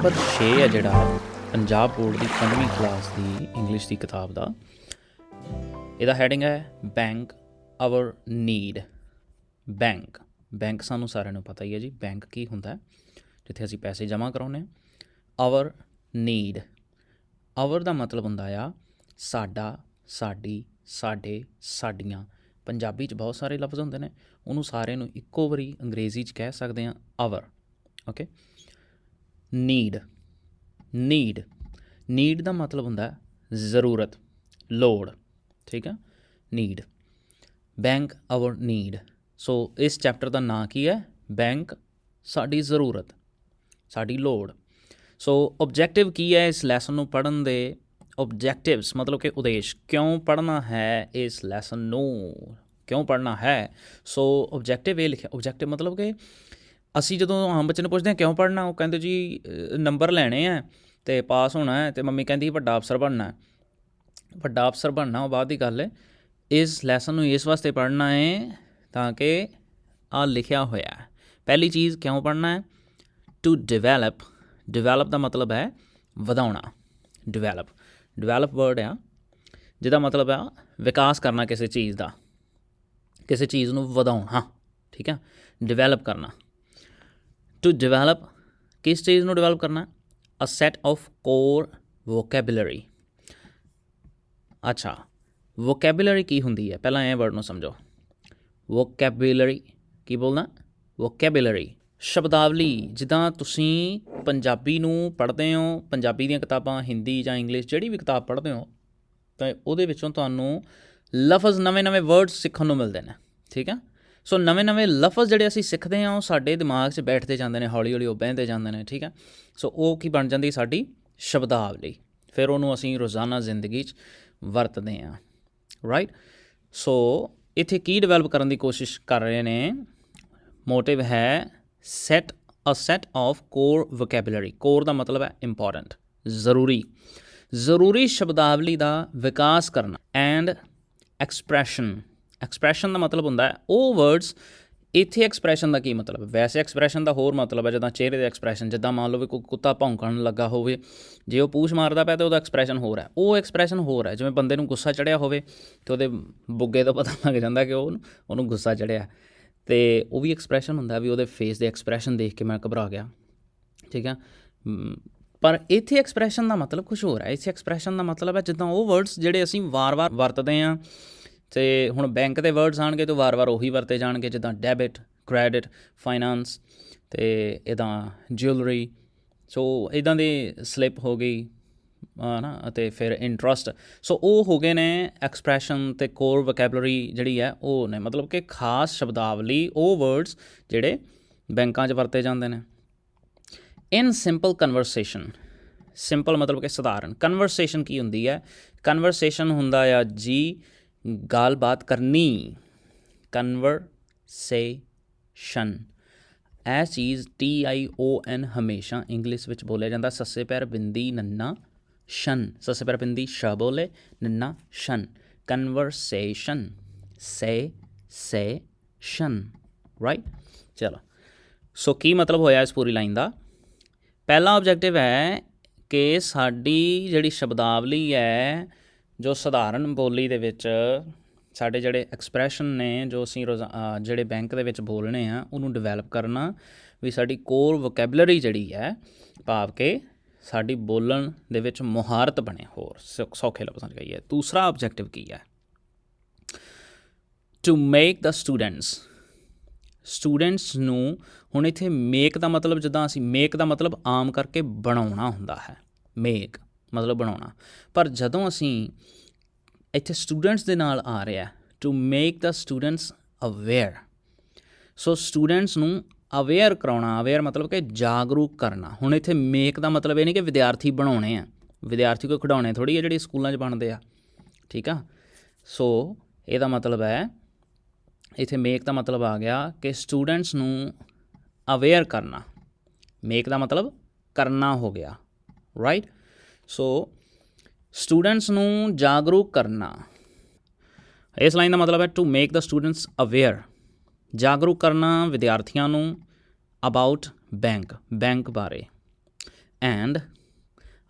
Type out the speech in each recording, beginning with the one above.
Number 6 है जिहड़ा Punjab board की 5वीं क्लास की इंग्लिश की किताब का ਇਹਦਾ ਹੈਡਿੰਗ ਹੈ bank our need. Bank bank ਸਾਨੂੰ ਸਾਰਿਆਂ ਨੂੰ ਪਤਾ ਹੀ ਹੈ ਜੀ, ਬੈਂਕ ਕੀ ਹੁੰਦਾ ਜਿੱਥੇ ਅਸੀਂ ਪੈਸੇ ਜਮ੍ਹਾਂ ਕਰਾਉਂਦੇ ਹਾਂ। ਆਵਰ ਨੀਡ, ਆਵਰ ਦਾ ਮਤਲਬ ਹੁੰਦਾ ਆ ਸਾਡਾ, ਸਾਡੀ, ਸਾਡੇ, ਸਾਡੀਆਂ। ਪੰਜਾਬੀ 'ਚ ਬਹੁਤ ਸਾਰੇ ਲਫ਼ਜ਼ ਹੁੰਦੇ ਨੇ, ਉਹਨੂੰ ਸਾਰਿਆਂ ਨੂੰ ਇੱਕੋ ਵਾਰੀ ਅੰਗਰੇਜ਼ੀ 'ਚ ਕਹਿ ਸਕਦੇ ਹਾਂ our. Okay, need, need, need ਦਾ ਮਤਲਬ ਹੁੰਦਾ ਜ਼ਰੂਰਤ, ਲੋੜ। ਠੀਕ ਆ, need, bank our need. So ਇਸ ਚੈਪਟਰ ਦਾ ਨਾਂ ਕੀ ਹੈ? ਬੈਂਕ ਸਾਡੀ ਜ਼ਰੂਰਤ, ਸਾਡੀ ਲੋੜ। ਸੋ ਓਬਜੈਕਟਿਵ ਕੀ ਹੈ ਇਸ ਲੈਸਨ ਨੂੰ ਪੜ੍ਹਨ ਦੇ? ਓਬਜੈਕਟਿਵਸ ਮਤਲਬ ਕਿ ਉਦੇਸ਼, ਕਿਉਂ ਪੜ੍ਹਨਾ ਹੈ ਇਸ ਲੈਸਨ ਨੂੰ, ਕਿਉਂ ਪੜ੍ਹਨਾ ਹੈ। ਸੋ ਓਬਜੈਕਟਿਵ ਇਹ ਲਿਖਿਆ, ਓਬਜੈਕਟਿਵ ਮਤਲਬ ਕਿ ਅਸੀਂ ਜਦੋਂ ਆਮ ਬੱਚੇ ਨੂੰ ਪੁੱਛਦੇ ਹਾਂ ਕਿਉਂ ਪੜ੍ਹਨਾ, ਉਹ ਕਹਿੰਦੇ ਜੀ ਨੰਬਰ ਲੈਣੇ ਆ ਅਤੇ ਪਾਸ ਹੋਣਾ ਹੈ, ਅਤੇ ਮੰਮੀ ਕਹਿੰਦੀ ਵੱਡਾ ਅਫਸਰ ਬਣਨਾ। ਵੱਡਾ ਅਫਸਰ ਬਣਨਾ ਉਹ ਬਾਅਦ ਦੀ ਗੱਲ ਹੈ। ਇਸ ਲੈਸਨ ਨੂੰ ਇਸ ਵਾਸਤੇ ਪੜ੍ਹਨਾ ਹੈ ਤਾਂ ਕਿ ਆਹ ਲਿਖਿਆ ਹੋਇਆ ਹੈ। ਪਹਿਲੀ ਚੀਜ਼ ਕਿਉਂ ਪੜ੍ਹਨਾ ਹੈ? ਟੂ ਡਿਵੈਲਪ, ਡਿਵੈਲਪ ਦਾ ਮਤਲਬ ਹੈ ਵਧਾਉਣਾ। ਡਿਵੈਲਪ, ਡਿਵੈਲਪ ਵਰਡ ਆ ਜਿਹਦਾ ਮਤਲਬ ਆ ਵਿਕਾਸ ਕਰਨਾ ਕਿਸੇ ਚੀਜ਼ ਦਾ, ਕਿਸੇ ਚੀਜ਼ ਨੂੰ ਵਧਾਉਣਾ। ਠੀਕ ਹੈ, ਡਿਵੈਲਪ ਕਰਨਾ। ਟੂ ਡਿਵੈਲਪ, ਕਿਸ ਚੀਜ਼ ਨੂੰ ਡਿਵੈਲਪ ਕਰਨਾ? A set of core vocabulary. ਅੱਛਾ, ਵੋਕੈਬੂਲਰੀ ਕੀ ਹੁੰਦੀ ਹੈ? ਪਹਿਲਾਂ ਇਹ ਵਰਡ ਨੂੰ ਸਮਝੋ। ਵੋਕੈਬੂਲਰੀ ਕੀ ਬੋਲਣਾ? ਵੋਕੈਬੂਲਰੀ, ਸ਼ਬਦਾਵਲੀ। ਜਿੱਦਾਂ ਤੁਸੀਂ ਪੰਜਾਬੀ ਨੂੰ ਪੜ੍ਹਦੇ ਹੋ, ਪੰਜਾਬੀ ਦੀਆਂ ਕਿਤਾਬਾਂ, ਹਿੰਦੀ ਜਾਂ ਇੰਗਲਿਸ਼ ਜਿਹੜੀ ਵੀ ਕਿਤਾਬ ਪੜ੍ਹਦੇ ਹੋ, ਤਾਂ ਉਹਦੇ ਵਿੱਚੋਂ ਤੁਹਾਨੂੰ ਲਫ਼ਜ਼, ਨਵੇਂ ਨਵੇਂ ਵਰਡਸ ਸਿੱਖਣ ਨੂੰ ਮਿਲਦੇ ਨੇ। ਠੀਕ ਹੈ, ਸੋ ਨਵੇਂ ਨਵੇਂ ਲਫ਼ਜ਼ ਜਿਹੜੇ ਅਸੀਂ ਸਿੱਖਦੇ ਹਾਂ ਉਹ ਸਾਡੇ ਦਿਮਾਗ 'ਚ ਬੈਠਦੇ ਜਾਂਦੇ ਨੇ, ਹੌਲੀ ਹੌਲੀ ਉਹ ਬਹਿੰਦੇ ਜਾਂਦੇ ਨੇ। ਠੀਕ ਹੈ, ਸੋ ਉਹ ਕੀ ਬਣ ਜਾਂਦੀ ਸਾਡੀ ਸ਼ਬਦਾਵਲੀ, ਫਿਰ ਉਹਨੂੰ ਅਸੀਂ ਰੋਜ਼ਾਨਾ ਜ਼ਿੰਦਗੀ 'ਚ ਵਰਤਦੇ ਹਾਂ। ਰਾਈਟ, ਸੋ ਇੱਥੇ ਕੀ ਡਿਵੈਲਪ ਕਰਨ ਦੀ ਕੋਸ਼ਿਸ਼ ਕਰ ਰਹੇ ਨੇ? ਮੋਟਿਵ ਹੈ set, a set of core vocabulary. Core ਦਾ ਮਤਲਬ ਹੈ ਇੰਪੋਰਟੈਂਟ, ਜ਼ਰੂਰੀ, ਜ਼ਰੂਰੀ ਸ਼ਬਦਾਵਲੀ ਦਾ ਵਿਕਾਸ ਕਰਨਾ। ਐਂਡ ਐਕਸਪ੍ਰੈਸ਼ਨ, ਐਕਸਪ੍ਰੈਸ਼ਨ ਦਾ ਮਤਲਬ ਹੁੰਦਾ ਹੈ ਉਹ ਵਰਡਸ। ਇੱਥੇ ਐਕਸਪ੍ਰੈਸ਼ਨ ਦਾ ਕੀ ਮਤਲਬ? ਵੈਸੇ ਐਕਸਪ੍ਰੈਸ਼ਨ ਦਾ ਹੋਰ ਮਤਲਬ ਹੈ, ਜਿੱਦਾਂ ਚਿਹਰੇ ਦੇ ਐਕਸਪ੍ਰੈਸ਼ਨ, ਜਿੱਦਾਂ ਮੰਨ ਲਓ ਵੀ ਕੋਈ ਕੁੱਤਾ ਭੌਂਕਣ ਲੱਗਾ ਹੋਵੇ, ਜੇ ਉਹ ਪੂਛ ਮਾਰਦਾ ਪਿਆ ਤਾਂ ਉਹਦਾ ਐਕਸਪ੍ਰੈਸ਼ਨ ਹੋਰ ਹੈ, ਉਹ ਐਕਸਪ੍ਰੈਸ਼ਨ ਹੋਰ ਹੈ। ਜਿਵੇਂ ਬੰਦੇ ਨੂੰ ਗੁੱਸਾ ਚੜ੍ਹਿਆ ਹੋਵੇ ਅਤੇ ਉਹਦੇ ਬੁੱਗੇ ਤੋਂ ਪਤਾ ਲੱਗ ਜਾਂਦਾ ਕਿ ਉਹਨੂੰ ਗੁੱਸਾ ਚੜ੍ਹਿਆ, ਅਤੇ ਉਹ ਵੀ ਐਕਸਪ੍ਰੈਸ਼ਨ ਹੁੰਦਾ ਵੀ ਉਹਦੇ ਫੇਸ ਦੇ ਐਕਸਪ੍ਰੈਸ਼ਨ ਦੇਖ ਕੇ ਮੈਂ ਘਬਰਾ ਗਿਆ। ਠੀਕ ਆ, ਪਰ ਇੱਥੇ ਐਕਸਪ੍ਰੈਸ਼ਨ ਦਾ ਮਤਲਬ ਕੁਛ ਹੋਰ ਹੈ। ਇੱਥੇ ਐਕਸਪ੍ਰੈਸ਼ਨ ਦਾ ਮਤਲਬ ਹੈ ਜਿੱਦਾਂ ਉਹ ਵਰਡਸ ਜਿਹੜੇ ਅਸੀਂ ਵਾਰ-ਵਾਰ ਵਰਤਦੇ ਹਾਂ, ਅਤੇ ਹੁਣ ਬੈਂਕ ਦੇ ਵਰਡਸ ਆਉਣਗੇ ਤਾਂ ਵਾਰ-ਵਾਰ ਉਹੀ ਵਰਤੇ ਜਾਣਗੇ, ਜਿੱਦਾਂ ਡੈਬਿਟ, ਕ੍ਰੈਡਿਟ, ਫਾਈਨਾਂਸ, ਅਤੇ ਇੱਦਾਂ ਜਿਊਲਰੀ। ਸੋ ਇੱਦਾਂ ਦੀ ਸਲਿੱਪ ਹੋ ਗਈ ਹੈ ਨਾ, ਅਤੇ ਫਿਰ ਇੰਟਰਸਟ। ਸੋ ਉਹ ਹੋ ਗਏ ਨੇ ਐਕਸਪ੍ਰੈਸ਼ਨ ਅਤੇ ਕੋਰ ਵੋਕੈਬੂਲਰੀ ਜਿਹੜੀ ਹੈ ਉਹ ਨੇ, ਮਤਲਬ ਕਿ ਖਾਸ ਸ਼ਬਦਾਵਲੀ, ਉਹ ਵਰਡਸ ਜਿਹੜੇ ਬੈਂਕਾਂ 'ਚ ਵਰਤੇ ਜਾਂਦੇ ਨੇ। ਇਨ ਸਿੰਪਲ ਕਨਵਰਸੇਸ਼ਨ, ਸਿੰਪਲ ਮਤਲਬ ਕਿ ਸਧਾਰਨ। ਕਨਵਰਸੇਸ਼ਨ ਕੀ ਹੁੰਦੀ ਹੈ? ਕਨਵਰਸੇਸ਼ਨ ਹੁੰਦਾ ਆ ਜੀ ਗੱਲਬਾਤ ਕਰਨੀ। ਕਨਵਰਸੇਸ਼ਨ, ਇਹ ਚੀਜ਼ TION ਹਮੇਸ਼ਾ ਇੰਗਲਿਸ਼ ਵਿੱਚ ਬੋਲਿਆ ਜਾਂਦਾ। ਸੱਸੇ ਪੈਰ ਬਿੰਦੀ ਨੰਨਾ ਸ਼ਨ, ਸੱਸੇ ਪੈਰ ਬਿੰਦੀ ਸ਼ ਬੋਲੇ, ਨੰਨਾ ਸ਼ਨ। ਕਨਵਰਸੇਸ਼ਨ, ਸ਼ਨ। ਰਾਈਟ, ਚਲੋ। ਸੋ ਕੀ ਮਤਲਬ ਹੋਇਆ ਇਸ ਪੂਰੀ ਲਾਈਨ ਦਾ? ਪਹਿਲਾ ਓਬਜੈਕਟਿਵ ਹੈ ਕਿ ਸਾਡੀ ਜਿਹੜੀ ਸ਼ਬਦਾਵਲੀ ਹੈ, ਜੋ ਸਧਾਰਨ ਬੋਲੀ ਦੇ ਵਿੱਚ ਸਾਡੇ ਜਿਹੜੇ ਐਕਸਪ੍ਰੈਸ਼ਨ ਨੇ, ਜੋ ਅਸੀਂ ਜਿਹੜੇ ਬੈਂਕ ਦੇ ਵਿੱਚ ਬੋਲਣੇ ਆ, ਉਹਨੂੰ ਡਿਵੈਲਪ ਕਰਨਾ, ਵੀ ਸਾਡੀ ਕੋਰ ਵੋਕੈਬੂਲਰੀ ਜਿਹੜੀ ਹੈ, ਭਾਵ ਕਿ ਸਾਡੀ ਬੋਲਣ ਦੇ ਵਿੱਚ ਮੁਹਾਰਤ ਬਣੇ, ਹੋਰ ਸੌਖੇ ਲਫ਼ਜ਼ਾਂ 'ਚ ਕਹੀਏ। ਦੂਸਰਾ ਓਬਜੈਕਟਿਵ ਕੀ ਹੈ? To make the students, students ਨੂੰ। ਹੁਣ ਇੱਥੇ ਮੇਕ ਦਾ ਮਤਲਬ, ਜਿੱਦਾਂ ਅਸੀਂ ਮੇਕ ਦਾ ਮਤਲਬ ਆਮ ਕਰਕੇ ਬਣਾਉਣਾ ਹੁੰਦਾ ਹੈ, ਮੇਕ ਮਤਲਬ ਬਣਾਉਣਾ, ਪਰ ਜਦੋਂ ਅਸੀਂ ਇੱਥੇ ਸਟੂਡੈਂਟਸ ਦੇ ਨਾਲ ਆ ਰਿਹਾ to make the students aware. So students ਨੂੰ ਅਵੇਅਰ ਕਰਾਉਣਾ, ਅਵੇਅਰ ਮਤਲਬ ਕਿ ਜਾਗਰੂਕ ਕਰਨਾ। ਹੁਣ ਇੱਥੇ ਮੇਕ ਦਾ ਮਤਲਬ ਇਹ ਨਹੀਂ ਕਿ ਵਿਦਿਆਰਥੀ ਬਣਾਉਣੇ ਆ, ਵਿਦਿਆਰਥੀ ਕੋਈ ਖਿਡੌਣੇ ਥੋੜ੍ਹੀ ਆ ਜਿਹੜੇ ਸਕੂਲਾਂ 'ਚ ਬਣਦੇ ਆ। ਠੀਕ ਆ, ਸੋ ਇਹਦਾ ਮਤਲਬ ਹੈ, ਇੱਥੇ ਮੇਕ ਦਾ ਮਤਲਬ ਆ ਗਿਆ ਕਿ ਸਟੂਡੈਂਟਸ ਨੂੰ ਅਵੇਅਰ ਕਰਨਾ। ਮੇਕ ਦਾ ਮਤਲਬ ਕਰਨਾ ਹੋ ਗਿਆ। ਰਾਈਟ, ਸੋ ਸਟੂਡੈਂਟਸ ਨੂੰ ਜਾਗਰੂਕ ਕਰਨਾ। ਇਸ ਲਾਈਨ ਦਾ ਮਤਲਬ ਹੈ to make the students aware, ਜਾਗਰੂਕ ਕਰਨਾ ਵਿਦਿਆਰਥੀਆਂ ਨੂੰ ਅਬਾਊਟ ਬੈਂਕ, ਬੈਂਕ ਬਾਰੇ। ਐਂਡ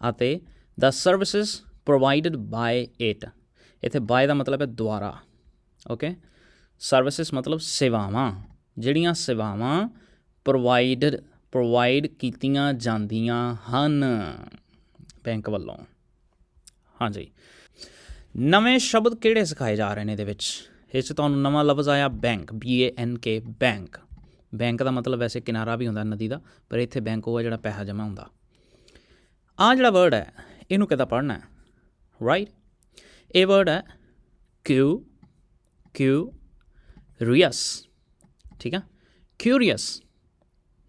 ਅਤੇ the services provided by it. ਇੱਥੇ ਬਾਏ ਦਾ ਮਤਲਬ ਹੈ ਦੁਆਰਾ, ਓਕੇ। ਸਰਵਿਸਿਜ਼ ਮਤਲਬ ਸੇਵਾਵਾਂ, ਜਿਹੜੀਆਂ ਸੇਵਾਵਾਂ ਪ੍ਰੋਵਾਈਡ ਕੀਤੀਆਂ ਜਾਂਦੀਆਂ ਹਨ ਬੈਂਕ ਵੱਲੋਂ। ਹਾਂਜੀ, ਨਵੇਂ ਸ਼ਬਦ ਕਿਹੜੇ ਸਿਖਾਏ ਜਾ ਰਹੇ ਨੇ ਇਹਦੇ ਵਿੱਚ? ਇਸ 'ਚ ਤੁਹਾਨੂੰ ਨਵਾਂ ਲਫ਼ਜ਼ ਆਇਆ ਬੈਂਕ, BANK, ਬੈਂਕ। ਬੈਂਕ ਦਾ ਮਤਲਬ ਵੈਸੇ ਕਿਨਾਰਾ ਵੀ ਹੁੰਦਾ ਨਦੀ ਦਾ, ਪਰ ਇੱਥੇ ਬੈਂਕ ਉਹ ਹੈ ਜਿਹੜਾ ਪੈਸਾ ਜਮ੍ਹਾਂ ਹੁੰਦਾ। ਆਹ ਜਿਹੜਾ ਵਰਡ ਹੈ ਇਹਨੂੰ ਕਿੱਦਾਂ ਪੜ੍ਹਨਾ ਹੈ, ਰਾਈਟ? ਇਹ ਵਰਡ ਹੈ ਕਿਊਰੀਅਸ, ਠੀਕ ਆ? ਕਿਊਰੀਅਸ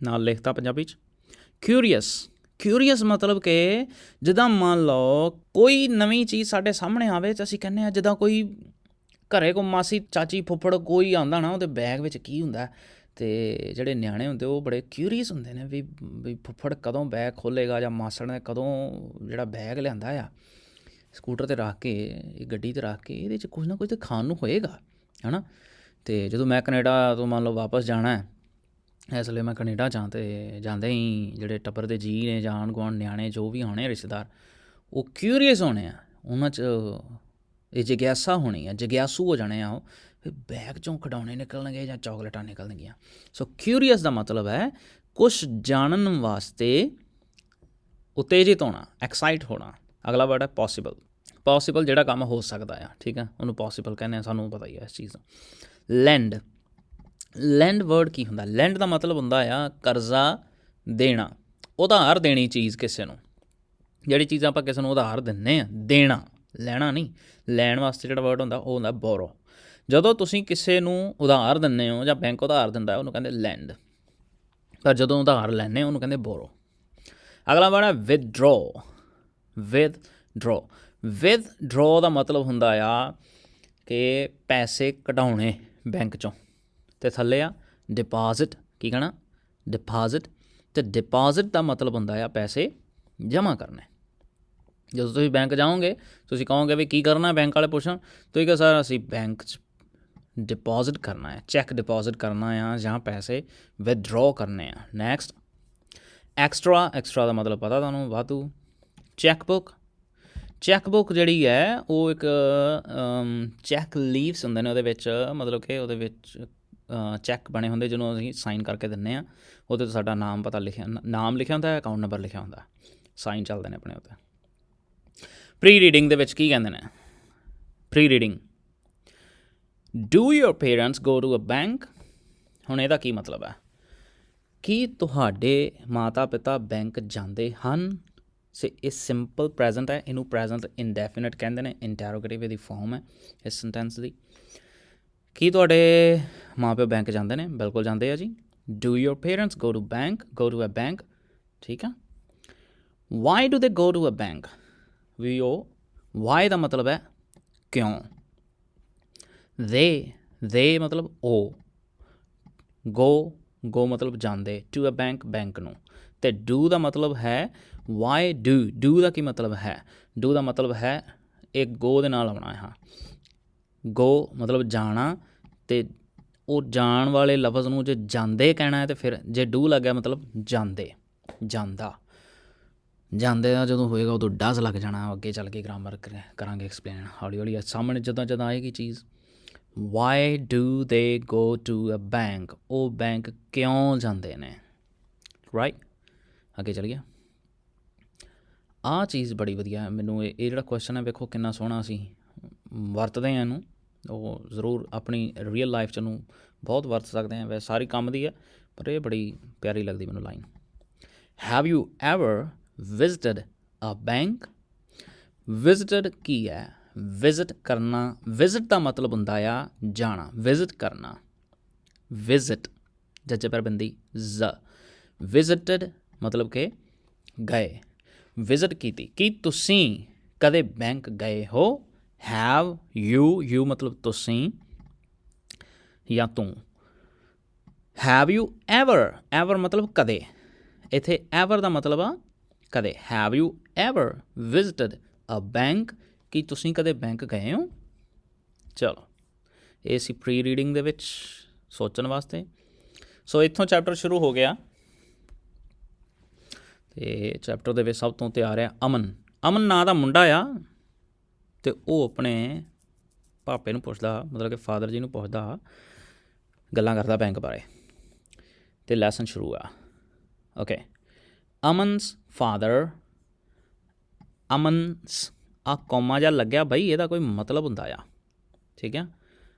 ਨਾਲ ਲਿਖਤਾ ਪੰਜਾਬੀ 'ਚ ਕਿਊਰੀਅਸ ਮਤਲਬ ਕਿ ਜਿੱਦਾਂ ਮੰਨ ਲਓ ਕੋਈ ਨਵੀਂ ਚੀਜ਼ ਸਾਡੇ ਸਾਹਮਣੇ ਆਵੇ ਤਾਂ ਅਸੀਂ ਕਹਿੰਦੇ ਹਾਂ, ਜਿੱਦਾਂ ਕੋਈ ਘਰੇ ਕੋ ਮਾਸੀ ਚਾਚੀ ਫੁੱਫੜ ਕੋਈ ਆਉਂਦਾ ਨਾ, ਉਹਦੇ ਬੈਗ ਵਿੱਚ ਕੀ ਹੁੰਦਾ, ਅਤੇ ਜਿਹੜੇ ਨਿਆਣੇ ਹੁੰਦੇ ਉਹ ਬੜੇ ਕਿਊਰੀਅਸ ਹੁੰਦੇ ਨੇ ਵੀ ਫੁੱਫੜ ਕਦੋਂ ਬੈਗ ਖੋਲ੍ਹੇਗਾ, ਜਾਂ ਮਾਸੜ ਨੇ ਕਦੋਂ ਜਿਹੜਾ ਬੈਗ ਲਿਆਂਦਾ ਆ ਸਕੂਟਰ 'ਤੇ ਰੱਖ ਕੇ, ਇਹ ਗੱਡੀ 'ਤੇ ਰੱਖ ਕੇ, ਇਹਦੇ 'ਚ ਕੁਛ ਨਾ ਕੁਛ ਤਾਂ ਖਾਣ ਨੂੰ ਹੋਏਗਾ, ਹੈ ਨਾ? ਅਤੇ ਜਦੋਂ ਮੈਂ ਕੈਨੇਡਾ ਤੋਂ ਮੰਨ ਲਓ ਵਾਪਸ ਜਾਣਾ ਹੈ, ਇਸ ਵੇਲੇ ਮੈਂ ਕੈਨੇਡਾ 'ਚ ਅਤੇ ਜਾਂਦੇ ਹੀ ਜਿਹੜੇ ਟੱਬਰ ਦੇ ਜੀਅ ਨੇ ਜਾਂ ਆਂਢ ਗੁਆਂਢ ਨਿਆਣੇ ਜੋ ਵੀ ਹੋਣੇ ਰਿਸ਼ਤੇਦਾਰ, ਉਹ ਕਿਊਰੀਅਸ ਹੋਣੇ ਆ, ਉਹਨਾਂ 'ਚ ਇਹ ਜਗਿਆਸਾ ਹੋਣੀ ਆ, ਜਗਿਆਸੂ ਹੋ ਜਾਣੇ ਆ ਉਹ, ਫਿਰ ਬੈਗ 'ਚੋਂ ਖਿਡੌਣੇ ਨਿਕਲਣਗੇ ਜਾਂ ਚੌਕਲੇਟਾਂ ਨਿਕਲਣਗੀਆਂ। ਸੋ ਕਿਊਰੀਅਸ ਦਾ ਮਤਲਬ ਹੈ ਕੁਛ ਜਾਣਨ ਵਾਸਤੇ ਉਤੇਜਿਤ ਹੋਣਾ, ਐਕਸਾਈਟ ਹੋਣਾ। ਅਗਲਾ ਵਰਡ ਹੈ ਪੋਸੀਬਲ ਜਿਹੜਾ ਕੰਮ ਹੋ ਸਕਦਾ ਆ, ਠੀਕ ਆ, ਉਹਨੂੰ ਪੋਸੀਬਲ ਕਹਿੰਦੇ ਆ, ਸਾਨੂੰ ਪਤਾ ਹੀ ਹੈ ਇਸ ਚੀਜ਼ ਦਾ। ਲੈਂਡ ਵਰਡ ਕੀ ਹੁੰਦਾ? ਲੈਂਡ ਦਾ ਮਤਲਬ ਹੁੰਦਾ ਆ ਕਰਜ਼ਾ ਦੇਣਾ, ਉਧਾਰ ਦੇਣੀ ਚੀਜ਼ ਕਿਸੇ ਨੂੰ। ਜਿਹੜੀ ਚੀਜ਼ ਆਪਾਂ ਕਿਸੇ ਨੂੰ ਉਧਾਰ ਦਿੰਦੇ ਹਾਂ, ਦੇਣਾ, ਲੈਣਾ ਨਹੀਂ। ਲੈਣ ਵਾਸਤੇ ਜਿਹੜਾ ਵਰਡ ਹੁੰਦਾ ਉਹ ਹੁੰਦਾ ਬੋਰੋ। ਜਦੋਂ ਤੁਸੀਂ ਕਿਸੇ ਨੂੰ ਉਧਾਰ ਦਿੰਦੇ ਹੋ ਜਾਂ ਬੈਂਕ ਉਧਾਰ ਦਿੰਦਾ ਉਹਨੂੰ ਕਹਿੰਦੇ ਲੈਂਡ, ਪਰ ਜਦੋਂ ਉਧਾਰ ਲੈਂਦੇ ਉਹਨੂੰ ਕਹਿੰਦੇ ਬੋਰੋ। ਅਗਲਾ ਵਰਡ ਹੈ ਵਿਦਡਰੋ ਦਾ ਮਤਲਬ ਹੁੰਦਾ ਆ ਕਿ ਪੈਸੇ ਕਢਾਉਣੇ ਬੈਂਕ 'ਚੋਂ। ਅਤੇ ਥੱਲੇ ਆ ਡਿਪਾਜ਼ਿਟ, ਕੀ ਕਹਿਣਾ? ਡਿਪਾਜ਼ਿਟ। ਅਤੇ ਡਿਪਾਜ਼ਿਟ ਦਾ ਮਤਲਬ ਹੁੰਦਾ ਆ ਪੈਸੇ ਜਮ੍ਹਾਂ ਕਰਨੇ। ਜਦੋਂ ਤੁਸੀਂ ਬੈਂਕ ਜਾਓਗੇ, ਤੁਸੀਂ ਕਹੋਗੇ ਵੀ ਕੀ ਕਰਨਾ, ਬੈਂਕ ਵਾਲੇ ਪੁੱਛਣ, ਤੁਸੀਂ ਕਹੋ ਸਰ ਅਸੀਂ ਬੈਂਕ 'ਚ ਡਿਪੋਜ਼ਿਟ ਕਰਨਾ ਹੈ, ਚੈੱਕ ਡਿਪੋਜ਼ਿਟ ਕਰਨਾ ਆ ਜਾਂ ਪੈਸੇ ਵਿਦਡਰੋ ਕਰਨੇ ਆ। ਨੈਕਸਟ ਐਕਸਟਰਾ ਦਾ ਮਤਲਬ ਪਤਾ ਤੁਹਾਨੂੰ, ਵਾਧੂ। ਚੈੱਕ ਬੁੱਕ ਜਿਹੜੀ ਹੈ ਉਹ ਇੱਕ ਚੈੱਕ ਲੀਵਸ ਹੁੰਦੇ ਨੇ ਉਹਦੇ ਵਿੱਚ, ਮਤਲਬ ਕਿ ਉਹਦੇ ਵਿੱਚ ਚੈੱਕ ਬਣੇ ਹੁੰਦੇ ਜਿਹਨੂੰ ਅਸੀਂ ਸਾਈਨ ਕਰਕੇ ਦਿੰਦੇ ਹਾਂ, ਉਹਦੇ 'ਤੇ ਸਾਡਾ ਨਾਮ ਲਿਖਿਆ ਹੁੰਦਾ, ਅਕਾਊਂਟ ਨੰਬਰ ਲਿਖਿਆ ਹੁੰਦਾ, ਸਾਈਨ ਚੱਲਦੇ ਨੇ ਆਪਣੇ ਉੱਤੇ। ਪ੍ਰੀ ਰੀਡਿੰਗ ਦੇ ਵਿੱਚ ਕੀ ਕਹਿੰਦੇ ਨੇ? Pre reading, do your parents go to a bank? ਹੁਣ ਇਹਦਾ ਕੀ ਮਤਲਬ ਹੈ? ਕੀ ਤੁਹਾਡੇ ਮਾਤਾ ਪਿਤਾ ਬੈਂਕ ਜਾਂਦੇ ਹਨ? ਇਹ ਸਿੰਪਲ ਪ੍ਰੈਜ਼ੈਂਟ ਹੈ, ਇਹਨੂੰ ਪ੍ਰੈਜ਼ੈਂਟ ਇਨਡੈਫੀਨਿਟ ਕਹਿੰਦੇ ਨੇ, ਇੰਟੈਰੋਗੇਟਿਵ ਇਹਦੀ ਫਾਰਮ ਹੈ ਇਸ ਸੈਂਟੈਂਸ ਦੀ। ਕੀ ਤੁਹਾਡੇ ਮਾਂ ਪਿਓ ਬੈਂਕ ਜਾਂਦੇ ਨੇ? ਬਿਲਕੁਲ ਜਾਂਦੇ ਆ ਜੀ। Do your parents go to a bank, ਠੀਕ ਆ। Why do they go to a bank? Why ਦਾ ਮਤਲਬ ਹੈ ਕਿਉਂ। ਦੇ ਮਤਲਬ ਉਹ, ਗੋ ਮਤਲਬ ਜਾਂਦੇ, ਟੂ ਅ ਬੈਂਕ ਨੂੰ। ਅਤੇ ਡੂ ਦਾ ਮਤਲਬ ਹੈ ਵਾਈ ਡੂ ਦਾ ਕੀ ਮਤਲਬ ਹੈ? ਡੂ ਦਾ ਮਤਲਬ ਹੈ ਇਹ ਗੋ ਦੇ ਨਾਲ ਆਉਣਾ ਹੈ। ਗੋ ਮਤਲਬ ਜਾਣਾ, ਅਤੇ ਉਹ ਜਾਣ ਵਾਲੇ ਲਫ਼ਜ਼ ਨੂੰ ਜੇ ਜਾਂਦੇ ਕਹਿਣਾ ਹੈ, ਅਤੇ ਫਿਰ ਜੇ ਡੂ ਲੱਗ ਗਿਆ ਮਤਲਬ ਜਾਂਦੇ ਦਾ ਜਦੋਂ ਹੋਏਗਾ ਉਦੋਂ ਡਜ਼ ਲੱਗ ਜਾਣਾ। ਅੱਗੇ ਚੱਲ ਕੇ ਗ੍ਰਾਮਰ ਕਰਾਂਗੇ ਐਕਸਪਲੇਨ ਹੌਲੀ ਹੌਲੀ, ਸਾਹਮਣੇ ਜਦੋਂ ਆਏਗੀ ਚੀਜ਼। Why do they go to a bank? ਉਹ ਬੈਂਕ ਕਿਉਂ ਜਾਂਦੇ ਨੇ, ਰਾਈਟ। ਅੱਗੇ ਚੱਲੀਏ। ਆਹ ਚੀਜ਼ ਬੜੀ ਵਧੀਆ ਮੈਨੂੰ, ਇਹ ਜਿਹੜਾ ਕੁਐਸਚਨ ਹੈ ਵੇਖੋ ਕਿੰਨਾ ਸੋਹਣਾ ਅਸੀਂ ਵਰਤਦੇ ਹਾਂ ਇਹਨੂੰ। ਉਹ ਜ਼ਰੂਰ ਆਪਣੀ ਰੀਅਲ ਲਾਈਫ 'ਚ ਇਹਨੂੰ ਬਹੁਤ ਵਰਤ ਸਕਦੇ ਹਾਂ। ਵੈਸੇ ਸਾਰੀ ਕੰਮ ਦੀ ਹੈ, ਪਰ ਇਹ ਬੜੀ ਪਿਆਰੀ ਲੱਗਦੀ ਮੈਨੂੰ line. Have you ever visited a bank? Visited ਕੀ ਹੈ? ਵਿਜ਼ਿਟ ਕਰਨਾ। ਵਿਜ਼ਿਟ ਦਾ ਮਤਲਬ ਹੁੰਦਾ ਆ ਜਾਣਾ, ਵਿਜ਼ਿਟ ਕਰਨਾ। ਵਿਜ਼ਿਟ ਜੱਜੇ ਪਰ ਬਿੰਦੀ ਵਿਜ਼ਿਟਡ ਮਤਲਬ ਕਿ ਗਏ, ਵਿਜ਼ਿਟ ਕੀਤੀ। ਕੀ ਤੁਸੀਂ ਕਦੇ ਬੈਂਕ ਗਏ ਹੋ? ਹੈਵ ਯੂ ਮਤਲਬ ਤੁਸੀਂ ਜਾਂ ਤੂੰ। ਹੈਵ ਯੂ ਐਵਰ ਮਤਲਬ ਕਦੇ, ਇੱਥੇ ਐਵਰ ਦਾ ਮਤਲਬ ਆ ਕਦੇ। Have you ever visited a bank? ਕੀ ਤੁਸੀਂ ਕਦੇ ਬੈਂਕ ਗਏ ਹੋ? ਚਲੋ, ਇਹ ਸੀ ਪ੍ਰੀ ਰੀਡਿੰਗ ਦੇ ਵਿੱਚ ਸੋਚਣ ਵਾਸਤੇ। ਸੋ ਇੱਥੋਂ ਚੈਪਟਰ ਸ਼ੁਰੂ ਹੋ ਗਿਆ। ਤੇ ਚੈਪਟਰ ਦੇ ਵਿੱਚ ਸਭ ਤੋਂ ਤਿਆਰ ਆ ਅਮਨ। ਅਮਨ ਨਾਂ ਦਾ ਮੁੰਡਾ ਆ ਅਤੇ ਉਹ ਆਪਣੇ ਭਾਪੇ ਨੂੰ ਪੁੱਛਦਾ, ਮਤਲਬ ਕਿ ਫਾਦਰ ਜੀ ਨੂੰ ਪੁੱਛਦਾ, ਗੱਲਾਂ ਕਰਦਾ ਬੈਂਕ ਬਾਰੇ। ਅਤੇ ਲੈਸਨ ਸ਼ੁਰੂ ਆ। ਓਕੇ, ਅਮਨਸ ਫਾਦਰ, ਅਮਨਸ ਆ ਕੌਮਾ ਜਿਹਾ ਲੱਗਿਆ ਬਈ, ਇਹਦਾ ਕੋਈ ਮਤਲਬ ਹੁੰਦਾ ਆ, ਠੀਕ ਆ।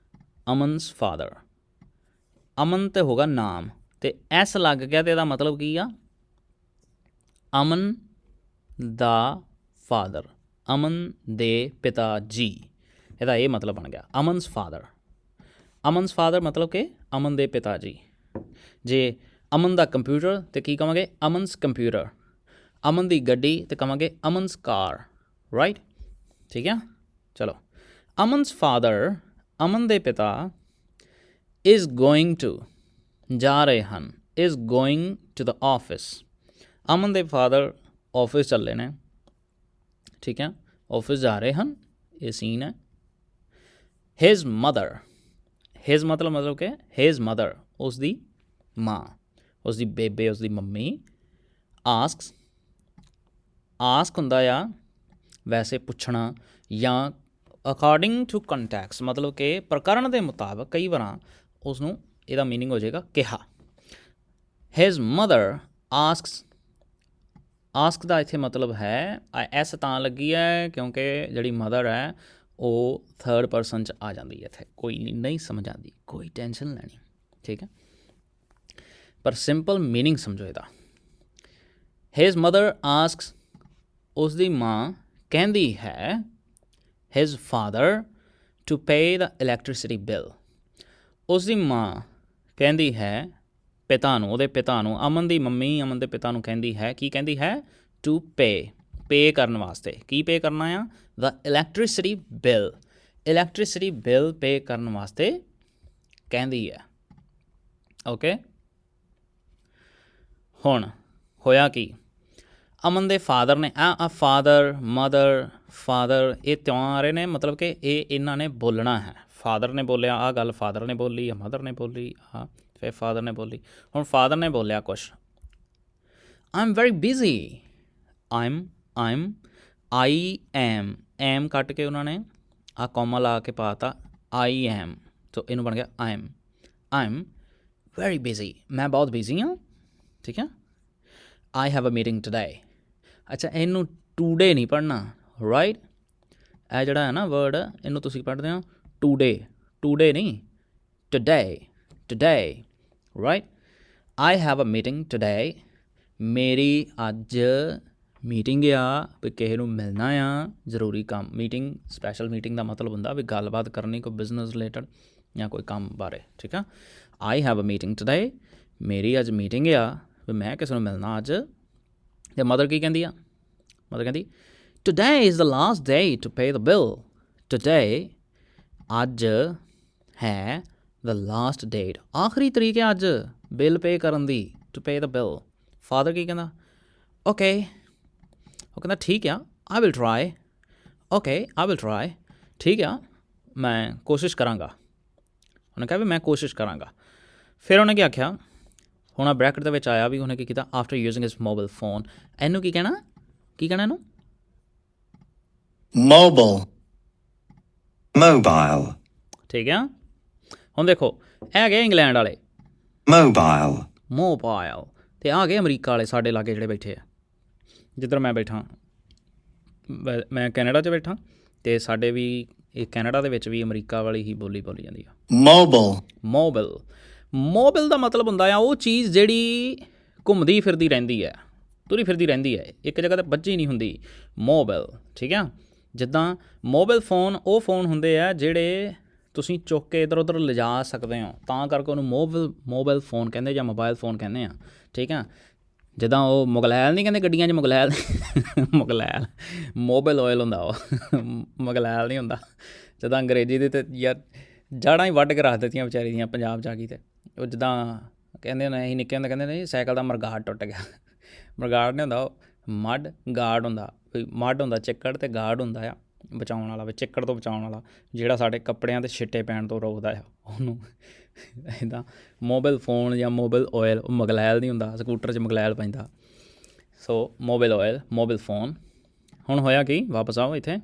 ਅਮਨਸ ਫਾਦਰ, ਅਮਨ ਤੇ ਹੋਗਾ ਨਾਮ, ਅਤੇ ਐਸ ਲੱਗ ਗਿਆ ਅਤੇ ਇਹਦਾ ਮਤਲਬ ਕੀ ਆ? ਅਮਨ ਦਾ ਫਾਦਰ, ਅਮਨ ਦੇ ਪਿਤਾ ਜੀ, ਇਹਦਾ ਇਹ ਮਤਲਬ ਬਣ ਗਿਆ ਅਮਨਸ ਫਾਦਰ। ਅਮਨਸ ਫਾਦਰ ਮਤਲਬ ਕਿ ਅਮਨ ਦੇ ਪਿਤਾ ਜੀ। ਜੇ ਅਮਨ ਦਾ ਕੰਪਿਊਟਰ ਅਤੇ ਕੀ ਕਹਾਂਗੇ? ਅਮਨਸ ਕੰਪਿਊਟਰ। ਅਮਨ ਦੀ ਗੱਡੀ ਅਤੇ ਕਹਾਂਗੇ ਅਮਨਸ ਕਾਰ, ਰਾਈਟ, ਠੀਕ ਆ। ਚਲੋ, ਅਮਨਸ ਫਾਦਰ, ਅਮਨ ਦੇ ਪਿਤਾ, ਇਜ਼ ਗੋਇੰਗ ਟੂ, ਜਾ ਰਹੇ ਹਨ, is going to the office. Aman ਦੇ ਫਾਦਰ ਆਫਿਸ ਚੱਲੇ ਨੇ, ਠੀਕ ਹੈ, ਆਫਿਸ ਜਾ ਰਹੇ ਹਨ, ਇਹ ਸੀਨ ਹੈ। ਹਿਜ਼ ਮਦਰ, ਹਿਜ਼ ਮਤਲਬ ਕਿ ਹਿਜ਼ ਮਦਰ, ਉਸ ਦੀ ਮਾਂ, ਉਸ ਦੀ ਬੇਬੇ, ਉਸ ਦੀ ਮੰਮੀ। ਆਸਕਸ, ਆਸਕ ਹੁੰਦਾ ਆ ਵੈਸੇ ਪੁੱਛਣਾ ਜਾਂ ਅਕੋਰਡਿੰਗ ਟੂ ਕੰਟੈਕਸ, ਮਤਲਬ ਕਿ ਪ੍ਰਕਰਨ ਦੇ ਮੁਤਾਬਕ ਕਈ ਵਾਰਾਂ ਉਸਨੂੰ ਇਹਦਾ ਮੀਨਿੰਗ ਹੋ ਜਾਏਗਾ ਕਿਹਾ। ਹਿਜ਼ ਮਦਰ ਆਸਕਸ, ਆਸਕ ਦਾ ਇੱਥੇ ਮਤਲਬ ਹੈ ਐਸ ਤਾਂ ਲੱਗੀ ਹੈ ਕਿਉਂਕਿ ਜਿਹੜੀ ਮਦਰ ਹੈ ਉਹ ਥਰਡ ਪਰਸਨ 'ਚ ਆ ਜਾਂਦੀ ਹੈ। ਇੱਥੇ ਕੋਈ ਨਹੀਂ ਸਮਝ ਆਉਂਦੀ, ਕੋਈ ਟੈਨਸ਼ਨ ਲੈਣੀ, ਠੀਕ ਹੈ, ਪਰ ਸਿੰਪਲ ਮੀਨਿੰਗ ਸਮਝੋ ਇਹਦਾ। ਹਿਜ਼ ਮਦਰ ਆਸਕਸ, ਉਸ ਦੀ ਮਾਂ ਕਹਿੰਦੀ ਹੈ, his father to pay the electricity bill, ਉਸ ਦੀ ਮਾਂ ਕਹਿੰਦੀ ਹੈ ਪਿਤਾ ਨੂੰ, ਉਹਦੇ ਪਿਤਾ ਨੂੰ, ਅਮਨ ਦੀ ਮੰਮੀ ਅਮਨ ਦੇ ਪਿਤਾ ਨੂੰ ਕਹਿੰਦੀ ਹੈ, ਕੀ ਕਹਿੰਦੀ ਹੈ? ਟੂ ਪੇ, ਪੇ ਕਰਨ ਵਾਸਤੇ। ਕੀ ਪੇ ਕਰਨਾ ਆ? The electricity bill, electricity bill pay ਕਰਨ ਵਾਸਤੇ ਕਹਿੰਦੀ ਹੈ। ਓਕੇ, ਹੁਣ ਹੋਇਆ ਕੀ? ਅਮਨ ਦੇ ਫਾਦਰ ਨੇ ਫਾਦਰ, ਮਦਰ, ਫਾਦਰ, ਇਹ ਤਿਉਂ ਆ ਰਹੇ ਨੇ, ਮਤਲਬ ਕਿ ਇਹ ਇਹਨਾਂ ਨੇ ਬੋਲਣਾ ਹੈ। ਫਾਦਰ ਨੇ ਬੋਲਿਆ ਆਹ ਗੱਲ, ਫਾਦਰ ਨੇ ਬੋਲੀ, ਮਦਰ ਨੇ ਬੋਲੀ, ਫਿਰ ਫਾਦਰ ਨੇ ਬੋਲੀ। ਹੁਣ ਫਾਦਰ ਨੇ ਬੋਲਿਆ ਕੁਛ, I am very busy, I am ਕੱਟ ਕੇ ਉਹਨਾਂ ਨੇ ਆਹ ਕੌਮਾ ਲਾ ਕੇ ਪਾ ਤਾ ਆਈ ਐਮ, ਤੋ ਇਹਨੂੰ ਬਣ ਗਿਆ ਆਈ ਐਮ ਵੈਰੀ ਬਿਜ਼ੀ, ਮੈਂ ਬਹੁਤ ਬਿਜ਼ੀ ਹਾਂ, ਠੀਕ ਹੈ। I have a meeting today, ਅੱਛਾ ਇਹਨੂੰ ਟੂਡੇ ਨਹੀਂ ਪੜ੍ਹਨਾ, ਰਾਈਟ, ਇਹ ਜਿਹੜਾ ਹੈ ਨਾ ਵਰਡ, ਇਹਨੂੰ ਤੁਸੀਂ ਪੜ੍ਹਦੇ ਹੋ ਟੂਡੇ, ਟੂਡੇ ਨਹੀਂ, today, right. I have a meeting today, ਮੇਰੀ ਅੱਜ ਮੀਟਿੰਗ ਆ, ਵੀ ਕਿਸੇ ਨੂੰ ਮਿਲਣਾ ਆ, ਜ਼ਰੂਰੀ ਕੰਮ। ਮੀਟਿੰਗ, ਸਪੈਸ਼ਲ ਮੀਟਿੰਗ ਦਾ ਮਤਲਬ ਹੁੰਦਾ ਵੀ ਗੱਲਬਾਤ ਕਰਨੀ ਕੋਈ ਬਿਜ਼ਨਸ ਰਿਲੇਟਡ ਜਾਂ ਕੋਈ ਕੰਮ ਬਾਰੇ, ਠੀਕ ਆ। I have a meeting today, ਮੇਰੀ ਅੱਜ ਮੀਟਿੰਗ ਆ, ਵੀ ਮੈਂ ਕਿਸੇ ਨੂੰ ਮਿਲਣਾ ਅੱਜ। ਅਤੇ ਮਦਰ ਕੀ ਕਹਿੰਦੀ ਆ? ਮਦਰ ਕਹਿੰਦੀ today is the last day to pay the bill, today ਅੱਜ ਹੈ ਦ ਲਾਸਟ ਡੇਟ, ਆਖਰੀ ਤਰੀਕ ਹੈ ਅੱਜ ਬਿੱਲ ਪੇ ਕਰਨ ਦੀ, to pay the bill. Father ਕੀ ਕਹਿੰਦਾ? ਓਕੇ, ਉਹ ਕਹਿੰਦਾ ਠੀਕ ਆ, I will try, okay I will try, ਠੀਕ ਆ ਮੈਂ ਕੋਸ਼ਿਸ਼ ਕਰਾਂਗਾ। ਉਹਨੇ ਕਿਹਾ ਵੀ ਮੈਂ ਕੋਸ਼ਿਸ਼ ਕਰਾਂਗਾ। ਫਿਰ ਉਹਨੇ ਕੀ ਆਖਿਆ, ਹੁਣ ਆ ਬ੍ਰੈਕਟ ਦੇ ਵਿੱਚ ਆਇਆ ਵੀ ਉਹਨੇ ਕੀ ਕੀਤਾ, ਆਫਟਰ ਯੂਜ਼ਿੰਗ ਹਿਸ ਮੋਬਾਈਲ ਫੋਨ, ਇਹਨੂੰ ਕੀ ਕਹਿਣਾ? ਕੀ ਕਹਿਣਾ ਇਹਨੂੰ? ਮੋਬਾਈਲ, ਠੀਕ ਆ। ਹੁਣ ਦੇਖੋ ਇਹ ਆ ਗਏ ਇੰਗਲੈਂਡ ਵਾਲੇ ਮੋਬਾਈਲ, ਅਤੇ ਆ ਗਏ ਅਮਰੀਕਾ ਵਾਲੇ ਸਾਡੇ ਲਾਗੇ ਜਿਹੜੇ ਬੈਠੇ ਆ, ਜਿੱਧਰ ਮੈਂ ਬੈਠਾ, ਮੈਂ ਕੈਨੇਡਾ 'ਚ ਬੈਠਾ, ਅਤੇ ਸਾਡੇ ਵੀ ਇਹ ਕੈਨੇਡਾ ਦੇ ਵਿੱਚ ਵੀ ਅਮਰੀਕਾ ਵਾਲੀ ਹੀ ਬੋਲੀ ਜਾਂਦੀ ਆ। ਮੋਬਾਈਲ ਦਾ ਮਤਲਬ ਹੁੰਦਾ ਆ ਉਹ ਚੀਜ਼ ਜਿਹੜੀ ਘੁੰਮਦੀ ਫਿਰਦੀ ਰਹਿੰਦੀ ਹੈ, ਤੁਰੀ ਫਿਰਦੀ ਰਹਿੰਦੀ ਹੈ, ਇੱਕ ਜਗ੍ਹਾ 'ਤੇ ਬੱਝੀ ਨਹੀਂ ਹੁੰਦੀ, ਮੋਬਾਈਲ, ਠੀਕ ਆ। ਜਿੱਦਾਂ ਮੋਬਾਈਲ ਫੋਨ ਉਹ ਫੋਨ ਹੁੰਦੇ ਆ ਜਿਹੜੇ ਤੁਸੀਂ ਚੁੱਕ ਕੇ ਇੱਧਰ ਉੱਧਰ ਲਿਜਾ ਸਕਦੇ ਹੋ, ਤਾਂ ਕਰਕੇ ਉਹਨੂੰ ਮੋਬਾਈਲ ਫੋਨ ਕਹਿੰਦੇ ਜਾਂ ਮੋਬਾਈਲ ਫੋਨ ਕਹਿੰਦੇ ਆ, ਠੀਕ ਆ। ਜਿੱਦਾਂ ਉਹ ਮੁਗਲੈਲ ਨਹੀਂ ਕਹਿੰਦੇ ਗੱਡੀਆਂ 'ਚ, ਮੁਗਲੈਲ ਮੋਬਾਈਲ ਆਇਲ ਹੁੰਦਾ, ਉਹ ਮੁਗਲੈਲ ਨਹੀਂ ਹੁੰਦਾ। ਜਿੱਦਾਂ ਅੰਗਰੇਜ਼ੀ ਦੇ ਤਾਂ ਯਾਰ ਜੜ੍ਹਾਂ ਹੀ ਵੱਢ ਕੇ ਰੱਖ ਦਿੱਤੀਆਂ ਵਿਚਾਰੀ ਦੀਆਂ ਪੰਜਾਬ 'ਚ ਆ ਗਈ, ਅਤੇ ਉਹ ਜਿੱਦਾਂ ਕਹਿੰਦੇ ਨੇ ਅਸੀਂ ਨਿੱਕੇ ਹੁੰਦੇ ਕਹਿੰਦੇ ਨੇ ਸਾਈਕਲ ਦਾ ਮਰਗਾੜ ਟੁੱਟ ਗਿਆ, ਮਰਗਾੜ ਨਹੀਂ ਹੁੰਦਾ, ਉਹ ਮੱਡ ਗਾਰਡ ਹੁੰਦਾ, ਮੱਡ ਹੁੰਦਾ ਚਿੱਕੜ, ਅਤੇ ਗਾਰਡ ਹੁੰਦਾ ਆ ਬਚਾਉਣ ਵਾਲਾ, ਵੀ ਚਿੱਕੜ ਤੋਂ ਬਚਾਉਣ ਵਾਲਾ, ਜਿਹੜਾ ਸਾਡੇ ਕੱਪੜਿਆਂ 'ਤੇ ਛਿੱਟੇ ਪੈਣ ਤੋਂ ਰੋਕਦਾ ਆ ਉਹਨੂੰ। ਇੱਦਾਂ ਮੋਬਾਈਲ ਫੋਨ ਜਾਂ ਮੋਬਾਈਲ ਆਇਲ ਉਹ ਮੁਗਲੈਲ ਨਹੀਂ ਹੁੰਦਾ, ਸਕੂਟਰ 'ਚ ਮੁਗਲੈਲ ਪੈਂਦਾ। ਸੋ ਮੋਬਾਈਲ ਆਇਲ, ਮੋਬਾਈਲ ਫੋਨ। ਹੁਣ ਹੋਇਆ ਕੀ, ਵਾਪਸ ਆਓ ਇੱਥੇ।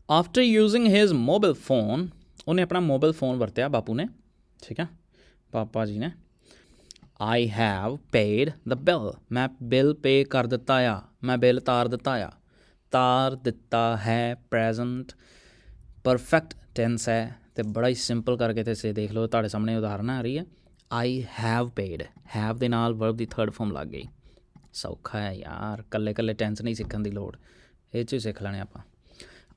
After using his mobile phone, ਉਹਨੇ ਆਪਣਾ ਮੋਬਾਈਲ ਫੋਨ ਵਰਤਿਆ ਬਾਪੂ ਨੇ, ਠੀਕ ਆ, ਪਾਪਾ ਜੀ ਨੇ। I have paid the bill, ਮੈਂ ਬਿੱਲ ਪੇ ਕਰ ਦਿੱਤਾ ਆ, ਮੈਂ ਬਿੱਲ ਤਾਰ ਦਿੱਤਾ ਆ। ਤਾਰ ਦਿੱਤਾ ਹੈ ਪ੍ਰੈਜ਼ੈਂਟ ਪਰਫੈਕਟ ਟੈਂਸ ਹੈ, ਅਤੇ ਬੜਾ ਹੀ ਸਿੰਪਲ ਕਰਕੇ ਤੁਸੀਂ ਦੇਖ ਲਓ, ਤੁਹਾਡੇ ਸਾਹਮਣੇ ਉਦਾਹਰਨ ਆ ਰਹੀ ਹੈ। ਆਈ ਹੈਵ ਪੇਡ, ਹੈਵ ਦੇ ਨਾਲ ਵਰਬ ਦੀ ਥਰਡ ਫੋਰਮ ਲੱਗ ਗਈ। ਸੌਖਾ ਹੈ ਯਾਰ, ਕੱਲੇ ਕੱਲੇ ਟੈਂਸ ਨਹੀਂ ਸਿੱਖਣ ਦੀ ਲੋੜ, ਇਹ 'ਚ ਸਿੱਖ ਲੈਣੇ ਆਪਾਂ।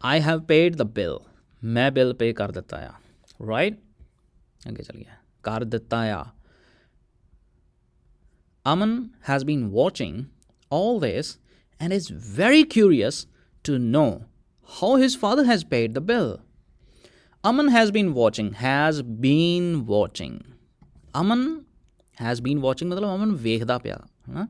I have paid the bill, ਮੈਂ ਬਿੱਲ ਪੇ ਕਰ ਦਿੱਤਾ ਆ, ਰਾਈਟ। ਅੱਗੇ ਚੱਲੀਏ, ਕਰ ਦਿੱਤਾ ਆ। Aman has been watching all this and is very curious to know how his father has paid the bill. Aman has been watching, has been watching. Aman has been watching ਮਤਲਬ ਅਮਨ ਵੇਖਦਾ ਪਿਆ, ਹੈ ਨਾ।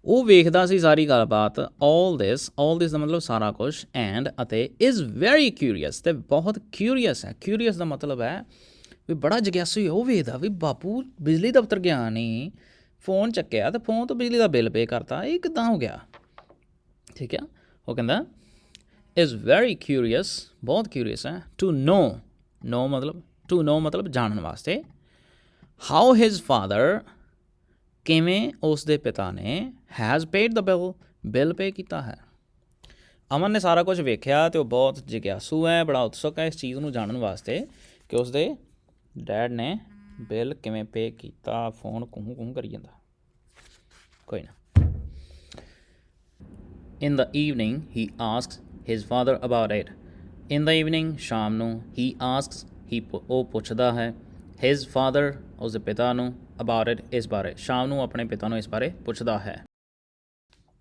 ਉਹ ਵੇਖਦਾ ਸੀ ਸਾਰੀ ਗੱਲਬਾਤ। all this ਦਾ ਮਤਲਬ ਸਾਰਾ ਕੁਛ, and ਅਤੇ is very curious, ਅਤੇ ਬਹੁਤ curious ਹੈ। curious ਦਾ ਮਤਲਬ ਹੈ ਵੀ ਬੜਾ ਜਗਿਆਸੂ ਹੈ। ਉਹ ਵੇਖਦਾ ਵੀ ਬਾਪੂ ਬਿਜਲੀ ਦਫ਼ਤਰ ਗਿਆ ਨਹੀਂ, ਫੋਨ ਚੱਕਿਆ ਅਤੇ ਫੋਨ ਤੋਂ ਬਿਜਲੀ ਦਾ ਬਿੱਲ ਪੇ ਕਰਤਾ, ਇਹ ਕਿੱਦਾਂ ਹੋ ਗਿਆ, ਠੀਕ ਆ। ਉਹ ਕਹਿੰਦਾ ਇਜ਼ ਵੈਰੀ ਕਿਊਰੀਅਸ, ਬਹੁਤ ਕਿਊਰੀਅਸ ਹੈ। ਟੂ ਨੋ ਮਤਲਬ ਜਾਣਨ ਵਾਸਤੇ। ਹਾਊ ਹਿਜ਼ ਫਾਦਰ, ਕਿਵੇਂ ਉਸ ਦੇ ਪਿਤਾ ਨੇ, has paid the bill pay ਕੀਤਾ ਹੈ। ਅਮਨ ਨੇ ਸਾਰਾ ਕੁਝ ਵੇਖਿਆ ਅਤੇ ਉਹ ਬਹੁਤ ਜਿਗਿਆਸੂ ਹੈ, ਬੜਾ ਉਤਸੁਕ ਹੈ ਇਸ ਚੀਜ਼ ਨੂੰ ਜਾਣਨ ਵਾਸਤੇ ਕਿ ਉਸਦੇ ਡੈਡ ਨੇ ਬਿੱਲ ਕਿਵੇਂ ਪੇ ਕੀਤਾ। ਫੋਨ ਕੂੰ ਕਰੀ ਜਾਂਦਾ, ਕੋਈ ਨਾ। In the evening he asks his father about it, in the evening ਸ਼ਾਮ ਨੂੰ, ਹੀ ਆਸਕਸ ਉਹ ਪੁੱਛਦਾ ਹੈ, ਹਿਜ਼ ਫਾਦਰ ਉਸਦੇ ਪਿਤਾ ਨੂੰ, ਅਬਾਊਟ ਇਟ ਇਸ ਬਾਰੇ, ਸ਼ਾਮ ਨੂੰ ਆਪਣੇ ਪਿਤਾ ਨੂੰ ਇਸ ਬਾਰੇ ਪੁੱਛਦਾ ਹੈ।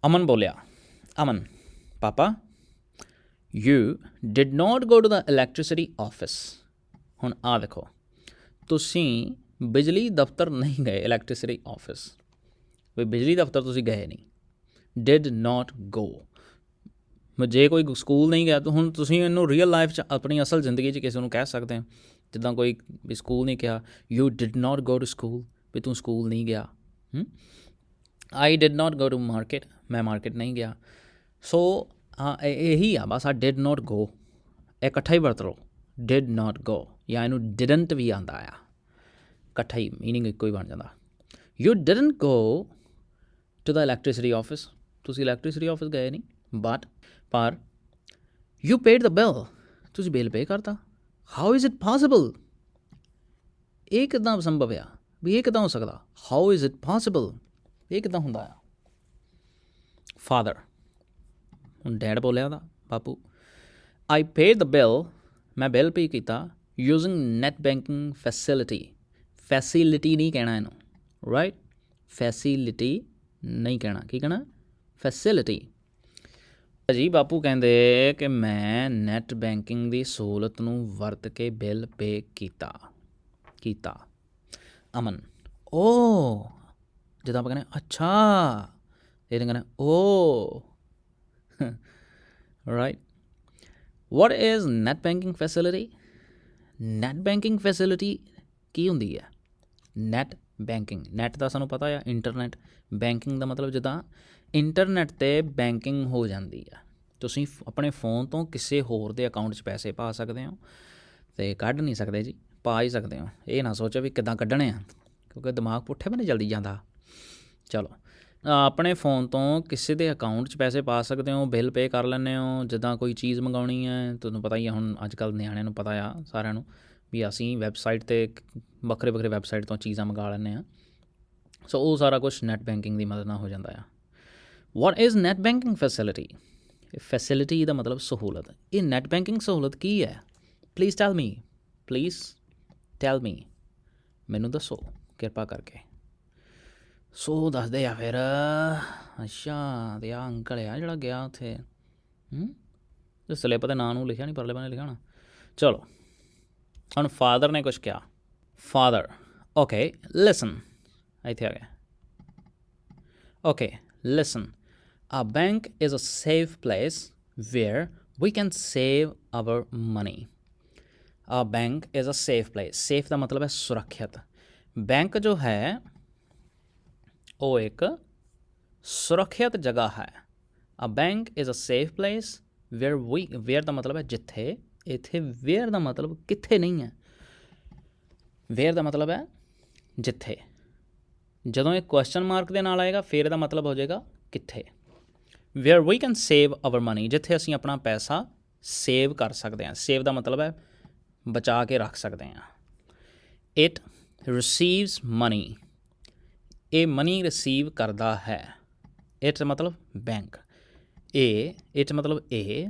ਅਮਨ ਬੋਲਿਆ, ਅਮਨ ਪਾਪਾ you did not go to the electricity office. ਹੁਣ ਆਹ ਦੇਖੋ, ਤੁਸੀਂ ਬਿਜਲੀ ਦਫ਼ਤਰ ਨਹੀਂ ਗਏ, ਇਲੈਕਟ੍ਰੀਸਿਟੀ ਆਫਿਸ, ਵੀ ਬਿਜਲੀ ਦਫ਼ਤਰ ਤੁਸੀਂ ਗਏ ਨਹੀਂ। ਡਿਡ ਨੋਟ ਗੋ, ਜੇ ਕੋਈ ਸਕੂਲ ਨਹੀਂ ਗਿਆ ਤਾਂ ਹੁਣ ਤੁਸੀਂ ਇਹਨੂੰ ਰੀਅਲ ਲਾਈਫ 'ਚ ਆਪਣੀ ਅਸਲ ਜ਼ਿੰਦਗੀ 'ਚ ਕਿਸੇ ਨੂੰ ਕਹਿ ਸਕਦੇ ਹੋ, ਜਿੱਦਾਂ ਕੋਈ ਵੀ ਸਕੂਲ ਨਹੀਂ ਕਿਹਾ, you did not go to school, ਵੀ ਤੂੰ ਸਕੂਲ ਨਹੀਂ ਗਿਆ। I did not go to market, ਮੈਂ ਮਾਰਕੀਟ ਨਹੀਂ ਗਿਆ। ਸੋ ਹਾਂ ਇਹੀ ਆ ਬਸ, ਆ ਡਿਡ ਨੋਟ ਗੋ ਇਹ ਇਕੱਠਾ ਹੀ ਵਰਤ ਲਓ, ਡਿਡ ਨੋਟ ਗੋ, ਜਾਂ ਇਹਨੂੰ ਡਿਡਨਟ ਵੀ ਆਉਂਦਾ ਆ, ਇਕੱਠਾ ਹੀ ਮੀਨਿੰਗ ਇੱਕੋ ਹੀ ਬਣ ਜਾਂਦਾ। You didn't go to the electricity office, ਤੁਸੀਂ ਇਲੈਕਟ੍ਰੀਸਿਟੀ ਆਫਿਸ ਗਏ ਨਹੀਂ, ਪਰ ਯੂ ਪੇਡ ਦ ਬਿੱਲ, ਤੁਸੀਂ ਬਿੱਲ ਪੇ ਕਰਤਾ। ਹਾਊ ਇਜ਼ ਇਟ ਪੋਸੀਬਲ, ਇਹ ਕਿੱਦਾਂ ਸੰਭਵ ਆ, ਵੀ ਇਹ ਕਿੱਦਾਂ ਹੋ ਸਕਦਾ। ਹਾਊ ਇਜ਼ ਇਟ ਪੋਸੀਬਲ, ਇਹ ਕਿੱਦਾਂ ਹੁੰਦਾ ਆ। ਫਾਦਰ, ਹੁਣ ਡੈਡ ਬੋਲਿਆ ਉਹਦਾ ਬਾਪੂ, ਆਈ ਪੇਡ ਦ ਬਿੱਲ, ਮੈਂ ਬਿੱਲ ਪੇ ਕੀਤਾ, ਯੂਜ਼ਿੰਗ ਨੈੱਟ ਬੈਂਕਿੰਗ ਫੈਸਿਲਿਟੀ ਨਹੀਂ ਕਹਿਣਾ ਇਹਨੂੰ, ਰਾਈਟ, ਫੈਸਿਲਿਟੀ ਨਹੀਂ ਕਹਿਣਾ, ਕੀ ਕਹਿਣਾ, ਫੈਸਿਲਿਟੀ। ਜੀ ਬਾਪੂ ਕਹਿੰਦੇ ਕਿ ਮੈਂ ਨੈੱਟ ਬੈਂਕਿੰਗ ਦੀ ਸਹੂਲਤ ਨੂੰ ਵਰਤ ਕੇ ਬਿੱਲ ਪੇ ਕੀਤਾ। ਅਮਨ, ਓ, ਜਿੱਦਾਂ ਆਪਾਂ ਕਹਿੰਦੇ ਅੱਛਾ, ਇਹ ਕਹਿੰਦੇ oh, right. What is net banking facility, net banking facility ਕੀ ਹੁੰਦੀ ਹੈ। ਨੈੱਟ ਬੈਂਕਿੰਗ, ਨੈੱਟ ਦਾ ਸਾਨੂੰ ਪਤਾ ਆ ਇੰਟਰਨੈਟ, ਬੈਂਕਿੰਗ ਦਾ ਮਤਲਬ ਜਿੱਦਾਂ ਇੰਟਰਨੈੱਟ 'ਤੇ ਬੈਂਕਿੰਗ ਹੋ ਜਾਂਦੀ ਆ। ਤੁਸੀਂ ਆਪਣੇ ਫੋਨ ਤੋਂ ਕਿਸੇ ਹੋਰ ਦੇ ਅਕਾਊਂਟ 'ਚ ਪੈਸੇ ਪਾ ਸਕਦੇ ਹੋ ਅਤੇ ਕੱਢ ਨਹੀਂ ਸਕਦੇ ਜੀ, ਪਾ ਹੀ ਸਕਦੇ ਹੋ। ਇਹ ਨਾ ਸੋਚੋ ਵੀ ਕਿੱਦਾਂ ਕੱਢਣੇ ਆ, ਕਿਉਂਕਿ ਦਿਮਾਗ ਪੁੱਠੇ ਬੰਨੇ ਜਲਦੀ ਜਾਂਦਾ। ਚਲੋ, ਆਪਣੇ ਫ਼ੋਨ ਤੋਂ ਕਿਸੇ ਦੇ ਅਕਾਊਂਟ 'ਚ ਪੈਸੇ ਪਾ ਸਕਦੇ ਹੋ, ਬਿੱਲ ਪੇ ਕਰ ਲੈਂਦੇ ਹੋ। ਜਿੱਦਾਂ ਕੋਈ ਚੀਜ਼ ਮੰਗਾਉਣੀ ਹੈ, ਤੁਹਾਨੂੰ ਪਤਾ ਹੀ ਆ, ਹੁਣ ਅੱਜ ਕੱਲ੍ਹ ਨਿਆਣਿਆਂ ਨੂੰ ਪਤਾ ਆ ਸਾਰਿਆਂ ਨੂੰ ਵੀ ਅਸੀਂ ਵੈੱਬਸਾਈਟ 'ਤੇ ਵੱਖਰੇ ਵੈੱਬਸਾਈਟ ਤੋਂ ਚੀਜ਼ਾਂ ਮੰਗਾ ਲੈਂਦੇ ਹਾਂ। ਸੋ ਉਹ ਸਾਰਾ ਕੁਛ ਨੈੱਟ ਬੈਂਕਿੰਗ ਦੀ ਮਦਦ ਨਾਲ ਹੋ ਜਾਂਦਾ ਆ। What is net banking facility, facility ਦਾ ਮਤਲਬ ਸਹੂਲਤ। ਇਹ ਨੈੱਟ ਬੈਂਕਿੰਗ ਸਹੂਲਤ ਕੀ ਹੈ, ਪਲੀਜ਼ ਟੈਲ ਮੀ, ਮੈਨੂੰ ਦੱਸੋ ਕਿਰਪਾ ਕਰਕੇ। ਸੋ ਦੱਸਦੇ ਆ ਫਿਰ, ਅੱਛਾ ਤੇ ਆਹ ਅੰਕਲ ਆ ਜਿਹੜਾ ਗਿਆ ਉੱਥੇ, ਸਲਿੱਪ 'ਤੇ ਨਾਂ ਨੂੰ ਲਿਖਿਆ ਨਹੀਂ, ਪਰਲੇ ਬੰਨੇ ਲਿਖਿਆ ਹੋਣਾ। ਚਲੋ ਹੁਣ ਫਾਦਰ ਨੇ ਕੁਛ ਕਿਹਾ। ਫਾਦਰ, ਓਕੇ ਲਿਸਨ, ਇੱਥੇ ਆ ਗਿਆ। Okay ਲਿਸਨ, a bank is a safe place where we can save our money. A bank is a safe place. Safe ਦਾ ਮਤਲਬ ਹੈ ਸੁਰੱਖਿਅਤ। ਬੈਂਕ ਜੋ ਹੈ ਉਹ ਇੱਕ ਸੁਰੱਖਿਅਤ ਜਗ੍ਹਾ ਹੈ। A bank is a safe place where ਦਾ ਮਤਲਬ ਹੈ ਜਿੱਥੇ, ਇੱਥੇ ਵੇਅਰ ਦਾ ਮਤਲਬ ਕਿੱਥੇ ਨਹੀਂ ਹੈ। ਵੇਅਰ ਦਾ ਮਤਲਬ ਹੈ ਜਿੱਥੇ। ਜਦੋਂ ਇਹ ਕੁਐਸਚਨ ਮਾਰਕ ਦੇ ਨਾਲ ਆਏਗਾ ਫਿਰ ਇਹਦਾ ਮਤਲਬ ਹੋ ਜਾਏਗਾ ਕਿੱਥੇ। Where we can save our money, ਜਿੱਥੇ ਅਸੀਂ ਆਪਣਾ ਪੈਸਾ ਸੇਵ ਕਰ ਸਕਦੇ ਹਾਂ। ਸੇਵ ਦਾ ਮਤਲਬ ਹੈ ਬਚਾ ਕੇ ਰੱਖ ਸਕਦੇ ਹਾਂ। ਇਟ ਰਿਸੀਵਸ ਮਨੀ, ਇਹ ਮਨੀ ਰਿਸੀਵ ਕਰਦਾ ਹੈ। ਇਟ ਮਤਲਬ ਬੈਂਕ, ਇਟ ਮਤਲਬ ਇਹ,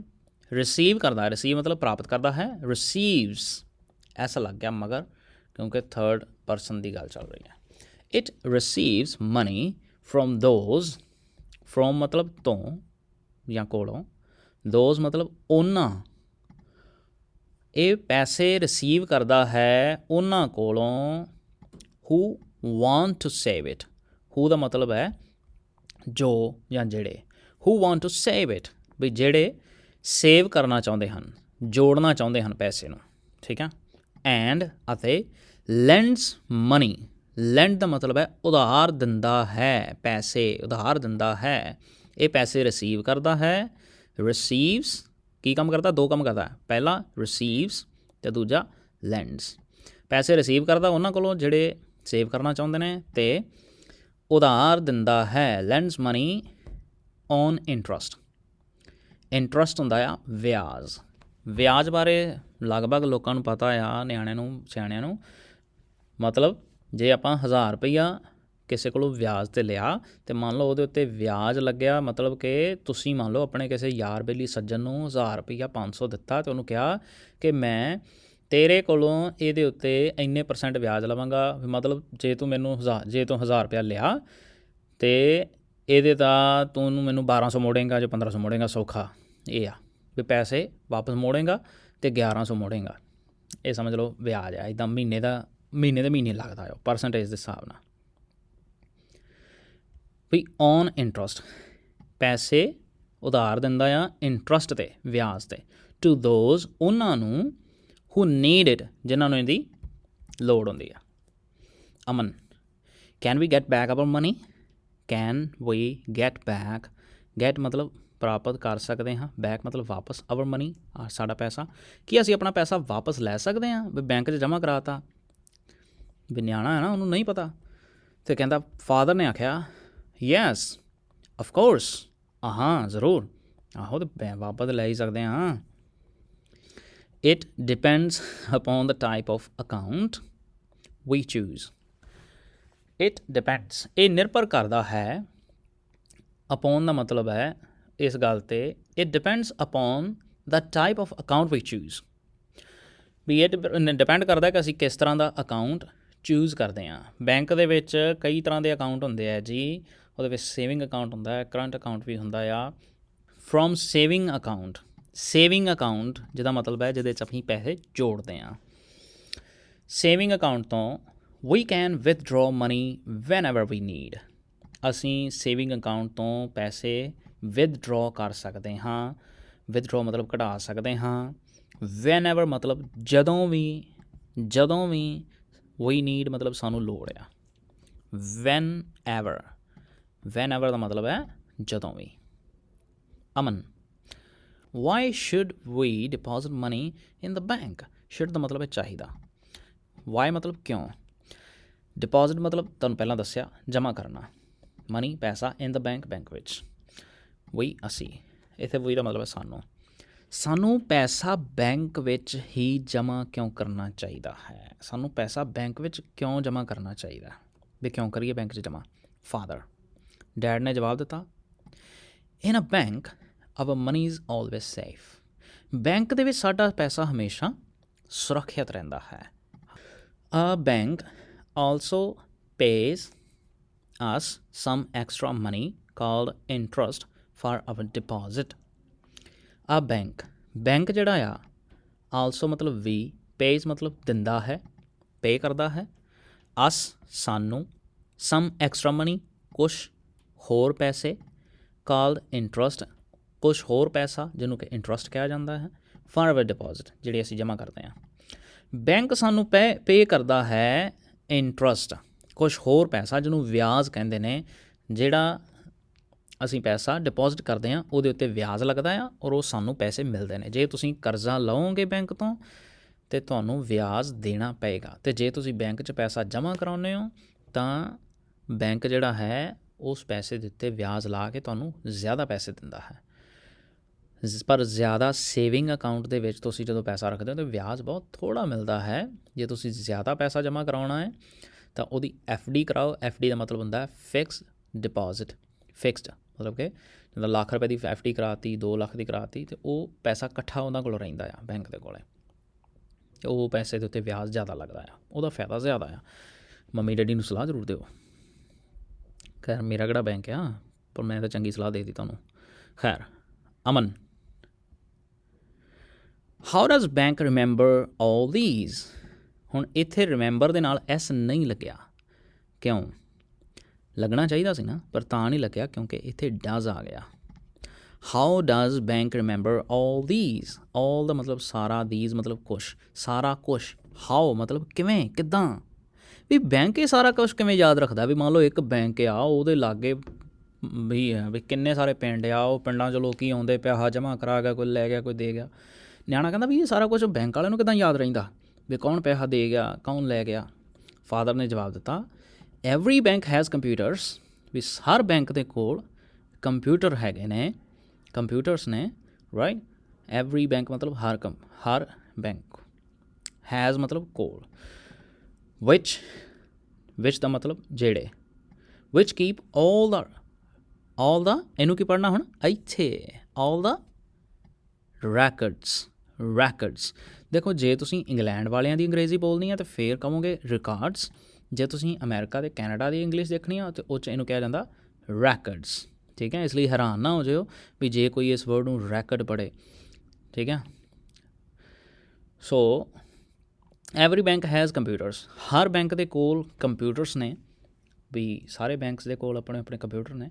ਰਿਸੀਵ ਕਰਦਾ, ਰਿਸੀਵ ਮਤਲਬ ਪ੍ਰਾਪਤ ਕਰਦਾ ਹੈ। ਰਿਸੀਵਸ ਐਸਾ ਲੱਗ ਗਿਆ ਮਗਰ, ਕਿਉਂਕਿ ਥਰਡ ਪਰਸਨ ਦੀ ਗੱਲ ਚੱਲ ਰਹੀ ਹੈ। It receives money from those, from ਮਤਲਬ ਤੋਂ ਜਾਂ ਕੋਲੋਂ, ਦੋਜ਼ ਮਤਲਬ ਉਹਨਾਂ, ਇਹ ਪੈਸੇ ਰਿਸੀਵ ਕਰਦਾ ਹੈ ਉਹਨਾਂ ਕੋਲੋਂ ਹੂ ਵਾਂਟ ਟੂ ਸੇਵ ਇਟ। ਹੂ ਦਾ ਮਤਲਬ ਹੈ ਜੋ ਜਾਂ ਜਿਹੜੇ, ਹੂ ਵਾਂਟ ਟੂ ਸੇਵ ਇਟ, ਵੀ ਜਿਹੜੇ ਸੇਵ ਕਰਨਾ ਚਾਹੁੰਦੇ ਹਨ, ਜੋੜਨਾ ਚਾਹੁੰਦੇ ਹਨ ਪੈਸੇ ਨੂੰ, ਠੀਕ ਹੈ। ਐਂਡ ਅਤੇ ਲੈਂਡਸ ਮਨੀ, ਲੈਂਡ ਦਾ ਮਤਲਬ ਹੈ ਉਧਾਰ ਦਿੰਦਾ ਹੈ, ਪੈਸੇ ਉਧਾਰ ਦਿੰਦਾ ਹੈ। ਇਹ ਪੈਸੇ ਰਿਸੀਵ ਕਰਦਾ ਹੈ। ਰਿਸੀਵਸ ਕੀ ਕੰਮ ਕਰਦਾ, ਦੋ ਕੰਮ ਕਰਦਾ, ਪਹਿਲਾ ਰਿਸੀਵਸ ਅਤੇ ਦੂਜਾ ਲੈਂਡਸ। ਪੈਸੇ ਰਿਸੀਵ ਕਰਦਾ ਉਹਨਾਂ ਕੋਲੋਂ ਜਿਹੜੇ ਸੇਵ ਕਰਨਾ ਚਾਹੁੰਦੇ ਨੇ, ਅਤੇ ਉਧਾਰ ਦਿੰਦਾ ਹੈ lends money on interest. Interest ਹੁੰਦਾ ਆ ਵਿਆਜ। ਵਿਆਜ ਬਾਰੇ ਲਗਭਗ ਲੋਕਾਂ ਨੂੰ ਪਤਾ ਆ, ਨਿਆਣਿਆਂ ਨੂੰ ਸਿਆਣਿਆਂ ਨੂੰ। ਮਤਲਬ ਜੇ ਆਪਾਂ 1000 ਰੁਪਈਆ ਕਿਸੇ ਕੋਲੋਂ ਵਿਆਜ 'ਤੇ ਲਿਆ ਅਤੇ ਮੰਨ ਲਓ ਉਹਦੇ ਉੱਤੇ ਵਿਆਜ ਲੱਗਿਆ, ਮਤਲਬ ਕਿ ਤੁਸੀਂ ਮੰਨ ਲਓ ਆਪਣੇ ਕਿਸੇ ਯਾਰ ਬੇਲੀ ਸੱਜਣ ਨੂੰ 1000 ਰੁਪਈਆ 500 ਦਿੱਤਾ ਅਤੇ ਉਹਨੂੰ ਕਿਹਾ ਕਿ ਮੈਂ ਤੇਰੇ ਕੋਲੋਂ ਇਹਦੇ ਉੱਤੇ ਇੰਨੇ % ਵਿਆਜ ਲਵਾਂਗਾ। ਮਤਲਬ ਜੇ ਤੂੰ ਮੈਨੂੰ 1000 ਰੁਪਇਆ ਲਿਆ ਅਤੇ ਇਹਦੇ ਤਾਂ ਤੂੰ ਮੈਨੂੰ 1200 ਮੋੜੇਂਗਾ ਜਾਂ 1500 ਮੋੜੇਂਗਾ, ਸੌਖਾ ਇਹ ਆ ਵੀ ਪੈਸੇ ਵਾਪਸ ਮੋੜੇਂਗਾ ਅਤੇ 1100 ਮੋੜੇਂਗਾ। ਇਹ ਸਮਝ ਲਓ ਵਿਆਜ ਆ, ਇੱਦਾਂ ਮਹੀਨੇ ਦੇ ਮਹੀਨੇ ਲੱਗਦਾ ਆ ਪਰਸੈਂਟੇਜ ਦੇ ਹਿਸਾਬ ਨਾਲ। ਵੀ ਔਨ ਇੰਟਰਸਟ, ਪੈਸੇ ਉਧਾਰ ਦਿੰਦਾ ਆ ਇੰਟਰਸਟ 'ਤੇ, ਵਿਆਜ 'ਤੇ। ਟੂ ਦੋਜ਼ ਉਹਨਾਂ ਨੂੰ, ਹੂ ਨੀਡ ਇਟ ਜਿਨ੍ਹਾਂ ਨੂੰ ਇਹਦੀ ਲੋੜ ਹੁੰਦੀ ਆ। Aman, can we get back our money, can we get back, get ਮਤਲਬ ਪ੍ਰਾਪਤ ਕਰ ਸਕਦੇ ਹਾਂ, ਬੈਕ ਮਤਲਬ ਵਾਪਸ, ਆਵਰ ਮਨੀ ਸਾਡਾ ਪੈਸਾ। ਕੀ ਅਸੀਂ ਆਪਣਾ ਪੈਸਾ ਵਾਪਸ ਲੈ ਸਕਦੇ ਹਾਂ? ਵੀ ਬੈਂਕ 'ਚ ਜਮ੍ਹਾਂ ਕਰਾਤਾ, ਵੀ ਨਿਆਣਾ ਹੈ ਨਾ, ਉਹਨੂੰ ਨਹੀਂ ਪਤਾ, ਅਤੇ ਕਹਿੰਦਾ ਫਾਦਰ ਨੇ ਆਖਿਆ ਯੈਸ ਆਫ ਕੋਰਸ, ਹਾਂ ਜ਼ਰੂਰ, ਆਹੋ ਅਤੇ ਵਾਪਸ ਲੈ ਹੀ ਸਕਦੇ ਹਾਂ। It depends upon the type of account we choose. It depends, ਇਹ ਨਿਰਭਰ ਕਰਦਾ ਹੈ। ਅਪੋਨ ਦਾ ਮਤਲਬ ਹੈ ਇਸ ਗੱਲ 'ਤੇ, it depends upon the type of account we choose, ਵੀ ਇਹ ਡਿਪੈਂਡ ਕਰਦਾ ਕਿ ਅਸੀਂ ਕਿਸ ਤਰ੍ਹਾਂ ਦਾ ਅਕਾਊਂਟ ਚੂਜ਼ ਕਰਦੇ ਹਾਂ। ਬੈਂਕ ਦੇ ਵਿੱਚ ਕਈ ਤਰ੍ਹਾਂ ਦੇ ਅਕਾਊਂਟ ਹੁੰਦੇ ਆ ਜੀ। ਉਹਦੇ ਵਿੱਚ ਸੇਵਿੰਗ ਅਕਾਊਂਟ ਹੁੰਦਾ ਹੈ, ਕਰੰਟ ਅਕਾਊਂਟ ਵੀ ਹੁੰਦਾ ਆ। From saving account, saving account ਜਿਹਦਾ ਮਤਲਬ ਹੈ ਜਿਹਦੇ 'ਚ ਅਸੀਂ ਪੈਸੇ ਜੋੜਦੇ ਹਾਂ। ਸੇਵਿੰਗ ਅਕਾਊਂਟ ਤੋਂ we can withdraw money whenever we need, ਅਸੀਂ ਸੇਵਿੰਗ ਅਕਾਊਂਟ ਤੋਂ ਪੈਸੇ ਵਿਦਡਰੋ ਕਰ ਸਕਦੇ ਹਾਂ। ਵਿਦਡਰੋ ਮਤਲਬ ਕਢਾ ਸਕਦੇ ਹਾਂ। ਵੈਨ ਐਵਰ ਮਤਲਬ ਜਦੋਂ ਵੀ ਵੀ ਨੀਡ ਮਤਲਬ ਸਾਨੂੰ ਲੋੜ ਆ। ਵੈਨ ਐਵਰ ਦਾ ਮਤਲਬ ਹੈ ਜਦੋਂ ਵੀ। Aman, why should we deposit money in the bank, should ਦਾ ਮਤਲਬ ਹੈ ਚਾਹੀਦਾ, ਵਾਈ ਮਤਲਬ ਕਿਉਂ, ਡਿਪੋਜ਼ਿਟ ਮਤਲਬ ਤੁਹਾਨੂੰ ਪਹਿਲਾਂ ਦੱਸਿਆ ਜਮ੍ਹਾਂ ਕਰਨਾ, ਮਨੀ ਪੈਸਾ, ਇਨ ਦ ਬੈਂਕ ਬੈਂਕ ਵਿੱਚ, ਵੀ ਅਸੀਂ, ਇੱਥੇ ਵੀ ਦਾ ਮਤਲਬ ਹੈ ਸਾਨੂੰ ਪੈਸਾ ਬੈਂਕ ਵਿੱਚ ਹੀ ਜਮ੍ਹਾਂ ਕਿਉਂ ਕਰਨਾ ਚਾਹੀਦਾ ਹੈ। ਸਾਨੂੰ ਪੈਸਾ ਬੈਂਕ ਵਿੱਚ ਕਿਉਂ ਜਮ੍ਹਾਂ ਕਰਨਾ ਚਾਹੀਦਾ, ਵੀ ਕਿਉਂ ਕਰੀਏ ਬੈਂਕ 'ਚ ਜਮ੍ਹਾਂ। ਫਾਦਰ, ਡੈਡ ਨੇ ਜਵਾਬ ਦਿੱਤਾ, in a bank our money is always safe, bank ਦੇ ਵਿੱਚ ਸਾਡਾ ਪੈਸਾ ਹਮੇਸ਼ਾ ਸੁਰੱਖਿਅਤ ਰਹਿੰਦਾ ਹੈ। A bank also pays us some extra money called interest for our deposit. A bank ਜਿਹੜਾ ਆ, ਆਲਸੋ ਮਤਲਬ ਵੀ, ਪੇਜ਼ ਮਤਲਬ ਦਿੰਦਾ ਹੈ, ਪੇ ਕਰਦਾ ਹੈ, ਅਸ ਸਾਨੂੰ, ਸਮ ਐਕਸਟਰਾ ਮਨੀ ਕੁਛ ਹੋਰ ਪੈਸੇ, ਕਾਲਡ ਇੰਟਰਸਟ ਕੁਛ ਹੋਰ ਪੈਸਾ ਜਿਹਨੂੰ ਕਿ ਇੰਟਰਸਟ ਕਿਹਾ ਜਾਂਦਾ ਹੈ, ਫਾਰ ਆਵਰ ਡਿਪੋਜ਼ਿਟ ਜਿਹੜੀ ਅਸੀਂ ਜਮ੍ਹਾਂ ਕਰਦੇ ਹਾਂ। ਬੈਂਕ ਸਾਨੂੰ ਪੇ ਕਰਦਾ ਹੈ ਇੰਟਰਸਟ ਕੁਛ ਹੋਰ ਪੈਸਾ ਜਿਹਨੂੰ ਵਿਆਜ ਕਹਿੰਦੇ ਨੇ, ਜਿਹੜਾ ਅਸੀਂ ਪੈਸਾ ਡਿਪੋਜ਼ਿਟ ਕਰਦੇ ਹਾਂ, ਉਹਦੇ ਉੱਤੇ ਵਿਆਜ ਲੱਗਦਾ ਆ ਔਰ ਉਹ ਸਾਨੂੰ ਪੈਸੇ ਮਿਲਦੇ ਨੇ। ਜੇ ਤੁਸੀਂ ਕਰਜ਼ਾ ਲਓਗੇ ਬੈਂਕ ਤੋਂ ਤੇ ਤੁਹਾਨੂੰ ਵਿਆਜ ਦੇਣਾ ਪਏਗਾ, ਅਤੇ ਜੇ ਤੁਸੀਂ ਬੈਂਕ 'ਚ ਪੈਸਾ ਜਮ੍ਹਾਂ ਕਰਾਉਂਦੇ ਹੋ ਤਾਂ ਬੈਂਕ ਜਿਹੜਾ ਹੈ ਉਸ ਪੈਸੇ ਦੇ ਉੱਤੇ ਵਿਆਜ ਲਾ ਕੇ ਤੁਹਾਨੂੰ ਜ਼ਿਆਦਾ ਪੈਸੇ ਦਿੰਦਾ ਹੈ। ਪਰ ਜ਼ਿਆਦਾ ਸੇਵਿੰਗ ਅਕਾਊਂਟ ਦੇ ਵਿੱਚ ਤੁਸੀਂ ਜਦੋਂ ਪੈਸਾ ਰੱਖਦੇ ਹੋ ਤਾਂ ਵਿਆਜ ਬਹੁਤ ਥੋੜ੍ਹਾ ਮਿਲਦਾ ਹੈ। ਜੇ ਤੁਸੀਂ ਜ਼ਿਆਦਾ ਪੈਸਾ ਜਮ੍ਹਾਂ ਕਰਾਉਣਾ ਹੈ ਤਾਂ ਉਹਦੀ FD ਕਰਾਓ। FD ਦਾ ਮਤਲਬ ਹੁੰਦਾ ਹੈ ਫਿਕਸ ਡਿਪੋਜ਼ਿਟ। ਫਿਕਸਡ ਮਤਲਬ ਕਿ ਜਦੋਂ ਲੱਖ ਰੁਪਏ ਦੀ FD ਕਰਾਤੀ, 2 ਲੱਖ ਦੀ ਕਰਾਤੀ, ਅਤੇ ਉਹ ਪੈਸਾ ਇਕੱਠਾ ਉਹਨਾਂ ਕੋਲ ਰਹਿੰਦਾ ਆ ਬੈਂਕ ਦੇ ਕੋਲ। ਉਹ ਪੈਸੇ ਦੇ ਉੱਤੇ ਵਿਆਜ ਜ਼ਿਆਦਾ ਲੱਗਦਾ ਆ, ਉਹਦਾ ਫਾਇਦਾ ਜ਼ਿਆਦਾ ਆ। ਮੰਮੀ ਡੈਡੀ ਨੂੰ ਸਲਾਹ ਜ਼ਰੂਰ ਦਿਓ। ਖੈਰ ਮੇਰਾ ਕਿਹੜਾ ਬੈਂਕ ਆ, ਪਰ ਮੈਂ ਤਾਂ ਚੰਗੀ ਸਲਾਹ ਦੇ ਦਿੱਤੀ ਤੁਹਾਨੂੰ। ਖੈਰ ਅਮਨ, ਹਾਊ ਡਜ਼ ਬੈਂਕ ਰਿਮੈਂਬਰ ਆਲ ਥੀਜ਼? ਹੁਣ ਇੱਥੇ ਰਿਮੈਂਬਰ ਦੇ ਨਾਲ S ਨਹੀਂ ਲੱਗਿਆ। ਕਿਉਂ? ਲੱਗਣਾ ਚਾਹੀਦਾ ਸੀ ਨਾ, ਪਰ ਤਾਂ ਨਹੀਂ ਲੱਗਿਆ ਕਿਉਂਕਿ ਇੱਥੇ ਡਜ਼ ਆ ਗਿਆ। ਹਾਊ ਡਜ਼ ਬੈਂਕ ਰਿਮੈਂਬਰ ਆਲ ਥੀਜ਼? ਆਲ ਦਾ ਮਤਲਬ ਸਾਰਾ, ਥੀਜ਼ ਮਤਲਬ ਕੁਛ, ਸਾਰਾ ਕੁਛ। ਹਾਊ ਮਤਲਬ ਕਿਵੇਂ, ਕਿੱਦਾਂ। ਵੀ ਬੈਂਕ ਇਹ ਸਾਰਾ ਕੁਛ ਕਿਵੇਂ ਯਾਦ ਰੱਖਦਾ? ਵੀ ਮੰਨ ਲਓ ਇੱਕ ਬੈਂਕ ਆ, ਉਹਦੇ ਲਾਗੇ ਵੀ ਕਿੰਨੇ ਸਾਰੇ ਪਿੰਡ ਆ, ਉਹ ਪਿੰਡਾਂ 'ਚ ਲੋਕ ਆਉਂਦੇ, ਪੈਸਾ ਜਮ੍ਹਾਂ ਕਰਾ ਗਿਆ, ਕੋਈ ਲੈ ਗਿਆ, ਕੋਈ ਦੇ ਗਿਆ। ਨਿਆਣਾ ਕਹਿੰਦਾ ਵੀ ਇਹ ਸਾਰਾ ਕੁਛ ਬੈਂਕ ਵਾਲਿਆਂ ਨੂੰ ਕਿੱਦਾਂ ਯਾਦ ਰਹਿੰਦਾ ਵੀ ਕੌਣ ਪੈਸਾ ਦੇ ਗਿਆ, ਕੌਣ ਲੈ ਗਿਆ? ਫਾਦਰ ਨੇ ਜਵਾਬ ਦਿੱਤਾ, ਐਵਰੀ ਬੈਂਕ ਹੈਜ਼ ਕੰਪਿਊਟਰਸ। ਵੀ ਹਰ ਬੈਂਕ ਦੇ ਕੋਲ ਕੰਪਿਊਟਰ ਹੈਗੇ ਨੇ, ਕੰਪਿਊਟਰਸ ਨੇ, ਰਾਈਟ। ਐਵਰੀ ਬੈਂਕ ਮਤਲਬ ਹਰ ਬੈਂਕ। ਹੈਜ਼ ਮਤਲਬ ਕੋਲ। ਵਿਚ ਦਾ ਮਤਲਬ ਜਿਹੜੇ। ਵਿਚ ਕੀਪ ਆਲ ਦਾ ਇਹਨੂੰ ਕੀ ਪੜ੍ਹਨਾ ਹੁਣ ਇੱਥੇ, ਆਲ ਦਾ ਰੈਕਡਸ। ਦੇਖੋ ਜੇ ਤੁਸੀਂ ਇੰਗਲੈਂਡ ਵਾਲਿਆਂ ਦੀ ਅੰਗਰੇਜ਼ੀ ਬੋਲਣੀ ਆ ਤਾਂ ਫੇਰ ਕਹੋਗੇ ਰਿਕਾਰਡਸ। ਜੇ ਤੁਸੀਂ ਅਮਰੀਕਾ ਅਤੇ ਕੈਨੇਡਾ ਦੀ ਇੰਗਲਿਸ਼ ਦੇਖਣੀ ਆ ਤਾਂ ਉਹ 'ਚ ਇਹਨੂੰ ਕਿਹਾ ਜਾਂਦਾ ਰੈਕਡਸ। ਠੀਕ ਹੈ, ਇਸ ਲਈ ਹੈਰਾਨ ਨਾ ਹੋ ਜਾਇਓ ਵੀ ਜੇ ਕੋਈ ਇਸ ਵਰਡ ਨੂੰ ਰੈਕਡ ਪੜ੍ਹੇ। ਠੀਕ ਹੈ, so every bank has computers. ਹਰ ਬੈਂਕ ਦੇ ਕੋਲ ਕੰਪਿਊਟਰਸ ਨੇ, ਵੀ ਸਾਰੇ ਬੈਂਕਸ ਦੇ ਕੋਲ ਆਪਣੇ ਆਪਣੇ ਕੰਪਿਊਟਰ ਨੇ,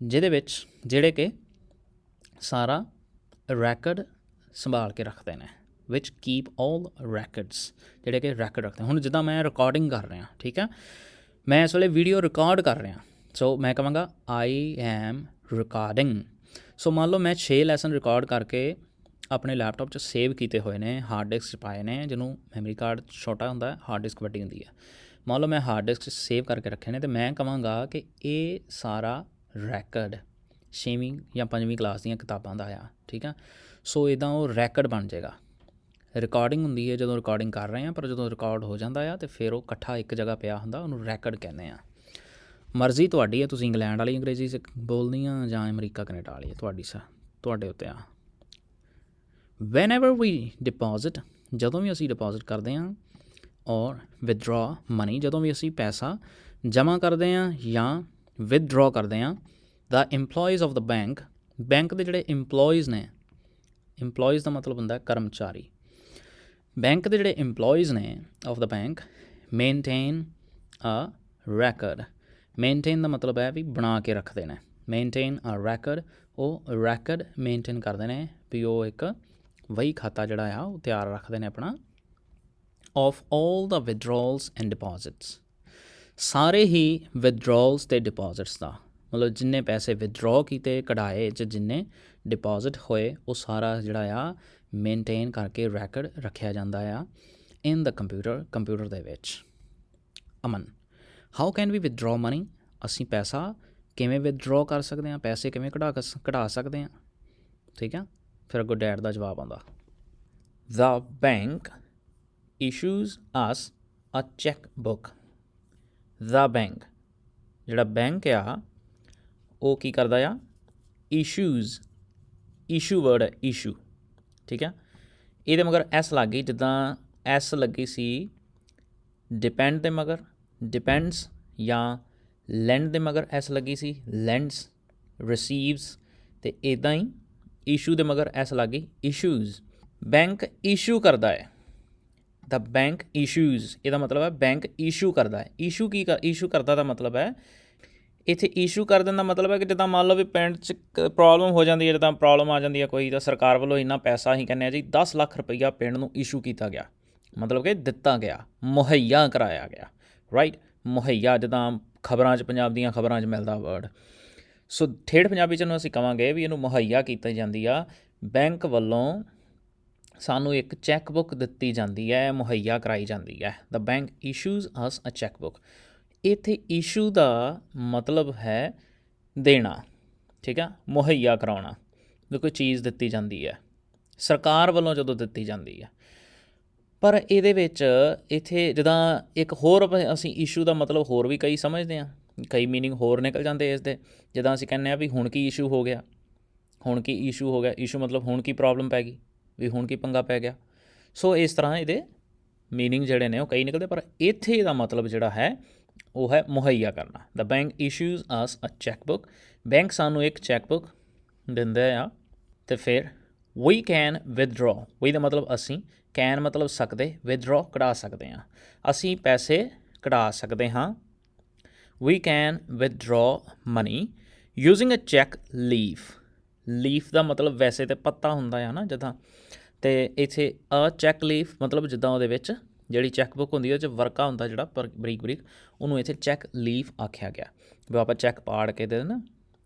ਜਿਹਦੇ ਵਿੱਚ ਜਿਹੜੇ ਕਿ ਸਾਰਾ ਰੈਕਡ ਸੰਭਾਲ ਕੇ ਰੱਖਦੇ ਨੇ। ਵਿਚ ਕੀਪ ਆਲ ਰੈਕਡਸ, ਜਿਹੜੇ ਕਿ ਰੈਕਡ ਰੱਖਦੇ। ਹੁਣ ਜਿੱਦਾਂ ਮੈਂ ਰਿਕਾਰਡਿੰਗ ਕਰ ਰਿਹਾ, ਠੀਕ ਹੈ, ਮੈਂ ਇਸ ਵੇਲੇ ਵੀਡੀਓ ਰਿਕਾਰਡ ਕਰ ਰਿਹਾ, ਸੋ ਮੈਂ ਕਹਾਂਗਾ ਆਈ ਐਮ ਰਿਕਾਰਡਿੰਗ। ਸੋ ਮੰਨ ਲਓ ਮੈਂ 6 ਲੈਸਨ ਰਿਕਾਰਡ ਕਰਕੇ ਆਪਣੇ ਲੈਪਟਾਪ 'ਚ ਸੇਵ ਕੀਤੇ ਹੋਏ ਨੇ, ਹਾਰਡ ਡਿਸਕ 'ਚ ਪਾਏ ਨੇ, ਜਿਹਨੂੰ ਮੈਮਰੀ ਕਾਰਡ ਛੋਟਾ ਹੁੰਦਾ, ਹਾਰਡ ਡਿਸਕ ਵੱਡੀ ਹੁੰਦੀ ਹੈ। ਮੰਨ ਲਓ ਮੈਂ ਹਾਰਡ ਡਿਸਕ 'ਚ ਸੇਵ ਕਰਕੇ ਰੱਖੇ ਨੇ, ਅਤੇ ਮੈਂ ਕਹਾਂਗਾ ਕਿ ਇਹ ਸਾਰਾ ਰੈਕਡ 6ਵੀਂ ਜਾਂ 5ਵੀਂ ਕਲਾਸ ਦੀਆਂ ਕਿਤਾਬਾਂ ਦਾ ਆ। ਠੀਕ ਆ, ਸੋ ਇੱਦਾਂ ਉਹ ਰੈਕਡ ਬਣ ਜਾਏਗਾ। ਰਿਕਾਰਡਿੰਗ ਹੁੰਦੀ ਹੈ ਜਦੋਂ ਰਿਕਾਰਡਿੰਗ ਕਰ ਰਹੇ ਹਾਂ, ਪਰ ਜਦੋਂ ਰਿਕਾਰਡ ਹੋ ਜਾਂਦਾ ਆ ਤਾਂ ਫਿਰ ਉਹ ਇਕੱਠਾ ਇੱਕ ਜਗ੍ਹਾ ਪਿਆ ਹੁੰਦਾ, ਉਹਨੂੰ ਰੈਕਡ ਕਹਿੰਦੇ ਆ। ਮਰਜ਼ੀ ਤੁਹਾਡੀ ਹੈ, ਤੁਸੀਂ ਇੰਗਲੈਂਡ ਵਾਲੀ ਅੰਗਰੇਜ਼ੀ ਬੋਲਣੀ ਆ ਜਾਂ ਅਮਰੀਕਾ ਕੈਨੇਡਾ ਵਾਲੀ, ਤੁਹਾਡੇ ਉੱਤੇ ਆ। ਵੈਨ ਐਵਰ ਵੀ ਡਿਪੋਜ਼ਿਟ, ਜਦੋਂ ਵੀ ਅਸੀਂ ਡਿਪੋਜ਼ਿਟ ਕਰਦੇ ਹਾਂ, ਔਰ ਵਿਦਡਰਾ ਮਨੀ, ਜਦੋਂ ਵੀ ਅਸੀਂ ਪੈਸਾ ਜਮ੍ਹਾਂ ਕਰਦੇ ਹਾਂ ਜਾਂ ਵਿਦਡਰਾ ਕਰਦੇ ਹਾਂ, ਦਾ ਇੰਪਲੋਈਜ਼ ਆਫ ਦਾ ਬੈਂਕ ਦੇ ਜਿਹੜੇ ਇੰਪਲੋਈਜ਼ ਨੇ, ਇੰਪਲੋਈਜ਼ ਦਾ ਮਤਲਬ ਹੁੰਦਾ ਕਰਮਚਾਰੀ। ਬੈਂਕ ਦੇ ਜਿਹੜੇ ਇੰਪਲੋਈਜ਼ ਨੇ of the bank maintain a record. Maintain ਦਾ ਮਤਲਬ ਹੈ ਵੀ ਬਣਾ ਕੇ ਰੱਖਦੇ ਨੇ। ਮੇਨਟੇਨ ਅ ਰੈਕਡ, ਉਹ ਰੈਕਡ ਮੇਨਟੇਨ ਕਰਦੇ ਨੇ, ਵੀ ਉਹ ਇੱਕ ਵਹੀ ਖਾਤਾ ਜਿਹੜਾ ਆ ਉਹ ਤਿਆਰ ਰੱਖਦੇ ਨੇ ਆਪਣਾ। ਆਫ ਆਲ ਦਾ ਵਿਦਡਰਾਲਸ ਐਂਡ ਡਿਪੋਜ਼ਿਟਸ, ਸਾਰੇ ਹੀ ਵਿਦਡਰਾਲਸ ਅਤੇ ਡਿਪੋਜ਼ਿਟਸ ਦਾ ਮਤਲਬ ਜਿੰਨੇ ਪੈਸੇ ਵਿਦਡਰਾ ਕੀਤੇ, ਕਢਾਏ, ਜਾਂ ਜਿੰਨੇ ਡਿਪੋਜ਼ਿਟ ਹੋਏ, ਉਹ ਸਾਰਾ ਜਿਹੜਾ ਆ ਮੇਨਟੇਨ ਕਰਕੇ ਰੈਕਡ ਰੱਖਿਆ ਜਾਂਦਾ ਆ ਇਨ ਦਾ ਕੰਪਿਊਟਰ ਦੇ ਵਿੱਚ। ਅਮਨ, ਹਾਊ ਕੈਨ ਵੀ ਵਿਦਡਰਾ ਮਨੀ? ਅਸੀਂ ਪੈਸਾ ਕਿਵੇਂ ਵਿਦਡਰਾ ਕਰ ਸਕਦੇ ਹਾਂ, ਪੈਸੇ ਕਿਵੇਂ ਕਢਾ ਸਕਦੇ ਹਾਂ? ਠੀਕ ਆ, ਫਿਰ ਅੱਗੋਂ ਡੈਡ ਦਾ ਜਵਾਬ ਆਉਂਦਾ, ਦਾ ਬੈਂਕ ਇਸ਼ੂਜ਼ ਅਸ ਅ ਚੈੱਕ ਬੁੱਕ। ਦਾ ਬੈਂਕ, ਜਿਹੜਾ ਬੈਂਕ ਆ ਉਹ ਕੀ ਕਰਦਾ ਆ? ਇਸ਼ੂ ਵਰਡ ਹੈ, ਇਸ਼ੂ। ਠੀਕ ਹੈ, ਇਹਦੇ ਮਗਰ ਐਸ ਲੱਗ ਗਈ, ਜਿੱਦਾਂ ਐਸ ਲੱਗੀ ਸੀ ਡਿਪੈਂਡ ਦੇ ਮਗਰ, ਡਿਪੈਂਡਸ, ਜਾਂ ਲੈਂਡ ਦੇ ਮਗਰ ਐਸ ਲੱਗੀ ਸੀ, ਲੈਂਡਸ, ਰਿਸੀਵਸ, ਅਤੇ ਇੱਦਾਂ ਹੀ ਇਸ਼ੂ ਦੇ ਮਗਰ ਐਸ ਲੱਗ ਗਈ, ਇਸ਼ੂਜ਼। ਬੈਂਕ ਇਸ਼ੂ ਕਰਦਾ ਹੈ, ਦਾ ਬੈਂਕ ਇਸ਼ੂਜ਼, ਇਹਦਾ ਮਤਲਬ ਹੈ ਬੈਂਕ ਇਸ਼ੂ ਕਰਦਾ ਹੈ। ਇਸ਼ੂ ਕਰਦਾ ਦਾ ਮਤਲਬ ਹੈ, ਇੱਥੇ ਇਸ਼ੂ ਕਰ ਦੇਣ ਦਾ ਮਤਲਬ ਹੈ ਕਿ ਜਿੱਦਾਂ ਮੰਨ ਲਓ ਵੀ ਪਿੰਡ 'ਚ ਪ੍ਰੋਬਲਮ ਹੋ ਜਾਂਦੀ ਹੈ, ਜਿੱਦਾਂ ਪ੍ਰੋਬਲਮ ਆ ਜਾਂਦੀ ਹੈ ਕੋਈ, ਤਾਂ ਸਰਕਾਰ ਵੱਲੋਂ ਇੰਨਾ ਪੈਸਾ ਅਸੀਂ ਕਹਿੰਦੇ ਹਾਂ ਜੀ 10 ਲੱਖ ਰੁਪਈਆ ਪਿੰਡ ਨੂੰ ਇਸ਼ੂ ਕੀਤਾ ਗਿਆ, ਮਤਲਬ ਕਿ ਦਿੱਤਾ ਗਿਆ, ਮੁਹੱਈਆ ਕਰਾਇਆ ਗਿਆ, ਰਾਈਟ। ਮੁਹੱਈਆ, ਜਿੱਦਾਂ ਖਬਰਾਂ 'ਚ, ਪੰਜਾਬ ਦੀਆਂ ਖਬਰਾਂ 'ਚ ਮਿਲਦਾ ਵਰਡ। ਸੋ ਠੇਠ ਪੰਜਾਬੀ 'ਚ ਇਹਨੂੰ ਅਸੀਂ ਕਹਾਂਗੇ ਵੀ ਇਹਨੂੰ ਮੁਹੱਈਆ ਕੀਤੀ ਜਾਂਦੀ ਆ, ਬੈਂਕ ਵੱਲੋਂ ਸਾਨੂੰ ਇੱਕ ਚੈੱਕ ਬੁੱਕ ਦਿੱਤੀ ਜਾਂਦੀ ਹੈ, ਮੁਹੱਈਆ ਕਰਾਈ ਜਾਂਦੀ ਹੈ। ਦ ਬੈਂਕ ਇਸ਼ੂਜ਼ ਅਸ ਅ ਚੈੱਕ ਬੁੱਕ। ਇੱਥੇ ਇਸ਼ੂ ਦਾ ਮਤਲਬ ਹੈ ਦੇਣਾ, ਠੀਕ ਆ, ਮੁਹੱਈਆ ਕਰਾਉਣਾ, ਵੀ ਕੋਈ ਚੀਜ਼ ਦਿੱਤੀ ਜਾਂਦੀ ਹੈ ਸਰਕਾਰ ਵੱਲੋਂ ਜਦੋਂ ਦਿੱਤੀ ਜਾਂਦੀ ਹੈ। ਪਰ ਇਹਦੇ ਵਿੱਚ ਇੱਥੇ ਜਿੱਦਾਂ ਇੱਕ ਹੋਰ ਅਸੀਂ ਇਸ਼ੂ ਦਾ ਮਤਲਬ ਹੋਰ ਵੀ ਕਈ ਸਮਝਦੇ ਹਾਂ, ਕਈ ਮੀਨਿੰਗ ਹੋਰ ਨਿਕਲ ਜਾਂਦੇ ਇਸ ਦੇ। ਜਿੱਦਾਂ ਅਸੀਂ ਕਹਿੰਦੇ ਹਾਂ ਵੀ ਹੁਣ ਕੀ ਇਸ਼ੂ ਹੋ ਗਿਆ, ਹੁਣ ਕੀ ਇਸ਼ੂ ਹੋ ਗਿਆ, ਇਸ਼ੂ ਮਤਲਬ ਹੁਣ ਕੀ ਪ੍ਰੋਬਲਮ ਪੈ ਗਈ, ਵੀ ਹੁਣ ਕੀ ਪੰਗਾ ਪੈ ਗਿਆ। ਸੋ ਇਸ ਤਰ੍ਹਾਂ ਇਹਦੇ ਮੀਨਿੰਗ ਜਿਹੜੇ ਨੇ ਉਹ ਕਈ ਨਿਕਲਦੇ, ਪਰ ਇੱਥੇ ਇਹਦਾ ਮਤਲਬ ਜਿਹੜਾ ਹੈ ਉਹ ਹੈ ਮੁਹੱਈਆ ਕਰਨਾ। ਦ ਬੈਂਕ ਇਸ਼ੂਜ਼ ਅਸ ਅ ਚੈੱਕ ਬੁੱਕ। ਬੈਂਕ ਸਾਨੂੰ ਇੱਕ ਚੈੱਕ ਬੁੱਕ ਦਿੰਦੇ ਆ। ਅਤੇ ਫਿਰ ਵੀ ਕੈਨ ਵਿਦਡਰੋ। ਵੀ ਦਾ ਮਤਲਬ ਅਸੀਂ, ਕੈਨ ਮਤਲਬ ਸਕਦੇ, ਵਿਦਡਰੋ ਕਢਾ ਸਕਦੇ ਹਾਂ, ਅਸੀਂ ਪੈਸੇ ਕਢਾ ਸਕਦੇ ਹਾਂ। We can withdraw money using a cheque leaf. Leaf ਦਾ ਮਤਲਬ ਵੈਸੇ ਤਾਂ ਪੱਤਾ ਹੁੰਦਾ ਆ ਨਾ ਜਿੱਦਾਂ, ਅਤੇ ਇੱਥੇ ਅ ਚੈੱਕ ਲੀਫ ਮਤਲਬ ਜਿੱਦਾਂ ਉਹਦੇ ਵਿੱਚ ਜਿਹੜੀ ਚੈੱਕ ਬੁੱਕ ਹੁੰਦੀ ਉਹਦੇ 'ਚ ਵਰਕਾ ਹੁੰਦਾ ਜਿਹੜਾ ਬਰੀਕ ਬਰੀਕ, ਉਹਨੂੰ ਇੱਥੇ ਚੈੱਕ ਲੀਫ ਆਖਿਆ ਗਿਆ। ਵੀ ਆਪਾਂ ਚੈੱਕ ਪਾੜ ਕੇ ਦੇ ਨਾ,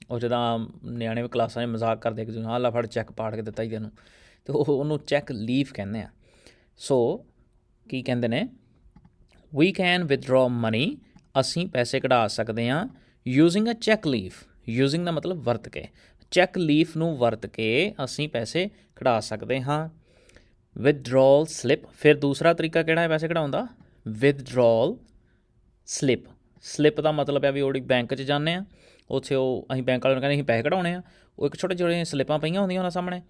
ਉਹ ਜਿੱਦਾਂ ਨਿਆਣੇ ਵੀ ਕਲਾਸਾਂ 'ਚ ਮਜ਼ਾਕ ਕਰਦੇ ਕਿ ਜਿਵੇਂ ਆਹ ਲੈ ਫੜ ਚੈੱਕ ਪਾੜ ਕੇ ਦਿੱਤਾ ਹੀ ਤੈਨੂੰ, ਅਤੇ ਉਹਨੂੰ ਚੈੱਕ ਲੀਫ ਕਹਿੰਦੇ ਆ। ਸੋ ਕੀ ਕਹਿੰਦੇ ਨੇ, ਵੀ ਕੈਨ ਵਿਦਡਰੋ ਮਨੀ, ਅਸੀਂ ਪੈਸੇ ਕਢਾ ਸਕਦੇ ਹਾਂ, using a cheque leaf. Using ਦਾ ਮਤਲਬ ਵਰਤ ਕੇ, ਚੈੱਕ ਲੀਫ ਨੂੰ ਵਰਤ ਕੇ ਅਸੀਂ ਪੈਸੇ ਕਢਾ ਸਕਦੇ ਹਾਂ। Withdrawal slip. ਫਿਰ ਦੂਸਰਾ ਤਰੀਕਾ ਕਿਹੜਾ ਹੈ ਪੈਸੇ ਕਢਾਉਣ ਦਾ, ਵਿਦਡਰੋਲ ਸਲਿੱਪ। ਸਲਿੱਪ ਦਾ ਮਤਲਬ ਹੈ ਵੀ ਉਹਦੀ ਬੈਂਕ 'ਚ ਜਾਂਦੇ ਹਾਂ, ਉੱਥੇ ਉਹ ਅਸੀਂ ਬੈਂਕ ਵਾਲਿਆਂ ਨੂੰ ਕਹਿੰਦੇ ਅਸੀਂ ਪੈਸੇ ਕਢਾਉਣੇ ਆ, ਉਹ ਇੱਕ ਛੋਟੇ ਛੋਟੇ ਸਲਿੱਪਾਂ ਪਈਆਂ ਹੁੰਦੀਆਂ ਉਹਨਾਂ ਸਾਹਮਣੇ,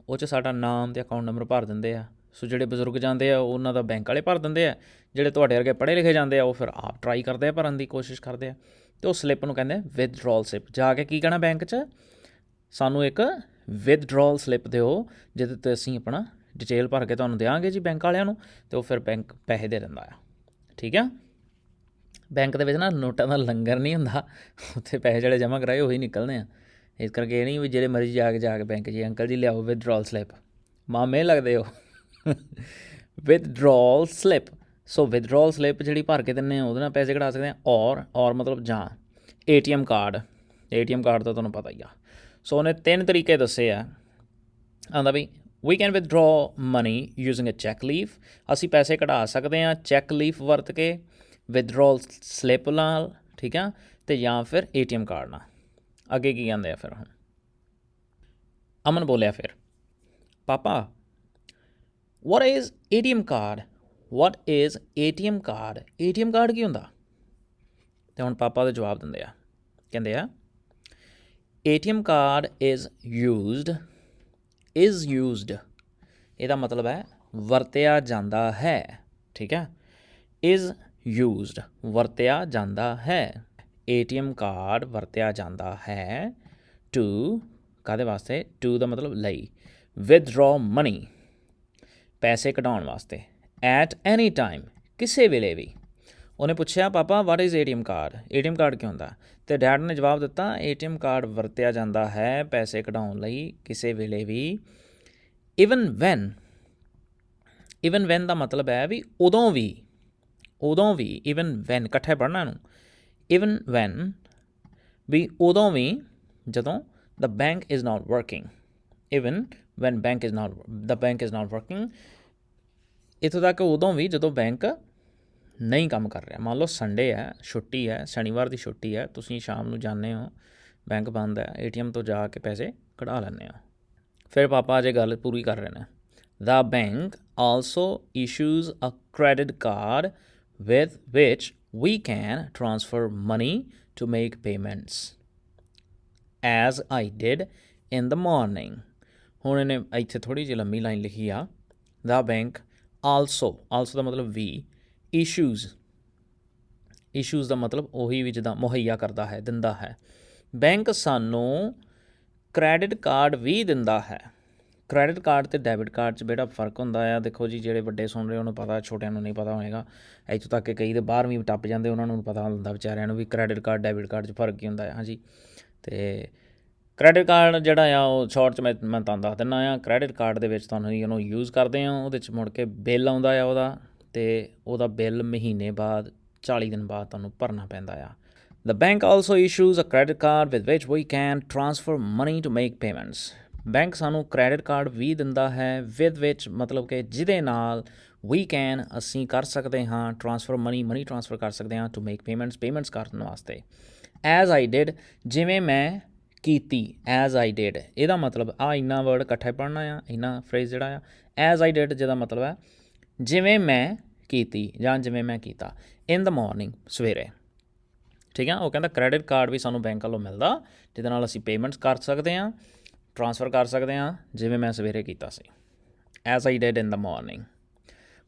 ਉਹ 'ਚ ਸਾਡਾ ਨਾਮ ਅਤੇ ਅਕਾਊਂਟ ਨੰਬਰ ਭਰ ਦਿੰਦੇ ਆ। ਸੋ ਜਿਹੜੇ ਬਜ਼ੁਰਗ ਜਾਂਦੇ ਆ ਉਹਨਾਂ ਦਾ ਬੈਂਕ ਵਾਲੇ ਭਰ ਦਿੰਦੇ ਆ, ਜਿਹੜੇ ਤੁਹਾਡੇ ਵਰਗੇ ਪੜ੍ਹੇ ਲਿਖੇ ਜਾਂਦੇ ਆ ਉਹ ਫਿਰ ਆਪ ਟਰਾਈ ਕਰਦੇ ਆ ਭਰਨ ਦੀ ਕੋਸ਼ਿਸ਼ ਕਰਦੇ ਆ, ਅਤੇ ਉਹ ਸਲਿੱਪ ਨੂੰ ਕਹਿੰਦੇ ਵਿਦਡਰੋਲ ਸਲਿੱਪ। ਜਾ ਕੇ ਕੀ ਕਹਿਣਾ ਬੈਂਕ 'ਚ, ਸਾਨੂੰ ਇੱਕ ਵਿਦਡਰੋਲ ਸਲਿੱਪ ਦਿਓ ਜਿਹਦੇ 'ਤੇ ਅਸੀਂ ਆਪਣਾ ਡਿਟੇਲ ਭਰ ਕੇ ਤੁਹਾਨੂੰ ਦਿਆਂਗੇ ਜੀ ਬੈਂਕ ਵਾਲਿਆਂ ਨੂੰ, ਅਤੇ ਉਹ ਫਿਰ ਬੈਂਕ ਪੈਸੇ ਦੇ ਦਿੰਦਾ ਆ। ਠੀਕ ਆ, ਬੈਂਕ ਦੇ ਵਿੱਚ ਨਾ ਨੋਟਾਂ ਦਾ ਲੰਗਰ ਨਹੀਂ ਹੁੰਦਾ, ਉੱਥੇ ਪੈਸੇ ਜਿਹੜੇ ਜਮ੍ਹਾਂ ਕਰਾਏ ਉਹੀ ਨਿਕਲਦੇ ਆ। ਇਸ ਕਰਕੇ ਇਹ ਨਹੀਂ ਵੀ ਜਿਹੜੇ ਮਰਜ਼ੀ ਜਾ ਕੇ ਬੈਂਕ 'ਚ ਅੰਕਲ ਜੀ ਲਿਆਓ ਵਿਦਡਰੋਲ ਸਲਿੱਪ, ਮਾਮੇ ਲੱਗਦੇ ਹੋ। Withdrawal slip. ਸੋ ਵਿਦਡਰੋਲ ਸਲਿੱਪ ਜਿਹੜੀ ਭਰ ਕੇ ਦਿੰਦੇ ਆ ਉਹਦੇ ਨਾਲ ਪੈਸੇ ਕਢਾ ਸਕਦੇ ਹਾਂ। ਔਰ ਮਤਲਬ ਜਾਂ ATM ਕਾਰਡ। ATM ਕਾਰਡ ਤਾਂ ਤੁਹਾਨੂੰ ਪਤਾ ਹੀ ਆ। ਸੋ ਉਹਨੇ 3 ਤਰੀਕੇ ਦੱਸੇ ਆ। ਆਉਂਦਾ ਵੀ we can withdraw money using a cheque leaf, ਅਸੀਂ ਪੈਸੇ ਕਢਾ ਸਕਦੇ ਹਾਂ ਚੈੱਕ ਲੀਫ ਵਰਤ ਕੇ, ਵਿਦਡਰੋਲ ਸਲਿੱਪ ਨਾਲ, ਠੀਕ ਆ, ਅਤੇ ਜਾਂ ਫਿਰ ATM ਕਾਰਡ ਨਾਲ। ਅੱਗੇ ਕੀ ਕਹਿੰਦੇ ਆ ਫਿਰ ਹੁਣ, ਅਮਨ ਬੋਲਿਆ ਫਿਰ, ਪਾਪਾ what is ATM card, what is ATM card, ATM card ਕੀ ਹੁੰਦਾ। ਅਤੇ ਹੁਣ ਪਾਪਾ ਦਾ ਜਵਾਬ ਦਿੰਦੇ ਆ, ਕਹਿੰਦੇ ਆ ATM ਕਾਰਡ is used, ਇਹਦਾ ਮਤਲਬ ਹੈ ਵਰਤਿਆ ਜਾਂਦਾ ਹੈ। ਠੀਕ ਹੈ, is used ਵਰਤਿਆ ਜਾਂਦਾ ਹੈ। ATM ਕਾਰਡ ਵਰਤਿਆ ਜਾਂਦਾ ਹੈ ਟੂ, ਕਾਹਦੇ ਵਾਸਤੇ, ਟੂ ਦਾ ਮਤਲਬ ਲਈ, ਵਿਦਡਰੋ ਮਨੀ ਪੈਸੇ ਕਢਾਉਣ ਵਾਸਤੇ, ਐਟ ਐਨੀ ਟਾਈਮ ਕਿਸੇ ਵੇਲੇ ਵੀ। ਉਹਨੇ ਪੁੱਛਿਆ ਪਾਪਾ what is ATM card, ATM card ਕੀ ਹੁੰਦਾ, ਅਤੇ ਡੈਡ ਨੇ ਜਵਾਬ ਦਿੱਤਾ ATM ਕਾਰਡ ਵਰਤਿਆ ਜਾਂਦਾ ਹੈ ਪੈਸੇ ਕਢਾਉਣ ਲਈ ਕਿਸੇ ਵੇਲੇ ਵੀ। ਈਵਨ ਵੈਨ ਦਾ ਮਤਲਬ ਹੈ ਵੀ ਉਦੋਂ ਵੀ, ਈਵਨ ਵੈਨ ਇਕੱਠੇ ਪੜ੍ਹਨਾ ਨੂੰ, ਈਵਨ ਵੈਨ ਵੀ ਉਦੋਂ ਵੀ ਜਦੋਂ the bank is not working, even when the bank is not working, ਇੱਥੋਂ ਤੱਕ ਉਦੋਂ ਵੀ ਜਦੋਂ ਬੈਂਕ ਨਹੀਂ ਕੰਮ ਕਰ ਰਿਹਾ। ਮੰਨ ਲਓ ਸੰਡੇ ਹੈ, ਛੁੱਟੀ ਹੈ, ਸ਼ਨੀਵਾਰ ਦੀ ਛੁੱਟੀ ਹੈ, ਤੁਸੀਂ ਸ਼ਾਮ ਨੂੰ ਜਾਂਦੇ ਹੋ, ਬੈਂਕ ਬੰਦ ਹੈ, ATM ਤੋਂ ਜਾ ਕੇ ਪੈਸੇ ਕਢਾ ਲੈਂਦੇ ਹੋ। ਫਿਰ ਪਾਪਾ ਅਜੇ ਗੱਲ ਪੂਰੀ ਕਰ ਰਹੇ ਨੇ। The bank also issues a credit card with which we can transfer money to make payments as I did in the morning। ਹੁਣ ਇਹਨੇ ਇੱਥੇ ਥੋੜ੍ਹੀ ਜਿਹੀ ਲੰਮੀ ਲਾਈਨ ਲਿਖੀ ਆ, the bank also ਦਾ ਮਤਲਬ ਵੀ, issues ਦਾ ਮਤਲਬ ਉਹੀ ਵੀ ਜਿੱਦਾਂ ਮੁਹੱਈਆ ਕਰਦਾ ਹੈ, ਦਿੰਦਾ ਹੈ। ਬੈਂਕ ਸਾਨੂੰ ਕ੍ਰੈਡਿਟ ਕਾਰਡ ਵੀ ਦਿੰਦਾ ਹੈ। ਕ੍ਰੈਡਿਟ ਕਾਰਡ ਅਤੇ ਡੈਬਿਟ ਕਾਰਡ 'ਚ ਬੇਟਾ ਫਰਕ ਹੁੰਦਾ ਆ। ਦੇਖੋ ਜੀ, ਜਿਹੜੇ ਵੱਡੇ ਸੁਣ ਰਹੇ ਉਹਨੂੰ ਪਤਾ, ਛੋਟਿਆਂ ਨੂੰ ਨਹੀਂ ਪਤਾ ਹੋਏਗਾ। ਇੱਥੋਂ ਤੱਕ ਕਿ ਕਈ ਦੇ 12ਵੀਂ ਟੱਪ ਜਾਂਦੇ, ਉਹਨਾਂ ਨੂੰ ਪਤਾ ਹੁੰਦਾ ਵਿਚਾਰਿਆਂ ਨੂੰ ਵੀ ਕ੍ਰੈਡਿਟ ਕਾਰਡ ਡੈਬਿਟ ਕਾਰਡ 'ਚ ਫਰਕ ਕੀ ਹੁੰਦਾ ਹੈ। ਹਾਂਜੀ, ਅਤੇ ਕ੍ਰੈਡਿਟ ਕਾਰਡ ਜਿਹੜਾ ਆ ਉਹ ਸ਼ੋਰਟ 'ਚ ਮੈਂ ਤੁਹਾਨੂੰ ਦੱਸ ਦਿੰਦਾ ਆ। ਕ੍ਰੈਡਿਟ ਕਾਰਡ ਦੇ ਵਿੱਚ ਤੁਹਾਨੂੰ ਉਹਨੂੰ ਯੂਜ਼ ਕਰਦੇ ਹੋ, ਉਹਦੇ 'ਚ ਮੁੜ ਕੇ ਬਿੱਲ ਆਉਂਦਾ ਆ ਉਹਦਾ, ਅਤੇ ਉਹਦਾ ਬਿੱਲ ਮਹੀਨੇ ਬਾਅਦ 40 ਦਿਨ ਬਾਅਦ ਤੁਹਾਨੂੰ ਭਰਨਾ ਪੈਂਦਾ ਆ। The bank also issues a credit card with which we can transfer money to make payments. Bank ਸਾਨੂੰ ਕ੍ਰੈਡਿਟ ਕਾਰਡ ਵੀ ਦਿੰਦਾ ਹੈ ਵਿਦ ਵਿੱਚ ਮਤਲਬ ਕਿ ਜਿਹਦੇ ਨਾਲ ਵੀ ਕੈਨ ਅਸੀਂ ਕਰ ਸਕਦੇ ਹਾਂ ਟਰਾਂਸਫਰ ਮਨੀ ਟਰਾਂਸਫਰ ਕਰ ਸਕਦੇ ਹਾਂ ਟੂ ਮੇਕ ਪੇਮੈਂਟਸ ਕਰਨ ਵਾਸਤੇ। ਐਜ਼ ਆਈ ਡਿਡ ਜਿਵੇਂ ਮੈਂ ਕੀਤੀ, ਐਜ਼ ਆਈ ਡਿਡ ਇਹਦਾ ਮਤਲਬ ਆ ਇੰਨਾ ਵਰਡ ਇਕੱਠਾ ਪੜ੍ਹਨਾ ਆ, ਇੰਨਾ ਫਰੇਜ਼ ਜਿਹੜਾ ਆ। ਐਜ਼ ਆਈ ਡਿਡ ਜਿਹਦਾ ਮਤਲਬ ਹੈ ਜਿਵੇਂ ਮੈਂ ਕੀਤੀ ਜਾਂ ਜਿਵੇਂ ਮੈਂ ਕੀਤਾ। ਇਨ ਦ ਮੋਰਨਿੰਗ ਸਵੇਰੇ, ਠੀਕ ਆ। ਉਹ ਕਹਿੰਦਾ ਕ੍ਰੈਡਿਟ ਕਾਰਡ ਵੀ ਸਾਨੂੰ ਬੈਂਕ ਵੱਲੋਂ ਮਿਲਦਾ ਜਿਹਦੇ ਨਾਲ ਅਸੀਂ ਪੇਮੈਂਟਸ ਕਰ ਸਕਦੇ ਹਾਂ, ਟਰਾਂਸਫਰ ਕਰ ਸਕਦੇ ਹਾਂ ਜਿਵੇਂ ਮੈਂ ਸਵੇਰੇ ਕੀਤਾ ਸੀ। As I did in the morning.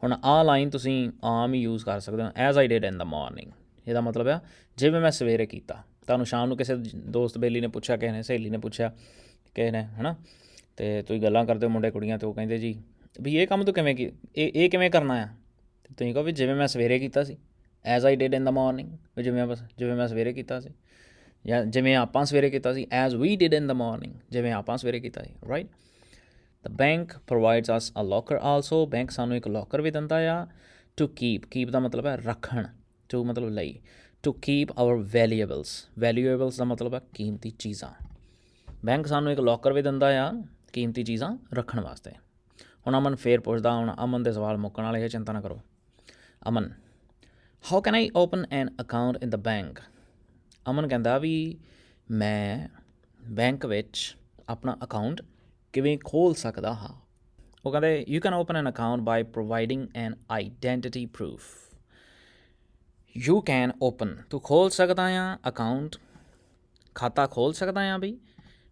ਹੁਣ ਆਹ ਲਾਈਨ ਤੁਸੀਂ ਆਮ ਹੀ ਯੂਜ਼ ਕਰ ਸਕਦੇ ਹੋ। As I did in the morning ਇਹਦਾ ਮਤਲਬ ਆ ਜਿਵੇਂ ਮੈਂ ਸਵੇਰੇ ਕੀਤਾ। ਤੁਹਾਨੂੰ ਸ਼ਾਮ ਨੂੰ ਕਿਸੇ ਦੋਸਤ ਬੇਲੀ ਨੇ ਪੁੱਛਿਆ, ਕਿਸੇ ਨੇ ਸਹੇਲੀ ਨੇ ਪੁੱਛਿਆ, ਕਿਸੇ ਨੇ ਹੈ ਨਾ, ਅਤੇ ਤੁਸੀਂ ਗੱਲਾਂ ਕਰਦੇ ਹੋ ਮੁੰਡੇ ਕੁੜੀਆਂ, ਅਤੇ ਉਹ ਕਹਿੰਦੇ ਜੀ ਵੀ ਇਹ ਕੰਮ ਤੂੰ ਕਿਵੇਂ ਇਹ ਕਿਵੇਂ ਕਰਨਾ ਆ, ਅਤੇ ਤੁਸੀਂ ਕਹੋ ਵੀ ਜਿਵੇਂ ਮੈਂ ਸਵੇਰੇ ਕੀਤਾ ਸੀ। As I did in the morning ਵੀ ਜਿਵੇਂ ਮੈਂ ਸਵੇਰੇ ਕੀਤਾ ਸੀ, ਜਾਂ ਜਿਵੇਂ ਆਪਾਂ ਸਵੇਰੇ ਕੀਤਾ ਸੀ। As we did in the morning ਜਿਵੇਂ ਆਪਾਂ ਸਵੇਰੇ ਕੀਤਾ ਸੀ, right. The bank provides us a locker also. Bank ਸਾਨੂੰ ਇੱਕ ਲੋਕਰ ਵੀ ਦਿੰਦਾ ਆ। ਟੂ ਕੀਪ ਦਾ ਮਤਲਬ ਹੈ ਰੱਖਣ, ਟੂ ਮਤਲਬ ਲਈ, ਟੂ ਕੀਪ ਆਵਰ ਵੈਲਿਊਏਬਲਸ ਦਾ ਮਤਲਬ ਹੈ ਕੀਮਤੀ ਚੀਜ਼ਾਂ। ਬੈਂਕ ਸਾਨੂੰ ਇੱਕ ਲੋਕਰ ਵੀ ਦਿੰਦਾ ਆ ਕੀਮਤੀ ਚੀਜ਼ਾਂ ਰੱਖਣ ਵਾਸਤੇ। ਹੁਣ ਅਮਨ ਫੇਰ ਪੁੱਛਦਾ, ਹੁਣ ਅਮਨ ਦੇ ਸਵਾਲ ਮੁੱਕਣ ਵਾਲੇ, ਇਹ ਚਿੰਤਾ ਨਾ ਕਰੋ। Aman, how can I open an account in the bank. Aman ਕਹਿੰਦਾ ਵੀ ਮੈਂ ਬੈਂਕ ਵਿੱਚ ਆਪਣਾ ਅਕਾਊਂਟ ਕਿਵੇਂ ਖੋਲ੍ਹ ਸਕਦਾ ਹਾਂ। ਉਹ ਕਹਿੰਦੇ you can open an account by providing an identity proof. You can open ਤੂੰ ਖੋਲ੍ਹ ਸਕਦਾ ਆ ਅਕਾਊਂਟ, ਖਾਤਾ ਖੋਲ੍ਹ ਸਕਦਾ ਆ ਵੀ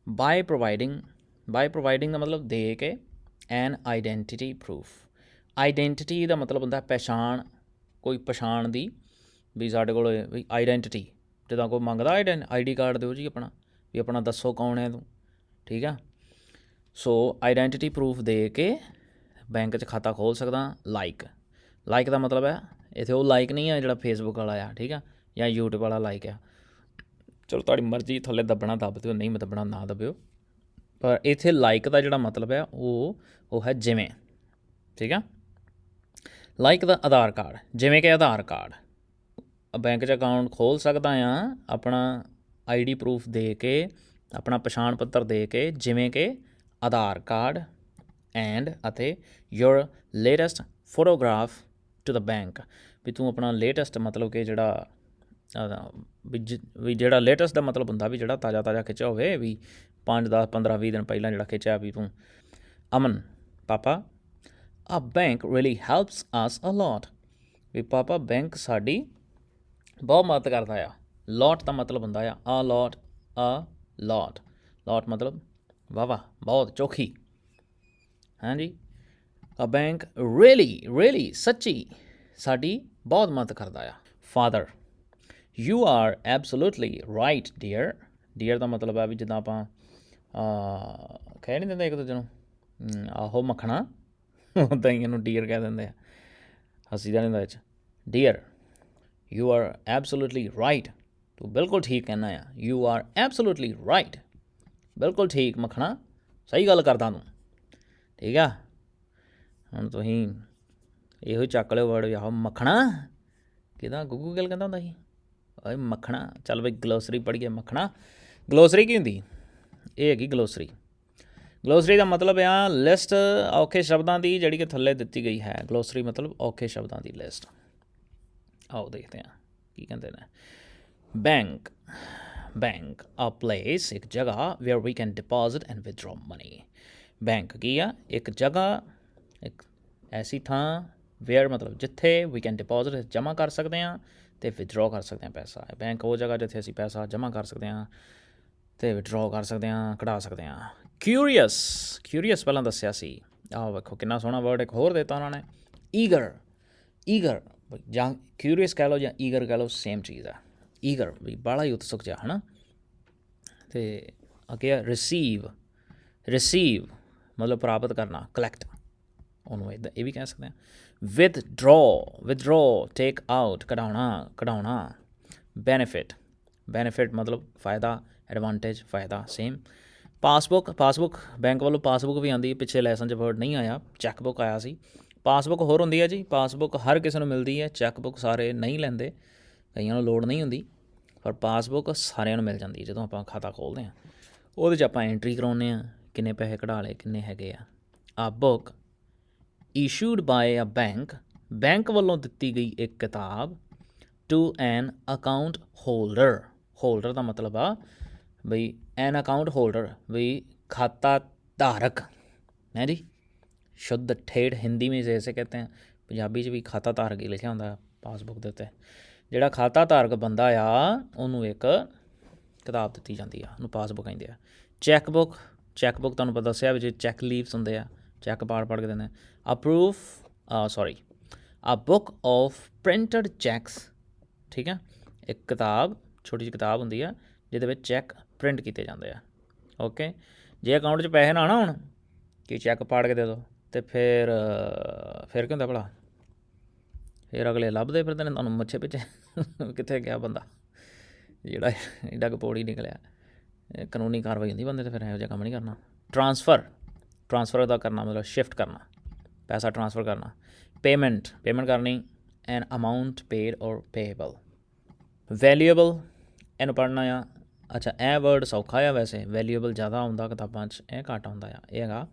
ਬਾਈ ਪ੍ਰੋਵਾਈਡਿੰਗ ਦਾ ਮਤਲਬ ਦੇ ਕੇ ਐਨ ਆਈਡੈਂਟੀਟੀ ਪ੍ਰੂਫ। ਆਈਡੈਂਟੀਟੀ ਦਾ ਮਤਲਬ ਹੁੰਦਾ ਪਹਿਚਾਣ, ਕੋਈ ਪਛਾਣ ਦੀ, ਵੀ ਸਾਡੇ ਕੋਲ ਵੀ ਆਈਡੈਂਟੀਟੀ ਜਿੱਦਾਂ ਕੋਈ ਮੰਗਦਾ ਆਈ ਡੀ ਕਾਰਡ ਦਿਓ ਜੀ ਆਪਣਾ, ਵੀ ਆਪਣਾ ਦੱਸੋ ਕੌਣ ਹੈ ਤੂੰ, ਠੀਕ ਆ। ਸੋ ਆਈਡੈਂਟੀਟੀ ਪ੍ਰੂਫ ਦੇ ਕੇ ਬੈਂਕ 'ਚ ਖਾਤਾ ਖੋਲ੍ਹ ਸਕਦਾ। ਲਾਈਕ ਦਾ ਮਤਲਬ ਹੈ ਇੱਥੇ ਉਹ ਲਾਈਕ ਨਹੀਂ ਆ ਜਿਹੜਾ ਫੇਸਬੁੱਕ ਵਾਲਾ ਆ, ਠੀਕ ਆ, ਜਾਂ ਯੂਟਿਊਬ ਵਾਲਾ ਲਾਈਕ ਆ। ਚਲੋ ਤੁਹਾਡੀ ਮਰਜ਼ੀ, ਥੱਲੇ ਦੱਬਣਾ ਦੱਬ ਦਿਓ, ਨਹੀਂ ਦੱਬਣਾ ਨਾ ਦੱਬਿਓ। ਪਰ ਇੱਥੇ ਲਾਈਕ ਦਾ ਜਿਹੜਾ ਮਤਲਬ ਹੈ ਉਹ ਹੈ ਜਿਵੇਂ, ਠੀਕ ਆ। ਲਾਈਕ ਦਾ ਆਧਾਰ ਕਾਰਡ, ਜਿਵੇਂ ਕਿ ਆਧਾਰ ਕਾਰਡ। ਬੈਂਕ 'ਚ ਅਕਾਊਂਟ ਖੋਲ੍ਹ ਸਕਦਾ ਆ ਆਪਣਾ ਆਈ ਡੀ ਪ੍ਰੂਫ ਦੇ ਕੇ, ਆਪਣਾ ਪਛਾਣ ਪੱਤਰ ਦੇ ਕੇ, ਜਿਵੇਂ ਕਿ ਆਧਾਰ ਕਾਰਡ ਐਂਡ ਅਤੇ your latest photograph to the bank. ਵੀ ਤੂੰ ਆਪਣਾ ਲੇਟੈਸਟ ਮਤਲਬ ਕਿ ਜਿਹੜਾ ਵੀ ਜਿਹੜਾ ਲੇਟੈਸਟ ਦਾ ਮਤਲਬ ਹੁੰਦਾ ਵੀ ਜਿਹੜਾ ਤਾਜ਼ਾ ਖਿੱਚਿਆ ਹੋਵੇ, ਵੀ 5, 10, 15, 20 ਦਿਨ ਪਹਿਲਾਂ ਜਿਹੜਾ ਖਿੱਚਿਆ ਵੀ ਤੂੰ। ਅਮਨ, ਪਾਪਾ ਆ ਬੈਂਕ ਰੀਅਲੀ ਹੈਲਪਸ ਅਸ ਅ ਲੋਟ। ਵੀ ਪਾਪਾ ਬੈਂਕ ਸਾਡੀ ਬਹੁਤ ਮਦਦ ਕਰਦਾ ਆ। ਲੋਟ ਦਾ ਮਤਲਬ ਹੁੰਦਾ ਆ ਲੋਟ ਮਤਲਬ ਵਾਹ ਬਹੁਤ, ਚੋਖੀ। ਹਾਂਜੀ, ਅ ਬੈਂਕ ਰੀਅਲੀ ਸੱਚੀ ਸਾਡੀ ਬਹੁਤ ਮਦਦ ਕਰਦਾ ਆ। Father, you are absolutely right dear ਦਾ ਮਤਲਬ ਹੈ ਵੀ ਜਿੱਦਾਂ ਆਪਾਂ ਕਹਿ ਨਹੀਂ ਦਿੰਦੇ ਇੱਕ ਦੂਜੇ ਨੂੰ ਆਹੋ ਮੱਖਣਾ, ਉੱਦਾਂ ਹੀ ਇਹਨੂੰ ਡੀਅਰ ਕਹਿ ਦਿੰਦੇ ਆ, ਹੱਸੀ ਦਾ ਨਹੀਂ ਹੁੰਦਾ ਇਹ 'ਚ। Dear, you are absolutely right, ਤੂੰ ਬਿਲਕੁਲ ਠੀਕ ਕਹਿਣਾ ਆ। ਯੂ ਆਰ ਐਬਸੋਲੂਟਲੀ ਰਾਈਟ, ਬਿਲਕੁਲ ਠੀਕ ਮੱਖਣਾ, ਸਹੀ ਗੱਲ ਕਰਦਾ ਤੂੰ, ਠੀਕ ਆ। ਹੁਣ ਤੁਸੀਂ ਇਹੋ ਹੀ ਚੱਕ ਲਿਓ ਵਰਡ, ਆਹੋ ਮੱਖਣਾ, ਕਿਹਦਾ ਗੁੱਗੂ ਗਿੱਲ ਕਹਿੰਦਾ ਹੁੰਦਾ ਸੀ ਓਏ ਮੱਖਣਾ। ਚੱਲ ਬਈ ਗਲੋਸਰੀ ਪੜ੍ਹੀਏ। ਮੱਖਣਾ ਗਲੋਸਰੀ ਕੀ ਹੁੰਦੀ? ਇਹ ਹੈਗੀ ਗਲੋਸਰੀ ਦਾ ਮਤਲਬ ਆ ਲਿਸਟ ਔਖੇ ਸ਼ਬਦਾਂ ਦੀ ਜਿਹੜੀ ਕਿ ਥੱਲੇ ਦਿੱਤੀ ਗਈ ਹੈ। ਗਲੋਸਰੀ ਮਤਲਬ ਔਖੇ ਸ਼ਬਦਾਂ ਦੀ ਲਿਸਟ। ਆਓ ਦੇਖਦੇ ਹਾਂ ਕੀ ਕਹਿੰਦੇ ਨੇ। ਬੈਂਕ ਆ ਪਲੇਸ, ਇੱਕ ਜਗ੍ਹਾ where we can deposit and withdraw money. Bank ਕੀ ਆ? ਇੱਕ ਜਗ੍ਹਾ, ਇੱਕ ਐਸੀ ਥਾਂ ਵੇਅਰ ਮਤਲਬ ਜਿੱਥੇ ਵੀ ਕੈਨ ਡਿਪੋਜ਼ਿਟ ਜਮ੍ਹਾਂ ਕਰ ਸਕਦੇ ਹਾਂ ਅਤੇ ਵਿਦਡਰੋ ਕਰ ਸਕਦੇ ਹਾਂ ਪੈਸਾ। ਬੈਂਕ ਉਹ ਜਗ੍ਹਾ ਜਿੱਥੇ ਅਸੀਂ ਪੈਸਾ ਜਮ੍ਹਾਂ ਕਰ ਸਕਦੇ ਹਾਂ ਅਤੇ ਵਿਦਡਰੋ ਕਰ ਸਕਦੇ ਹਾਂ, ਕਢਾ ਸਕਦੇ ਹਾਂ। ਕਿਊਰੀਅਸ ਪਹਿਲਾਂ ਦੱਸਿਆ ਸੀ। ਆਹ ਵੇਖੋ ਕਿੰਨਾ ਸੋਹਣਾ ਵਰਡ ਇੱਕ ਹੋਰ ਦਿੱਤਾ ਉਹਨਾਂ ਨੇ, ਈਗਰ ਜਾਂ ਕਿਊਰੀਅਸ ਕਹਿ ਲਓ ਜਾਂ ਈਗਰ ਕਹਿ ਲਓ, ਸੇਮ ਚੀਜ਼ ਆ। ਈਗਰ ਵੀ ਬਾਹਲਾ ਹੀ ਉਤਸੁਕ ਜਿਹਾ, ਹੈ ਨਾ। ਅਤੇ ਅੱਗੇ ਆ ਰਿਸੀਵ ਮਤਲਬ ਪ੍ਰਾਪਤ ਕਰਨਾ, ਕਲੈਕਟ, ਉਹਨੂੰ ਇੱਦਾਂ ਇਹ ਵੀ ਕਹਿ ਸਕਦੇ ਹਾਂ। ਵਿਦਡਰੋ ਟੇਕ ਆਊਟ, ਕਢਾਉਣਾ। ਬੈਨੀਫਿਟ ਮਤਲਬ ਫਾਇਦਾ, ਐਡਵਾਂਟੇਜ ਫਾਇਦਾ, ਸੇਮ। ਪਾਸਬੁੱਕ ਬੈਂਕ ਵੱਲੋਂ ਪਾਸਬੁੱਕ ਵੀ ਆਉਂਦੀ। ਪਿੱਛੇ ਲੈਸਨ 'ਚ ਵਰਡ ਨਹੀਂ ਆਇਆ, ਚੈੱਕ ਬੁੱਕ ਆਇਆ ਸੀ। ਪਾਸਬੁੱਕ ਹੋਰ ਹੁੰਦੀ ਹੈ ਜੀ। ਪਾਸਬੁੱਕ ਹਰ ਕਿਸੇ ਨੂੰ ਮਿਲਦੀ ਹੈ, ਚੈੱਕ ਬੁੱਕ ਸਾਰੇ ਨਹੀਂ ਲੈਂਦੇ, ਕਈਆਂ ਨੂੰ ਲੋੜ ਨਹੀਂ ਹੁੰਦੀ। ਪਰ ਪਾਸਬੁੱਕ ਸਾਰਿਆਂ ਨੂੰ ਮਿਲ ਜਾਂਦੀ ਜਦੋਂ ਆਪਾਂ ਖਾਤਾ ਖੋਲ੍ਹਦੇ ਹਾਂ। ਉਹਦੇ 'ਚ ਆਪਾਂ ਐਂਟਰੀ ਕਰਾਉਂਦੇ ਹਾਂ ਕਿੰਨੇ ਪੈਸੇ ਕਢਾ ਲਏ, ਕਿੰਨੇ ਹੈਗੇ ਆ। ਆ ਬੁੱਕ ਇਸ਼ੂਡ ਬਾਏ ਅ ਬੈਂਕ ਵੱਲੋਂ ਦਿੱਤੀ ਗਈ ਇੱਕ ਕਿਤਾਬ ਟੂ ਐਨ ਅਕਾਊਂਟ ਹੋਲਡਰ ਦਾ ਮਤਲਬ ਆ ਬਈ ਐਨ ਅਕਾਊਂਟ ਹੋਲਡਰ ਬਈ खाता धारक है जी। शुद्ध ठेठ हिंदी में जैसे कहते हैं, पंजाबी 'ਚ ਵੀ ਖਾਤਾ ਧਾਰਕ ਹੀ ਲਿਖਿਆ ਹੁੰਦਾ ਪਾਸਬੁੱਕ ਦੇ ਉੱਤੇ। ਜਿਹੜਾ ਖਾਤਾ ਧਾਰਕ ਬੰਦਾ ਆ ਉਹਨੂੰ ਇੱਕ ਕਿਤਾਬ ਦਿੱਤੀ ਜਾਂਦੀ ਆ, ਉਹਨੂੰ ਪਾਸਬੁੱਕ ਕਹਿੰਦੇ ਆ। ਚੈੱਕ ਬੁੱਕ ਤੁਹਾਨੂੰ ਪਤਾ ਦੱਸਿਆ ਵੀ ਜੇ ਚੈੱਕ ਲੀਵਸ ਹੁੰਦੇ ਆ, ਚੈੱਕ ਪੜ੍ਹ ਕੇ ਦਿੰਦੇ ਆ ਬੁੱਕ ਆਫ ਪ੍ਰਿੰਟਡ ਚੈੱਕਸ, ਠੀਕ ਆ। ਇੱਕ ਕਿਤਾਬ, ਛੋਟੀ ਜਿਹੀ ਕਿਤਾਬ ਹੁੰਦੀ ਆ ਜਿਹਦੇ ਵਿੱਚ ਚੈੱਕ ਪ੍ਰਿੰਟ ਕੀਤੇ ਜਾਂਦੇ ਆ। ਓਕੇ, ਜੇ ਅਕਾਊਂਟ 'ਚ ਪੈਸੇ ਨਾ ਆਉਣ ਕਿ ਚੈੱਕ ਪਾੜ ਕੇ ਦੇ ਦਿਓ ਅਤੇ ਫਿਰ ਕੀ ਹੁੰਦਾ ਭਲਾ, ਫਿਰ ਅਗਲੇ ਲੱਭਦੇ ਫਿਰਦੇ ਨੇ ਤੁਹਾਨੂੰ ਮੱਛੇ ਪਿੱਛੇ ਕਿੱਥੇ ਗਿਆ ਬੰਦਾ ਜਿਹੜਾ ਐਡਾ ਕੁ ਪੌੜੀ ਨਿਕਲਿਆ। ਕਾਨੂੰਨੀ ਕਾਰਵਾਈ ਹੁੰਦੀ ਬੰਦੇ 'ਤੇ, ਫਿਰ ਇਹੋ ਜਿਹਾ ਕੰਮ ਨਹੀਂ ਕਰਨਾ। ਟਰਾਂਸਫਰ ਦਾ ਕਰਨਾ ਮਤਲਬ ਸ਼ਿਫਟ ਕਰਨਾ, ਪੈਸਾ ਟਰਾਂਸਫਰ ਕਰਨਾ। ਪੇਮੈਂਟ ਕਰਨੀ, ਐਨ ਅਮਾਊਂਟ ਪੇਡ ਔਰ ਪੇਏਬਲ। ਵੈਲਿਊਏਬਲ ਇਹਨੂੰ ਪੜ੍ਹਨਾ ਆ। ਅੱਛਾ, ਇਹ ਵਰਡ ਸੌਖਾ ਆ ਵੈਸੇ, ਵੈਲਿਊਏਬਲ ਜ਼ਿਆਦਾ ਹੁੰਦਾ ਕਿਤਾਬਾਂ 'ਚ, ਇਹ ਘੱਟ ਹੁੰਦਾ ਆ। ਇਹ ਹੈਗਾ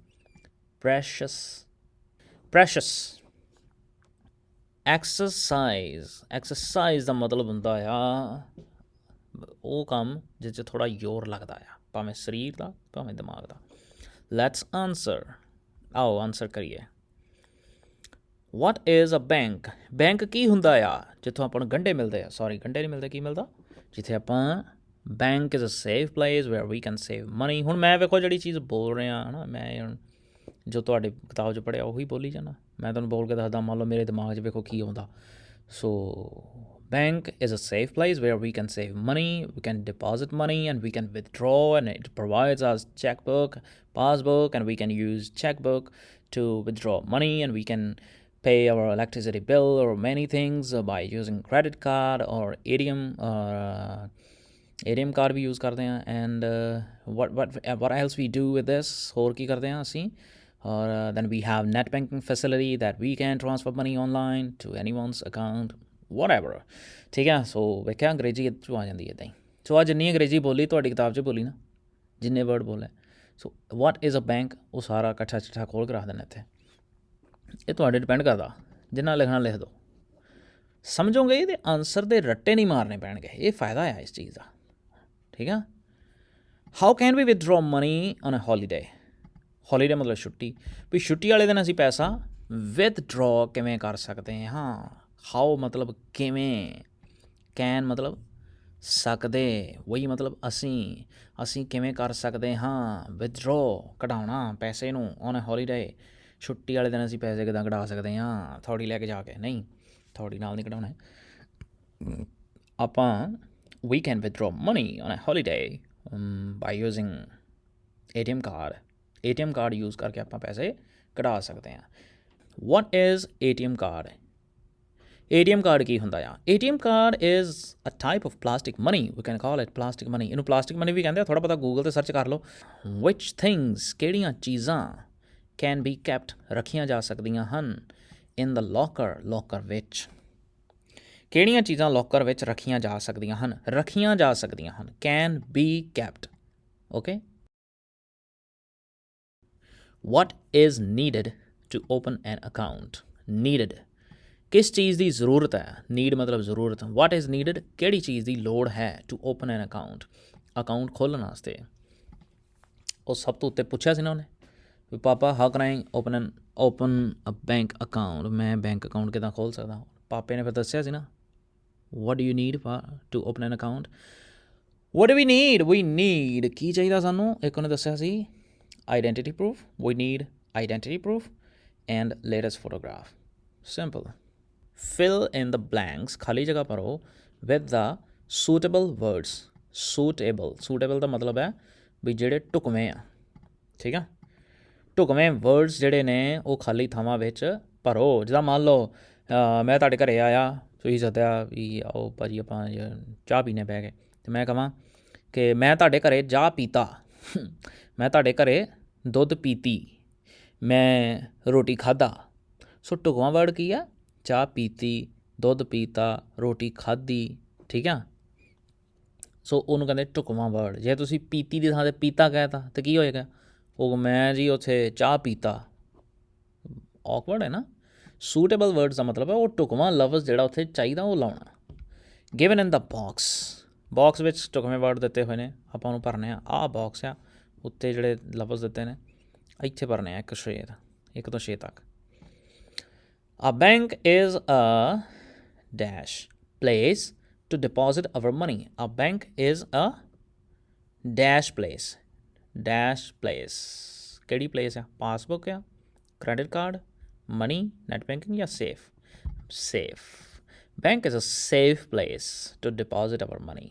ਪ੍ਰੈਸ਼ਸ। ਐਕਸਰਸਾਈਜ਼ ਦਾ ਮਤਲਬ ਹੁੰਦਾ ਆ ਉਹ ਕੰਮ ਜਿਸ 'ਚ ਥੋੜ੍ਹਾ ਜ਼ੋਰ ਲੱਗਦਾ ਆ, ਭਾਵੇਂ ਸਰੀਰ ਦਾ ਭਾਵੇਂ ਦਿਮਾਗ ਦਾ। ਲੈਟਸ ਆਨਸਰ, ਆਓ ਆਨਸਰ ਕਰੀਏ। ਵਾਟ ਇਜ਼ ਅ ਬੈਂਕ ਕੀ ਹੁੰਦਾ ਆ? ਜਿੱਥੋਂ ਆਪਾਂ ਨੂੰ ਗੰਢੇ ਮਿਲਦੇ ਆ, ਗੰਢੇ ਨਹੀਂ ਮਿਲਦੇ, ਕੀ ਮਿਲਦਾ? ਜਿੱਥੇ ਆਪਾਂ bank is a safe place where we can save money. ਹੁਣ ਮੈਂ ਵੇਖੋ ਜਿਹੜੀ ਚੀਜ਼ ਬੋਲ ਰਿਹਾ ਹੈ ਨਾ, ਮੈਂ ਹੁਣ ਜੋ ਤੁਹਾਡੇ ਕਿਤਾਬ 'ਚ ਪੜ੍ਹਿਆ ਉਹੀ ਬੋਲੀ ਜਾਣਾ। ਮੈਂ ਤੁਹਾਨੂੰ ਬੋਲ ਕੇ ਦੱਸਦਾ, ਮੰਨ ਲਓ ਮੇਰੇ ਦਿਮਾਗ 'ਚ ਵੇਖੋ ਕੀ ਆਉਂਦਾ। ਸੋ bank is a safe place where we can save money, we can deposit money and we can withdraw, and it provides us checkbook, passbook, and we can use checkbook to withdraw money, and we can pay our electricity bill or many things by using credit card or ATM card भी use करते हैं। and what else we do with this, ਹੋਰ ਕੀ ਕਰਦੇ ਹਾਂ ਅਸੀਂ? or then we have net banking facility that we can transfer money online to anyone's account, whatever, ਠੀਕ ਹੈ। ਸੋ ਵੇਖਿਆ ਅੰਗਰੇਜ਼ੀ 'ਚ ਆ ਜਾਂਦੀ ਇੱਦਾਂ ਹੀ। ਸੋ ਅੱਜ ਜਿੰਨੀ ਅੰਗਰੇਜ਼ੀ ਬੋਲੀ ਤੁਹਾਡੀ ਕਿਤਾਬ 'ਚ ਬੋਲੀ ਨਾ, ਜਿੰਨੇ ਵਰਡ ਬੋਲੇ। ਸੋ ਵਾਟ ਇਜ਼ ਅ ਬੈਂਕ, ਉਹ ਸਾਰਾ ਇਕੱਠਾ ਚਿੱਠਾ ਖੋਲ੍ਹ ਕੇ ਰੱਖ ਦੇਣਾ ਇੱਥੇ। ਇਹ ਤੁਹਾਡੇ ਡਿਪੈਂਡ ਕਰਦਾ, ਜਿੰਨਾ ਲਿਖਣਾ ਲਿਖ ਦਿਓ। ਸਮਝੋਗੇ ਇਹਦੇ ਆਨਸਰ ਦੇ ਰੱਟੇ ਨਹੀਂ ਮਾਰਨੇ ਪੈਣਗੇ, ਇਹ ਫਾਇਦਾ ਆ ਇਸ ਚੀਜ਼ ਦਾ, ਠੀਕ ਆ। How can we withdraw money on a holiday ਮਤਲਬ ਛੁੱਟੀ, ਵੀ ਛੁੱਟੀ ਵਾਲੇ ਦਿਨ ਅਸੀਂ ਪੈਸਾ ਵਿਦਡਰੋ ਕਿਵੇਂ ਕਰ ਸਕਦੇ ਹਾਂ। ਹਾਊ ਮਤਲਬ ਕਿਵੇਂ, ਕੈਨ ਮਤਲਬ ਸਕਦੇ, ਵਹੀ ਮਤਲਬ ਅਸੀਂ ਕਿਵੇਂ ਕਰ ਸਕਦੇ ਹਾਂ। ਵਿਦਡਰੋ ਕਢਾਉਣਾ ਪੈਸੇ ਨੂੰ, ਔਨ ਅ ਹੌਲੀਡੇ ਛੁੱਟੀ ਵਾਲੇ ਦਿਨ ਅਸੀਂ ਪੈਸੇ ਕਿੱਦਾਂ ਕਢਾ ਸਕਦੇ ਹਾਂ? ਥੌੜੀ ਲੈ ਕੇ ਜਾ ਕੇ ਨਹੀਂ, ਥੌੜੀ ਨਾਲ ਨਹੀਂ ਕਢਾਉਣਾ ਆਪਾਂ। we can withdraw money on a holiday by using ATM card use ਕਰਕੇ ਆਪਾਂ ਪੈਸੇ ਕਢਾ ਸਕਦੇ ਹਾਂ। what is ATM card? ATM card ਕੀ ਹੁੰਦਾ ਆ? ATM card is a type of plastic money, we can call it plastic money, ਇਹਨੂੰ plastic money ਵੀ ਕਹਿੰਦੇ ਆ। ਥੋੜ੍ਹਾ ਪਤਾ ਗੂਗਲ 'ਤੇ ਸਰਚ ਕਰ ਲਓ। which things, ਕਿਹੜੀਆਂ ਚੀਜ਼ਾਂ can be kept, ਰੱਖੀਆਂ ਜਾ ਸਕਦੀਆਂ ਹਨ, in the locker ਵਿੱਚ। ਕਿਹੜੀਆਂ ਚੀਜ਼ਾਂ ਲੋਕਰ ਵਿੱਚ ਰੱਖੀਆਂ ਜਾ ਸਕਦੀਆਂ ਹਨ? can be kept, okay? what is needed to open an account? needed ਕਿਸ ਚੀਜ਼ ਦੀ ਜ਼ਰੂਰਤ ਹੈ? ਨੀਡ ਮਤਲਬ ਜ਼ਰੂਰਤ। what is needed ਕਿਹੜੀ ਚੀਜ਼ ਦੀ ਲੋੜ ਹੈ? to open an account, account ਖੋਲ੍ਹਣ ਵਾਸਤੇ। ਉਹ ਸਭ ਤੋਂ ਉੱਤੇ ਪੁੱਛਿਆ ਸੀ ਨਾ ਉਹਨੇ ਵੀ ਪਾਪਾ how can I open a bank account, ਮੈਂ ਬੈਂਕ ਅਕਾਊਂਟ ਕਿੱਦਾਂ ਖੋਲ੍ਹ ਸਕਦਾ? ਪਾਪੇ ਨੇ ਫਿਰ ਦੱਸਿਆ ਸੀ ਨਾ, what do you need to open an account? what do we need ਕੀ ਚਾਹੀਦਾ ਸਾਨੂੰ? ਇੱਕ ਉਹਨੇ ਦੱਸਿਆ ਸੀ identity proof, we need identity proof and latest photograph. simple. fill in the blanks, ਖਾਲੀ ਜਗ੍ਹਾ ਭਰੋ with the suitable words. suitable ਦਾ ਮਤਲਬ ਹੈ ਵੀ ਜਿਹੜੇ ਢੁਕਵੇਂ ਆ, ਠੀਕ ਆ। ਢੁਕਵੇਂ ਵਰਡਸ ਜਿਹੜੇ ਨੇ ਉਹ ਖਾਲੀ ਥਾਵਾਂ ਵਿੱਚ ਭਰੋ। ਜਿੱਦਾਂ ਮੰਨ ਲਓ ਮੈਂ ਤੁਹਾਡੇ ਘਰ ਆਇਆ, ਤੁਸੀਂ ਸੱਦਿਆ ਵੀ ਆਓ ਭਾਅ ਜੀ ਆਪਾਂ ਚਾਹ ਪੀਣੇ ਬਹਿ ਗਏ, ਅਤੇ ਮੈਂ ਕਹਾਂ ਕਿ ਮੈਂ ਤੁਹਾਡੇ ਘਰ ਚਾਹ ਪੀਤਾ, ਮੈਂ ਤੁਹਾਡੇ ਘਰ ਦੁੱਧ ਪੀਤੀ, ਮੈਂ ਰੋਟੀ ਖਾਧਾ। ਸੋ ਢੁਕਵਾਂ ਵਰਡ ਕੀ ਆ? ਚਾਹ ਪੀਤੀ, ਦੁੱਧ ਪੀਤਾ, ਰੋਟੀ ਖਾਧੀ, ਠੀਕ ਆ। ਸੋ ਉਹਨੂੰ ਕਹਿੰਦੇ ਢੁਕਵਾਂ ਵਰਡ। ਜੇ ਤੁਸੀਂ ਪੀਤੀ ਦੀ ਥਾਂ 'ਤੇ ਪੀਤਾ ਕਹਿ ਤਾ ਤਾਂ ਕੀ ਹੋਏਗਾ? ਉਹ ਮੈਂ ਜੀ ਉੱਥੇ ਚਾਹ ਪੀਤਾ, ਔਕਵਰਡ ਹੈ ਨਾ। ਸੂਟੇਬਲ ਵਰਡਸ ਦਾ ਮਤਲਬ ਹੈ ਉਹ ਢੁਕਵਾਂ ਲਫ਼ਜ਼ ਜਿਹੜਾ ਉੱਥੇ ਚਾਹੀਦਾ ਉਹ ਲਾਉਣਾ। ਗਿਵਨ ਇਨ ਦਾ ਬਾਕਸ ਵਿੱਚ ਢੁਕਵੇਂ ਵਰਡ ਦਿੱਤੇ ਹੋਏ ਨੇ, ਆਪਾਂ ਉਹਨੂੰ ਭਰਨੇ ਆ। ਆਹ ਬਾਕਸ ਆ, ਉੱਤੇ ਜਿਹੜੇ ਲਫ਼ਜ਼ ਦਿੱਤੇ ਨੇ ਇੱਥੇ ਭਰਨੇ ਆ 1 ਤੋਂ 6 ਤੱਕ। A bank is a dash place to deposit our money. A bank is a dash place. ਕਿਹੜੀ ਪਲੇਸ ਆ? ਪਾਸਬੁੱਕ ਆ, credit card, money, net banking ਜਾਂ safe. Bank is a safe place to deposit our money.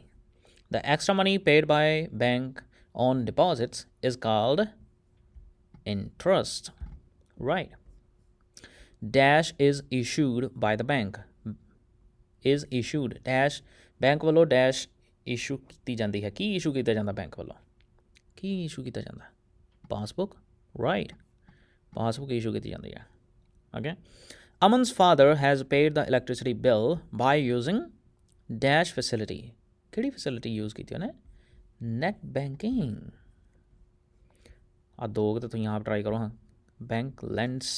The extra money paid by bank on deposits is called interest. Right. Dash is issued by the bank. Is issued dash bank ਵੱਲੋਂ dash issue ਕੀਤੀ ਜਾਂਦੀ ਹੈ। ਕੀ issue ਕੀਤਾ ਜਾਂਦਾ bank ਵੱਲੋਂ? ਕੀ issue ਕੀਤਾ ਜਾਂਦਾ? Passbook. Right, passbook issue ਕੀਤੀ ਜਾਂਦੀ ਹੈ। Okay. Aman's father has paid the electricity bill by using dash facility. ਕਿਹੜੀ ਫੈਸਿਲਿਟੀ ਯੂਜ਼ ਕੀਤੀ ਉਹਨੇ? Net banking. ਆ ਦੋ ਤਾਂ ਤੁਸੀਂ ਆਪ ਟਰਾਈ ਕਰੋ। ਹਾਂ, bank lends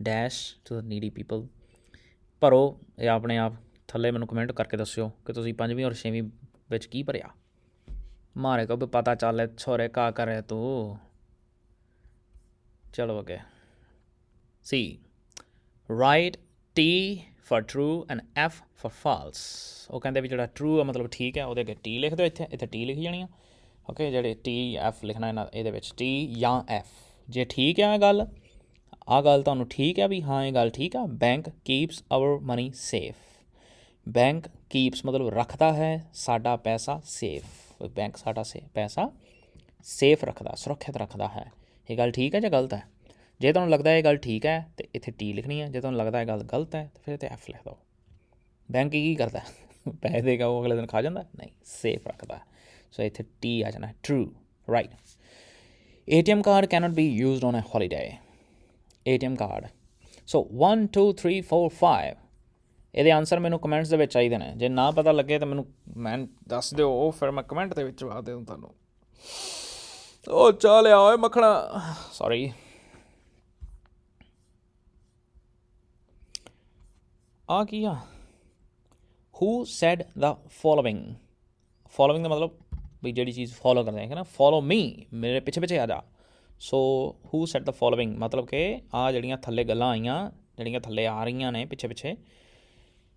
dash to the needy people. ਭਰੋ ਇਹ ਆਪਣੇ ਆਪ। ਥੱਲੇ ਮੈਨੂੰ ਕਮੈਂਟ ਕਰਕੇ ਦੱਸਿਓ ਕਿ ਤੁਸੀਂ 5ਵੀਂ ਔਰ 6ਵੀਂ ਵਿੱਚ ਕੀ ਭਰਿਆ। ਮਾਰੇ ਕੋ ਵੀ ਪਤਾ ਚੱਲੇ ਛੋਰੇ ਕਾ ਕਰੇ ਤੂੰ। ਚਲੋ ਅੱਗੇ। C write T for true and F for false. ਉਹ ਕਹਿੰਦੇ ਵੀ ਜਿਹੜਾ ਟਰੂ ਆ ਮਤਲਬ ਠੀਕ ਹੈ, ਉਹਦੇ ਅੱਗੇ ਟੀ ਲਿਖ ਦਿਓ। ਇੱਥੇ ਟੀ ਲਿਖੀ ਜਾਣੀ ਆ। ਓਕੇ, ਜਿਹੜੇ ਟੀ ਐਫ ਲਿਖਣਾ ਇਹਨਾਂ ਇਹਦੇ ਵਿੱਚ ਟੀ ਜਾਂ ਐਫ। ਜੇ ਠੀਕ ਆ ਗੱਲ, ਆਹ ਗੱਲ ਤੁਹਾਨੂੰ ਠੀਕ ਹੈ ਵੀ ਹਾਂ ਇਹ ਗੱਲ ਠੀਕ ਆ। Bank keeps our money safe. Bank keeps ਮਤਲਬ ਰੱਖਦਾ ਹੈ ਸਾਡਾ ਪੈਸਾ ਸੇਫ। ਬੈਂਕ ਸਾਡਾ ਪੈਸਾ ਸੇਫ ਰੱਖਦਾ, ਸੁਰੱਖਿਅਤ ਰੱਖਦਾ ਹੈ। ਇਹ ਗੱਲ ਠੀਕ ਹੈ ਜਾਂ ਗਲਤ ਹੈ? ਜੇ ਤੁਹਾਨੂੰ ਲੱਗਦਾ ਇਹ ਗੱਲ ਠੀਕ ਹੈ ਤਾਂ ਇੱਥੇ ਟੀ ਲਿਖਣੀ ਹੈ। ਜੇ ਤੁਹਾਨੂੰ ਲੱਗਦਾ ਇਹ ਗੱਲ ਗਲਤ ਹੈ ਤਾਂ ਫਿਰ ਇੱਥੇ ਐਫ ਲਿਖ ਦਿਓ। ਬੈਂਕ ਕੀ ਕਰਦਾ? ਪੈਸੇ ਦੇਗਾ ਉਹ ਅਗਲੇ ਦਿਨ ਖਾ ਜਾਂਦਾ? ਨਹੀਂ, ਸੇਫ ਰੱਖਦਾ। ਸੋ ਇੱਥੇ ਟੀ ਆ ਜਾਣਾ true. Right. ATM card cannot be used on a holiday. ATM card. So 1 2 3 4 5 ਇਹਦੇ ਆਨਸਰ ਮੈਨੂੰ ਕਮੈਂਟਸ ਦੇ ਵਿੱਚ ਚਾਹੀਦੇ ਨੇ। ਜੇ ਨਾ ਪਤਾ ਲੱਗੇ ਤਾਂ ਮੈਂ ਦੱਸ ਦਿਓ, ਉਹ ਫਿਰ ਮੈਂ ਕਮੈਂਟ ਦੇ ਵਿੱਚ ਜਵਾਬ ਦੇ ਦੂੰ ਤੁਹਾਨੂੰ। ਉਹ ਚਾਹ ਲਿਆ ਓਏ ਮੱਖਣਾ। ਸੌਰੀ। ਆ ਕੀ ਆ? Who said the following? Following ਦਾ ਮਤਲਬ ਵੀ ਜਿਹੜੀ ਚੀਜ਼ ਫੋਲੋ ਕਰਦੇ ਹੈ ਨਾ। ਫੋਲੋ ਮੀ, ਮੇਰੇ ਪਿੱਛੇ ਆ ਜਾ। ਸੋ who said the following ਮਤਲਬ ਕਿ ਆਹ ਜਿਹੜੀਆਂ ਥੱਲੇ ਗੱਲਾਂ ਆਈਆਂ, ਜਿਹੜੀਆਂ ਥੱਲੇ ਆ ਰਹੀਆਂ ਨੇ ਪਿੱਛੇ,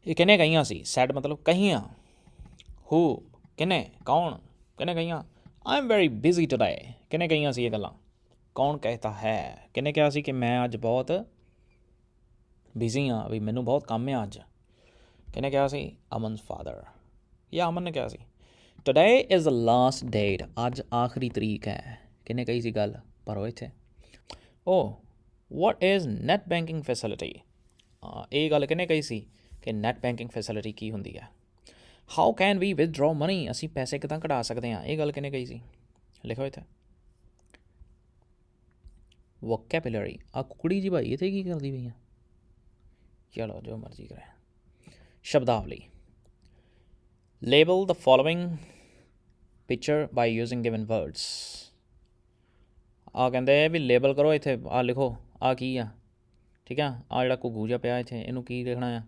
ਇਹ ਕਿਹਨੇ ਕਹੀਆਂ ਸੀ? ਸੈਡ ਮਤਲਬ ਕਹੀਆਂ। ਹੂ ਕਿਹਨੇ, ਕੌਣ, ਕਿਹਨੇ ਕਹੀਆਂ? I am very busy today. ਕਿਹਨੇ ਕਹੀਆਂ ਸੀ ਇਹ ਗੱਲਾਂ? ਕੌਣ ਕਹਿਤਾ ਹੈ? ਕਿਹਨੇ ਕਿਹਾ ਸੀ ਕਿ ਮੈਂ ਅੱਜ ਬਹੁਤ ਬਿਜ਼ੀ ਹਾਂ, ਵੀ ਮੈਨੂੰ ਬਹੁਤ ਕੰਮ ਹੈ ਅੱਜ? ਕਿਹਨੇ ਕਿਹਾ ਸੀ? ਅਮਨਸ ਫਾਦਰ ਜਾਂ ਅਮਨ ਨੇ ਕਿਹਾ ਸੀ। Today is the last date. ਅੱਜ ਆਖਰੀ ਤਰੀਕ ਹੈ। ਕਿਹਨੇ ਕਹੀ ਸੀ ਗੱਲ? ਭਰੋ ਇੱਥੇ। Oh what is net banking facility? ਇਹ ਗੱਲ ਕਿਹਨੇ ਕਹੀ ਸੀ ਕਿ ਨੈਟ ਬੈਂਕਿੰਗ ਫੈਸਿਲਿਟੀ ਕੀ ਹੁੰਦੀ ਹੈ? How can we withdraw money? ਅਸੀਂ ਪੈਸੇ ਕਿੱਦਾਂ ਕਢਾ ਸਕਦੇ ਹਾਂ? ਇਹ ਗੱਲ ਕਿਹਨੇ ਕਹੀ ਸੀ? ਲਿਖੋ ਇੱਥੇ। ਵੋਕੈਬੂਲਰੀ। ਆ ਕੁਕੜੀ ਜੀ ਭਾਈ ਇੱਥੇ ਕੀ ਕਰਦੀ ਪਈ ਆ? ਚਲੋ ਜੋ ਮਰਜ਼ੀ ਕਰੇ। ਸ਼ਬਦਾਵਲੀ। ਲੇਬਲ ਦ ਫੋਲੋਇੰਗ ਪਿਕਚਰ ਬਾਈ ਯੂਜ਼ਿੰਗ ਗਿਵਨ ਵਰਡਸ। ਆ ਕਹਿੰਦੇ ਵੀ ਲੇਬਲ ਕਰੋ ਇੱਥੇ। ਆ ਲਿਖੋ ਆ ਕੀ ਆ, ਠੀਕ ਆ। ਆ ਜਿਹੜਾ ਘੁੱਗੂ ਜਿਹਾ ਪਿਆ ਇੱਥੇ, ਇਹਨੂੰ ਕੀ ਲਿਖਣਾ ਆ?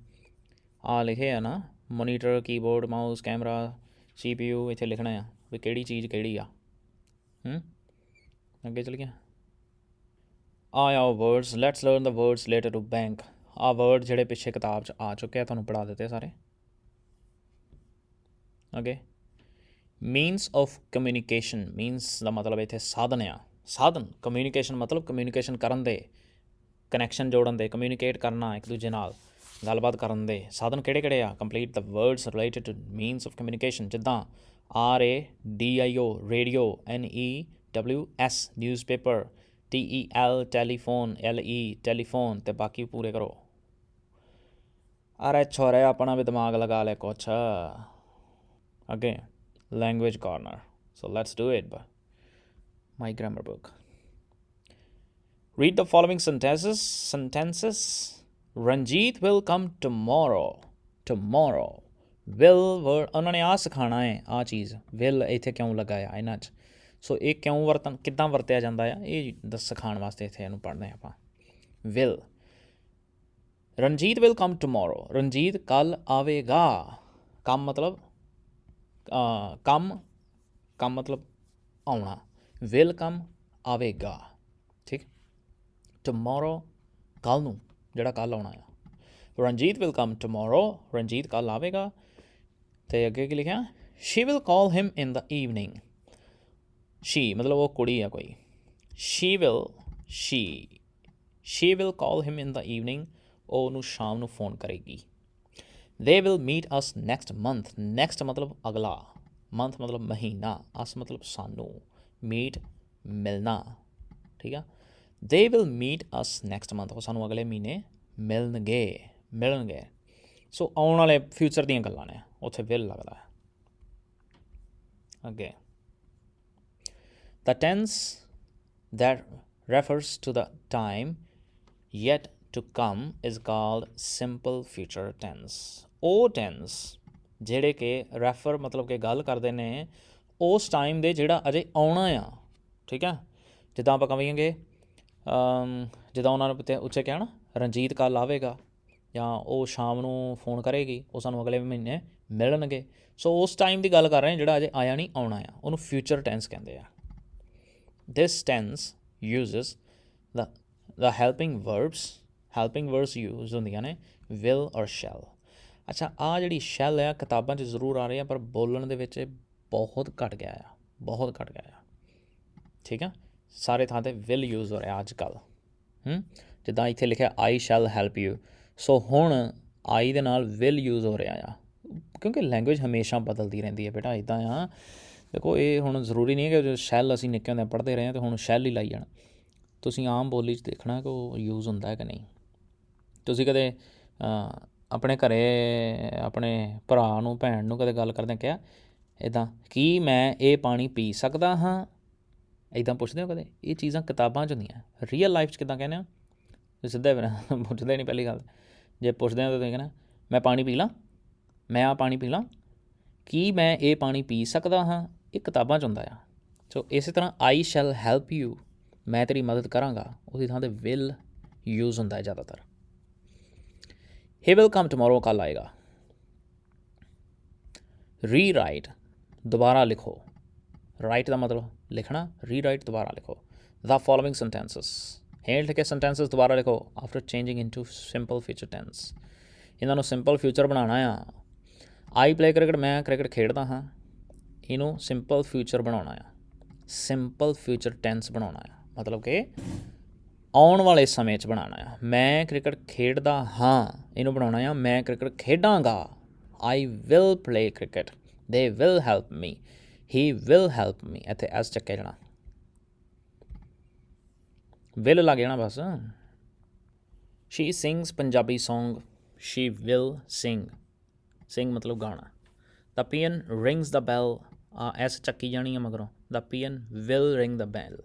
ਆ ਲਿਖੇ ਆ ਨਾ, monitor, keyboard, mouse, camera, CPU। ਇੱਥੇ ਲਿਖਣਾ ਆ ਵੀ ਕਿਹੜੀ ਚੀਜ਼ ਕਿਹੜੀ ਆ। ਅੱਗੇ ਚੱਲ ਗਿਆ। ਆ words. Let's learn the words related to bank. ਆ ਵਰਡ ਜਿਹੜੇ ਪਿੱਛੇ ਕਿਤਾਬ 'ਚ ਆ ਚੁੱਕੇ ਆ, ਤੁਹਾਨੂੰ ਪੜ੍ਹਾ ਦਿੱਤੇ ਸਾਰੇ। ਅੱਗੇ ਮੀਨਸ ਆਫ ਕਮਿਊਨੀਕੇਸ਼ਨ। ਮੀਨਸ ਦਾ ਮਤਲਬ ਇੱਥੇ ਸਾਧਨ ਆ, ਸਾਧਨ। ਕਮਿਊਨੀਕੇਸ਼ਨ ਮਤਲਬ ਕਮਿਊਨੀਕੇਸ਼ਨ ਕਰਨ ਦੇ, ਕਨੈਕਸ਼ਨ ਜੋੜਨ ਦੇ, ਕਮਿਊਨੀਕੇਟ ਕਰਨਾ ਇੱਕ ਦੂਜੇ ਨਾਲ, ਗੱਲਬਾਤ ਕਰਨ ਦੇ ਸਾਧਨ ਕਿਹੜੇ ਆ? Complete the words related to means of communication. ਜਿੱਦਾਂ RADIO radio, NEWS newspaper, TEL telephone, LE telephone. ਅਤੇ ਬਾਕੀ ਪੂਰੇ ਕਰੋ। ਅਰੇ ਛੋਰੇ ਆਪਣਾ ਵੀ ਦਿਮਾਗ ਲਗਾ ਲੈ ਕੁਛ। ਅੱਗੇ language corner. So let's do it. My grammar book. Read the following sentences. Ranjit will come tomorrow. Will word ਉਹਨਾਂ ਨੇ ਆਹ ਸਿਖਾਉਣਾ ਹੈ, ਆਹ ਚੀਜ਼ ਵਿਲ ਇੱਥੇ ਕਿਉਂ ਲੱਗਾ ਆ ਇਹਨਾਂ 'ਚ। ਸੋ ਇਹ ਕਿਉਂ ਵਰਤਨ ਕਿੱਦਾਂ ਵਰਤਿਆ ਜਾਂਦਾ ਆ, ਇਹ ਸਿਖਾਉਣ ਵਾਸਤੇ ਇੱਥੇ ਇਹਨੂੰ ਪੜ੍ਹਦੇ ਹਾਂ ਆਪਾਂ। Will, Ranjit will come tomorrow, Ranjit ਕੱਲ੍ਹ ਆਵੇਗਾ। ਕੰਮ ਮਤਲਬ ਕੰਮ ਮਤਲਬ ਆਉਣਾ, ਵਿਲ ਕਮ ਆਵੇਗਾ, ਠੀਕ। ਟਮੋਰੋ ਕੱਲ੍ਹ ਨੂੰ, ਜਿਹੜਾ ਕੱਲ੍ਹ ਆਉਣਾ ਆ। Ranjit will come tomorrow, Ranjit ਕੱਲ੍ਹ ਆਵੇਗਾ। ਅਤੇ ਅੱਗੇ ਕੀ ਲਿਖਿਆ, she will call him in the evening. She ਮਤਲਬ ਉਹ ਕੁੜੀ ਆ ਕੋਈ। She will call him in the evening, ਉਹ ਉਹਨੂੰ ਸ਼ਾਮ ਨੂੰ ਫੋਨ ਕਰੇਗੀ। They will meet us next month, next ਮਤਲਬ ਅਗਲਾ, ਮੰਥ ਮਤਲਬ ਮਹੀਨਾ, ਅਸ ਮਤਲਬ ਸਾਨੂੰ, ਮੀਟ ਮਿਲਣਾ, ਠੀਕ ਆ। They will meet us next month, ਉਹ ਸਾਨੂੰ ਅਗਲੇ ਮਹੀਨੇ ਮਿਲਣਗੇ। ਸੋ ਆਉਣ ਵਾਲੇ ਫਿਊਚਰ ਦੀਆਂ ਗੱਲਾਂ ਨੇ, ਉੱਥੇ ਵਿਲ ਲੱਗਦਾ ਹੈ। ਅੱਗੇ, the tense that refers to the time yet to come is called simple future tense। ਉਹ tense ਜਿਹੜੇ ਕਿ ਰੈਫਰ ਮਤਲਬ ਕਿ ਗੱਲ ਕਰਦੇ ਨੇ ਉਸ ਟਾਈਮ ਦੇ ਜਿਹੜਾ ਅਜੇ ਆਉਣਾ ਆ, ਠੀਕ ਆ। ਜਿੱਦਾਂ ਆਪਾਂ ਕਹਾਂਗੇ, ਜਿੱਦਾਂ ਉਹਨਾਂ ਨੇ ਉੱਚੇ ਕਿਹਾ ਨਾ, ਰਣਜੀਤ ਕੱਲ੍ਹ ਆਵੇਗਾ, ਜਾਂ ਉਹ ਸ਼ਾਮ ਨੂੰ ਫੋਨ ਕਰੇਗੀ, ਉਹ ਸਾਨੂੰ ਅਗਲੇ ਮਹੀਨੇ ਮਿਲਣਗੇ। ਸੋ ਉਸ ਟਾਈਮ ਦੀ ਗੱਲ ਕਰ ਰਹੇ ਜਿਹੜਾ ਅਜੇ ਆਇਆ ਨਹੀਂ, ਆਉਣਾ ਆ, ਉਹਨੂੰ ਫਿਊਚਰ ਟੈਂਸ ਕਹਿੰਦੇ ਆ। This tense uses the helping verbs use ਹੁੰਦੀਆਂ ਨੇ will or shall। ਅੱਛਾ, ਆਹ ਜਿਹੜੀ shall ਆ ਕਿਤਾਬਾਂ 'ਚ ਜ਼ਰੂਰ ਆ ਰਹੀ ਆ, ਪਰ ਬੋਲਣ ਦੇ ਵਿੱਚ ਬਹੁਤ ਘੱਟ ਗਿਆ ਆ, ਠੀਕ ਆ। ਸਾਰੇ ਥਾਂ 'ਤੇ will use ਹੋ ਰਿਹਾ ਅੱਜ ਕੱਲ੍ਹ। ਜਿੱਦਾਂ ਇੱਥੇ ਲਿਖਿਆ I shall help you, ਸੋ ਹੁਣ I ਦੇ ਨਾਲ will use ਹੋ ਰਿਹਾ ਆ, ਕਿਉਂਕਿ ਲੈਂਗੁਏਜ ਹਮੇਸ਼ਾ ਬਦਲਦੀ ਰਹਿੰਦੀ ਹੈ ਬੇਟਾ। ਇੱਦਾਂ ਆ, ਦੇਖੋ ਇਹ ਹੁਣ ਜ਼ਰੂਰੀ ਨਹੀਂ ਹੈ ਕਿ ਸ਼ੈਲ ਅਸੀਂ ਨਿੱਕੇ ਹੁੰਦੇ ਪੜ੍ਹਦੇ ਰਹੇ ਹਾਂ ਅਤੇ ਹੁਣ ਸ਼ੈਲ ਹੀ ਲਾਈ ਜਾਣਾ। ਤੁਸੀਂ ਆਮ ਬੋਲੀ 'ਚ ਦੇਖਣਾ ਕਿ ਉਹ ਯੂਜ਼ ਹੁੰਦਾ ਹੈ ਕਿ ਨਹੀਂ। ਤੁਸੀਂ ਕਦੇ ਆਪਣੇ ਘਰ ਆਪਣੇ ਭਰਾ ਨੂੰ, ਭੈਣ ਨੂੰ ਕਦੇ ਗੱਲ ਕਰਦਿਆਂ ਕਿਹਾ ਇੱਦਾਂ, ਕੀ ਮੈਂ ਇਹ ਪਾਣੀ ਪੀ ਸਕਦਾ ਹਾਂ? ਇੱਦਾਂ ਪੁੱਛਦੇ ਹੋ ਕਦੇ? ਇਹ ਚੀਜ਼ਾਂ ਕਿਤਾਬਾਂ 'ਚ ਹੁੰਦੀਆਂ, ਰੀਅਲ ਲਾਈਫ 'ਚ ਕਿੱਦਾਂ ਕਹਿੰਦੇ ਹੋ? ਤੁਸੀਂ ਸਿੱਧਾ ਪੁੱਛਦੇ ਨਹੀਂ। ਪਹਿਲੀ ਗੱਲ, ਜੇ ਪੁੱਛਦੇ ਹੋ ਤਾਂ ਤੁਸੀਂ ਕਹਿੰਦਾ ਮੈਂ ਪਾਣੀ ਪੀ ਲਾਂ, ਮੈਂ ਆਹ ਪਾਣੀ ਪੀ ਲਾਂ, ਕੀ ਮੈਂ ਇਹ ਪਾਣੀ ਪੀ ਸਕਦਾ ਹਾਂ? ਇਹ ਕਿਤਾਬਾਂ 'ਚ ਹੁੰਦਾ ਆ। ਸੋ ਇਸੇ ਤਰ੍ਹਾਂ ਆਈ ਸ਼ੈਲ ਹੈਲਪ ਯੂ, ਮੈਂ ਤੇਰੀ ਮਦਦ ਕਰਾਂਗਾ, ਉਹਦੀ ਥਾਂ 'ਤੇ ਵਿਲ ਯੂਜ਼ ਹੁੰਦਾ ਹੈ ਜ਼ਿਆਦਾਤਰ। ਹੀ ਵਿਲ ਕਮ ਟਮੋਰੋ, ਕੱਲ੍ਹ ਆਏਗਾ। ਰੀ ਰਾਈਟ, ਦੁਬਾਰਾ ਲਿਖੋ। ਰਾਈਟ ਦਾ ਮਤਲਬ ਲਿਖਣਾ, ਰੀ ਰਾਈਟ ਦੁਬਾਰਾ ਲਿਖੋ। ਦ ਫੋਲੋਇੰਗ ਸੈਂਟੈਂਸਸ, ਹੇਠ ਲਿਖੇ ਸੈਂਟੈਂਸਸ ਦੁਬਾਰਾ ਲਿਖੋ after changing into simple future tense. ਇਹਨਾਂ ਨੂੰ ਸਿੰਪਲ ਫਿਊਚਰ ਬਣਾਉਣਾ ਆ। ਆਈ ਪਲੇ ਕ੍ਰਿਕਟ, ਮੈਂ ਕ੍ਰਿਕਟ ਖੇਡਦਾ ਹਾਂ, ਇਹਨੂੰ ਸਿੰਪਲ ਫਿਊਚਰ ਬਣਾਉਣਾ ਆ, ਸਿੰਪਲ ਫਿਊਚਰ ਟੈਂਸ ਬਣਾਉਣਾ ਆ, ਮਤਲਬ ਕਿ ਆਉਣ ਵਾਲੇ ਸਮੇਂ 'ਚ ਬਣਾਉਣਾ ਆ। ਮੈਂ ਕ੍ਰਿਕਟ ਖੇਡਦਾ ਹਾਂ, ਇਹਨੂੰ ਬਣਾਉਣਾ ਆ ਮੈਂ ਕ੍ਰਿਕਟ ਖੇਡਾਂਗਾ। I will play cricket, they will help me, he will help me. ਇੱਥੇ ਐਸ ਚੱਕਿਆ ਜਾਣਾ, ਵਿਲ ਲੱਗ ਜਾਣਾ ਬਸ। She sings Punjabi song, she will sing, sing ਮਤਲਬ ਗਾਣਾ। The peon rings the bell, S ਚੱਕੀ ਜਾਣੀ ਆ ਮਗਰੋਂ। The peon will ring the bell,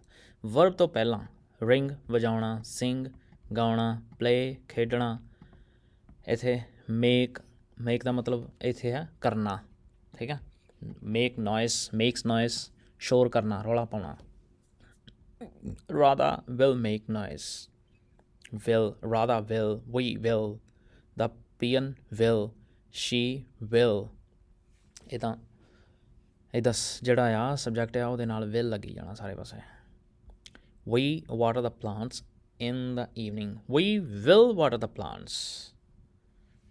verb ਤੋਂ ਪਹਿਲਾਂ ਰਿੰਗ ਵਜਾਉਣਾ, ਸਿੰਗ ਗਾਉਣਾ, ਪਲੇ ਖੇਡਣਾ। ਇੱਥੇ ਮੇਕ ਦਾ ਮਤਲਬ ਇੱਥੇ ਹੈ ਕਰਨਾ, ਠੀਕ ਆ। ਮੇਕਸ ਨੋਇਸ ਸ਼ੋਰ ਕਰਨਾ, ਰੌਲਾ ਪਾਉਣਾ। Radha will make noise, Radha will, we will, the peon will, she will. ਇੱਦਾਂ ਜਿਹੜਾ ਆ ਸਬਜੈਕਟ ਆ ਉਹਦੇ ਨਾਲ ਵਿਲ ਲੱਗੀ ਜਾਣਾ ਸਾਰੇ ਪਾਸੇ। We water the plants in the evening, we will water the plants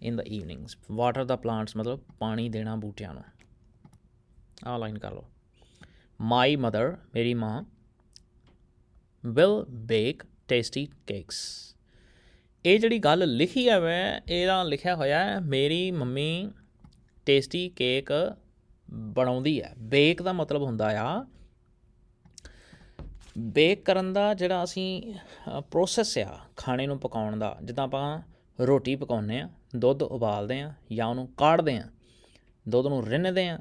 in the evenings. Water the plants ਮਤਲਬ ਪਾਣੀ ਦੇਣਾ ਬੂਟਿਆਂ ਨੂੰ। ਆਹ ਲਾਈਨ ਕਰ ਲਓ। ਮਾਈ ਮਦਰ, ਮੇਰੀ ਮਾਂ, ਵਿਲ ਬੇਕ ਟੇਸਟੀ ਕੇਕਸ। ਇਹ ਜਿਹੜੀ ਗੱਲ ਲਿਖੀ ਹੈ ਮੈਂ, ਇਹਦਾ ਲਿਖਿਆ ਹੋਇਆ ਹੈ ਮੇਰੀ ਮੰਮੀ ਟੇਸਟੀ ਕੇਕ ਬਣਾਉਂਦੀ ਹੈ। ਬੇਕ ਦਾ ਮਤਲਬ ਹੁੰਦਾ ਆ, ਬੇਕ ਕਰਨ ਦਾ ਜਿਹੜਾ ਅਸੀਂ ਪ੍ਰੋਸੈਸ ਆ ਖਾਣੇ ਨੂੰ ਪਕਾਉਣ ਦਾ। ਜਿੱਦਾਂ ਆਪਾਂ ਰੋਟੀ ਪਕਾਉਂਦੇ ਹਾਂ, ਦੁੱਧ ਉਬਾਲਦੇ ਹਾਂ ਜਾਂ ਉਹਨੂੰ ਕਾੜਦੇ ਹਾਂ, ਦੁੱਧ ਨੂੰ ਰਿੰਨ੍ਹਦੇ ਹਾਂ,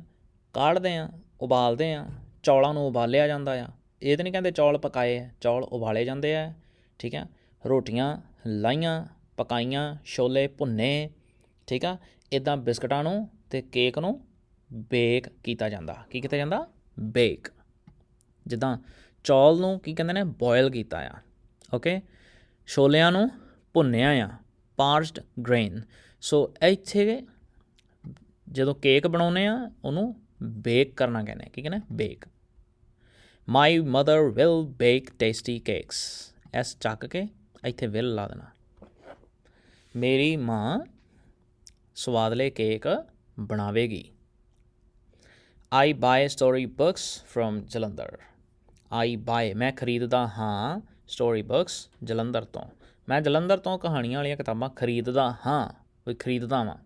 ਕਾੜਦੇ ਹਾਂ, ਉਬਾਲਦੇ ਹਾਂ। ਚੌਲਾਂ ਨੂੰ ਉਬਾਲਿਆ ਜਾਂਦਾ ਆ, ਇਹ ਤਾਂ ਨਹੀਂ ਕਹਿੰਦੇ ਚੌਲ ਪਕਾਏ ਆ, ਚੌਲ ਉਬਾਲੇ ਜਾਂਦੇ ਆ, ਠੀਕ ਆ। ਰੋਟੀਆਂ ਲਾਹੀਆਂ, ਪਕਾਈਆਂ, ਛੋਲੇ ਭੁੰਨੇ, ਠੀਕ ਆ। ਇੱਦਾਂ ਬਿਸਕਟਾਂ ਨੂੰ ਤੇ ਕੇਕ ਨੂੰ ਬੇਕ ਕੀਤਾ ਜਾਂਦਾ। ਕੀ ਕੀਤਾ ਜਾਂਦਾ? ਬੇਕ। ਜਿੱਦਾਂ ਚੌਲ ਨੂੰ ਕੀ ਕਹਿੰਦੇ ਨੇ? ਬੋਇਲ ਕੀਤਾ ਆ। ਓਕੇ, ਛੋਲਿਆਂ ਨੂੰ ਭੁੰਨਿਆ ਆ, ਪਾਰਚਡ ਗ੍ਰੇਨ। ਸੋ ਇੱਥੇ ਜਦੋਂ ਕੇਕ ਬਣਾਉਂਦੇ ਆ ਉਹਨੂੰ ਬੇਕ ਕਰਨਾ ਕਹਿੰਦੇ। ਕੀ ਕਹਿੰਦੇ? Bake. My mother will bake tasty cakes. S ਚੱਕ ਕੇ ਇੱਥੇ ਵਿਲ ਲਾ ਦੇਣਾ। ਮੇਰੀ ਮਾਂ ਸਵਾਦਲੇ ਕੇਕ ਬਣਾਵੇਗੀ। I buy story books from Jalandhar. I buy ਮੈਂ ਖਰੀਦਦਾ ਹਾਂ, ਸਟੋਰੀ ਬੁੱਕਸ ਜਲੰਧਰ ਤੋਂ। ਮੈਂ ਜਲੰਧਰ ਤੋਂ ਕਹਾਣੀਆਂ ਵਾਲੀਆਂ ਕਿਤਾਬਾਂ ਖਰੀਦਦਾ ਹਾਂ, ਕੋਈ ਖਰੀਦਦਾ ਵਾਂ।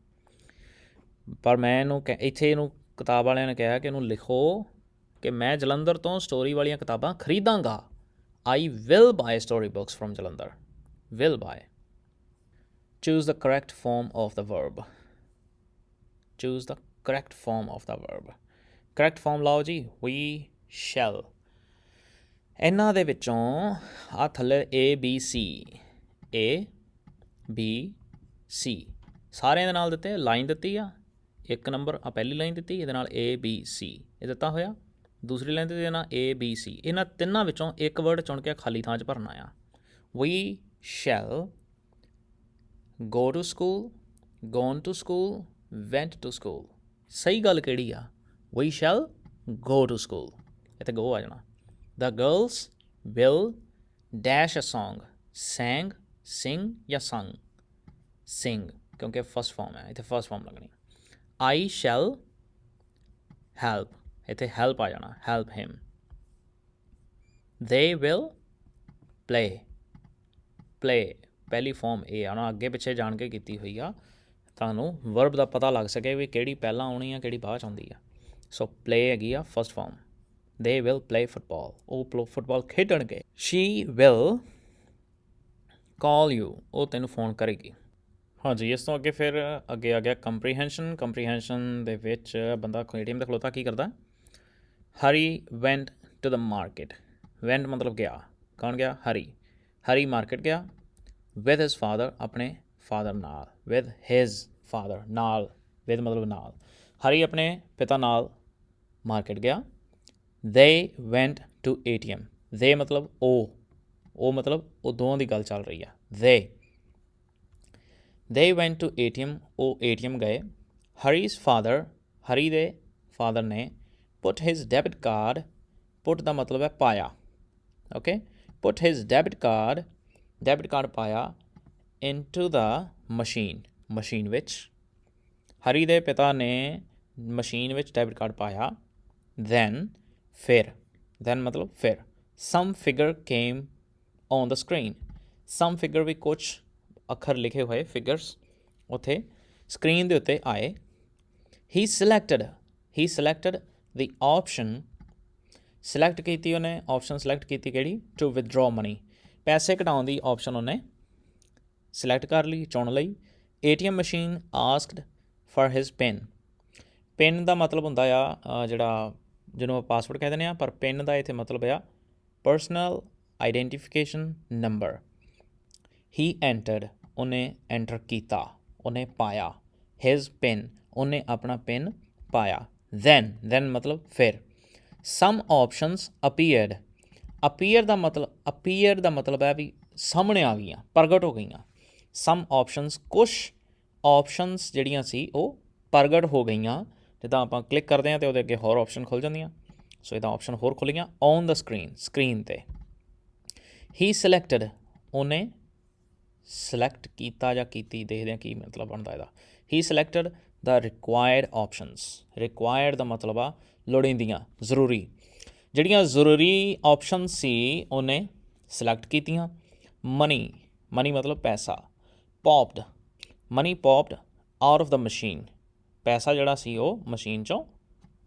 ਪਰ ਮੈਂ ਇਹਨੂੰ ਇੱਥੇ ਇਹਨੂੰ ਕਿਤਾਬ ਵਾਲਿਆਂ ਨੇ ਕਿਹਾ ਕਿ ਇਹਨੂੰ ਲਿਖੋ ਕਿ ਮੈਂ ਜਲੰਧਰ ਤੋਂ ਸਟੋਰੀ ਵਾਲੀਆਂ ਕਿਤਾਬਾਂ ਖਰੀਦਾਂਗਾ। I will buy story books from Jalandhar. Will buy. Choose the correct form of the verb. Choose the correct form of the verb. Correct form ਲਾਓ ਜੀ, ਵੀ ਸ਼ੈਲ। ਇਹਨਾਂ ਦੇ ਵਿੱਚੋਂ ਆ ਥੱਲੇ ABC, ABC ਸਾਰਿਆਂ ਦੇ ਨਾਲ ਦਿੱਤੇ। ਲਾਈਨ ਦਿੱਤੀ ਆ, 1 ਨੰਬਰ ਆ ਪਹਿਲੀ ਲਾਈਨ ਦਿੱਤੀ, ਇਹਦੇ ਨਾਲ ABC ਇਹ ਦਿੱਤਾ ਹੋਇਆ। ਦੂਸਰੀ ਲਾਈਨ ਦਿੱਤੀ ਇਹਦੇ ਨਾਲ ABC। ਇਹਨਾਂ ਤਿੰਨਾਂ ਵਿੱਚੋਂ ਇੱਕ ਵਰਡ ਚੁਣ ਕੇ ਖਾਲੀ ਥਾਂ 'ਚ ਭਰਨਾ ਆ। We shall go to school, gone to school, went to school. ਸਹੀ ਗੱਲ ਕਿਹੜੀ ਆ? We shall go to school. ਇੱਥੇ ਗੋ ਆ ਜਾਣਾ। The girls will dash a song। sang, sing ਜਾਂ sung? sing, ਕਿਉਂਕਿ ਫਸਟ ਫਾਰਮ ਹੈ, ਇੱਥੇ ਫਸਟ ਫਾਰਮ ਲੱਗਣੀ। I shall help, ਇੱਥੇ help ਆ ਜਾਣਾ, help him। They will play, play ਪਹਿਲੀ ਫਾਰਮ ਇਹ ਆ ਨਾ, ਅੱਗੇ ਪਿੱਛੇ ਜਾਣ ਕੇ ਕੀਤੀ ਹੋਈ ਆ, ਤੁਹਾਨੂੰ ਵਰਬ ਦਾ ਪਤਾ ਲੱਗ ਸਕੇ ਵੀ ਕਿਹੜੀ ਪਹਿਲਾਂ ਆਉਣੀ ਆ, ਕਿਹੜੀ ਬਾਅਦ 'ਚ ਆਉਂਦੀ ਆ। ਸੋ ਪਲੇ ਹੈਗੀ ਆ first form. They will play football, ਉਹ ਫੁੱਟਬਾਲ ਖੇਡਣਗੇ। She will call you, ਉਹ ਤੈਨੂੰ ਫੋਨ ਕਰੇਗੀ। ਹਾਂਜੀ, ਇਸ ਤੋਂ ਅੱਗੇ ਫਿਰ ਅੱਗੇ ਆ ਗਿਆ ਕੰਪਰੀਹੈਂਸ਼ਨ। ਕੰਪਰੀਹੈਂਸ਼ਨ ਦੇ ਵਿੱਚ ਬੰਦਾ ਏਟੀਐਮ 'ਤੇ ਖਲੋਤਾ ਕੀ ਕਰਦਾ? ਹਰੀ ਵੈਂਟ ਟੂ ਦ ਮਾਰਕੀਟ। ਵੈਂਟ ਮਤਲਬ ਗਿਆ, ਕੌਣ ਗਿਆ? ਹਰੀ। ਹਰੀ ਮਾਰਕੀਟ ਗਿਆ ਵਿਦ ਹਿਜ਼ ਫਾਦਰ, ਆਪਣੇ ਫਾਦਰ ਨਾਲ। ਵਿਦ ਹਿਜ਼ ਫਾਦਰ, ਨਾਲ। ਵਿਦ ਮਤਲਬ ਨਾਲ। ਹਰੀ ਆਪਣੇ ਪਿਤਾ ਨਾਲ ਮਾਰਕੀਟ ਗਿਆ। They went to ATM। they ਮਤਲਬ ਉਹ ਮਤਲਬ ਉਹ ਦੋਵਾਂ ਦੀ ਗੱਲ ਚੱਲ ਰਹੀ ਆ। they went to ATM, ਉਹ ATM ਗਏ। Hari's father, ਹਰੀ ਦੇ ਫਾਦਰ ਨੇ put his debit card, put ਦਾ ਮਤਲਬ ਹੈ ਪਾਇਆ। Okay, put his debit card ਪਾਇਆ into the machine, ਮਸ਼ੀਨ ਵਿੱਚ। ਹਰੀ ਦੇ ਪਿਤਾ ਨੇ ਮਸ਼ੀਨ ਵਿੱਚ ਡੈਬਿਟ ਕਾਰਡ ਪਾਇਆ। then ਫਿਰ, then ਮਤਲਬ ਫਿਰ। some figure came on the screen, some figure ਵੀ ਕੁਛ ਅੱਖਰ ਲਿਖੇ ਹੋਏ figures ਉੱਥੇ ਸਕਰੀਨ ਦੇ ਉੱਤੇ ਆਏ। he selected the option, select ਕੀਤੀ ਉਹਨੇ ਆਪਸ਼ਨ select ਕੀਤੀ ਕਿਹੜੀ? to withdraw money, ਪੈਸੇ ਕਢਾਉਣ ਦੀ ਆਪਸ਼ਨ ਉਹਨੇ select ਕਰ ਲਈ, ਚੁਣ ਲਈ। ATM machine asked for his pin, pin ਦਾ ਮਤਲਬ ਹੁੰਦਾ ਆ ਜਿਹੜਾ ਜਿਹਨੂੰ ਆਪਾਂ ਪਾਸਵਰਡ ਕਹਿ ਦਿੰਦੇ ਹਾਂ, ਪਰ ਪਿਨ ਦਾ ਇੱਥੇ ਮਤਲਬ ਆ ਪਰਸਨਲ ਆਈਡੈਂਟੀਫਿਕੇਸ਼ਨ ਨੰਬਰ। ਹੀ ਐਂਟਰਡ, ਉਹਨੇ ਐਂਟਰ ਕੀਤਾ, ਉਹਨੇ ਪਾਇਆ। ਹਿਜ਼ ਪਿਨ, ਉਹਨੇ ਆਪਣਾ ਪਿਨ ਪਾਇਆ। then ਮਤਲਬ ਫਿਰ। ਸਮ ਆਪਸ਼ਨਸ ਅਪੀਅਰਡ, ਅਪੀਅਰ ਦਾ ਮਤਲਬ ਹੈ ਵੀ ਸਾਹਮਣੇ ਆ ਗਈਆਂ, ਪ੍ਰਗਟ ਹੋ ਗਈਆਂ। ਸਮ ਆਪਸ਼ਨਸ, ਕੁਛ ਆਪਸ਼ਨਸ ਜਿਹੜੀਆਂ ਸੀ ਉਹ ਪ੍ਰਗਟ ਹੋ ਗਈਆਂ। ਜਿੱਦਾਂ ਆਪਾਂ ਕਲਿੱਕ ਕਰਦੇ ਹਾਂ ਅਤੇ ਉਹਦੇ ਅੱਗੇ ਹੋਰ ਆਪਸ਼ਨ ਖੁੱਲ੍ਹ ਜਾਂਦੀਆਂ। ਸੋ ਇਹਦਾ ਆਪਸ਼ਨ ਹੋਰ ਖੁੱਲ੍ਹੀਆਂ ਔਨ ਦਾ ਸਕਰੀਨ 'ਤੇ। ਹੀ ਸਿਲੈਕਟਡ, ਉਹਨੇ ਸਿਲੈਕਟ ਕੀਤਾ ਜਾਂ ਕੀਤੀ, ਦੇਖਦੇ ਹਾਂ ਕੀ ਮਤਲਬ ਬਣਦਾ ਇਹਦਾ। ਹੀ ਸਿਲੈਕਟਡ ਦਾ ਰਿਕੁਆਇਰਡ ਆਪਸ਼ਨਸ, ਰਿਕੁਆਇਰਡ ਦਾ ਮਤਲਬ ਆ ਲੋੜੀਂਦੀਆਂ, ਜ਼ਰੂਰੀ। ਜਿਹੜੀਆਂ ਜ਼ਰੂਰੀ ਆਪਸ਼ਨ ਸੀ ਉਹਨੇ ਸਿਲੈਕਟ ਕੀਤੀਆਂ। ਮਨੀ ਮਤਲਬ ਪੈਸਾ। Popped, money popped out of the machine, ਪੈਸਾ ਜਿਹੜਾ ਸੀ ਉਹ ਮਸ਼ੀਨ 'ਚੋਂ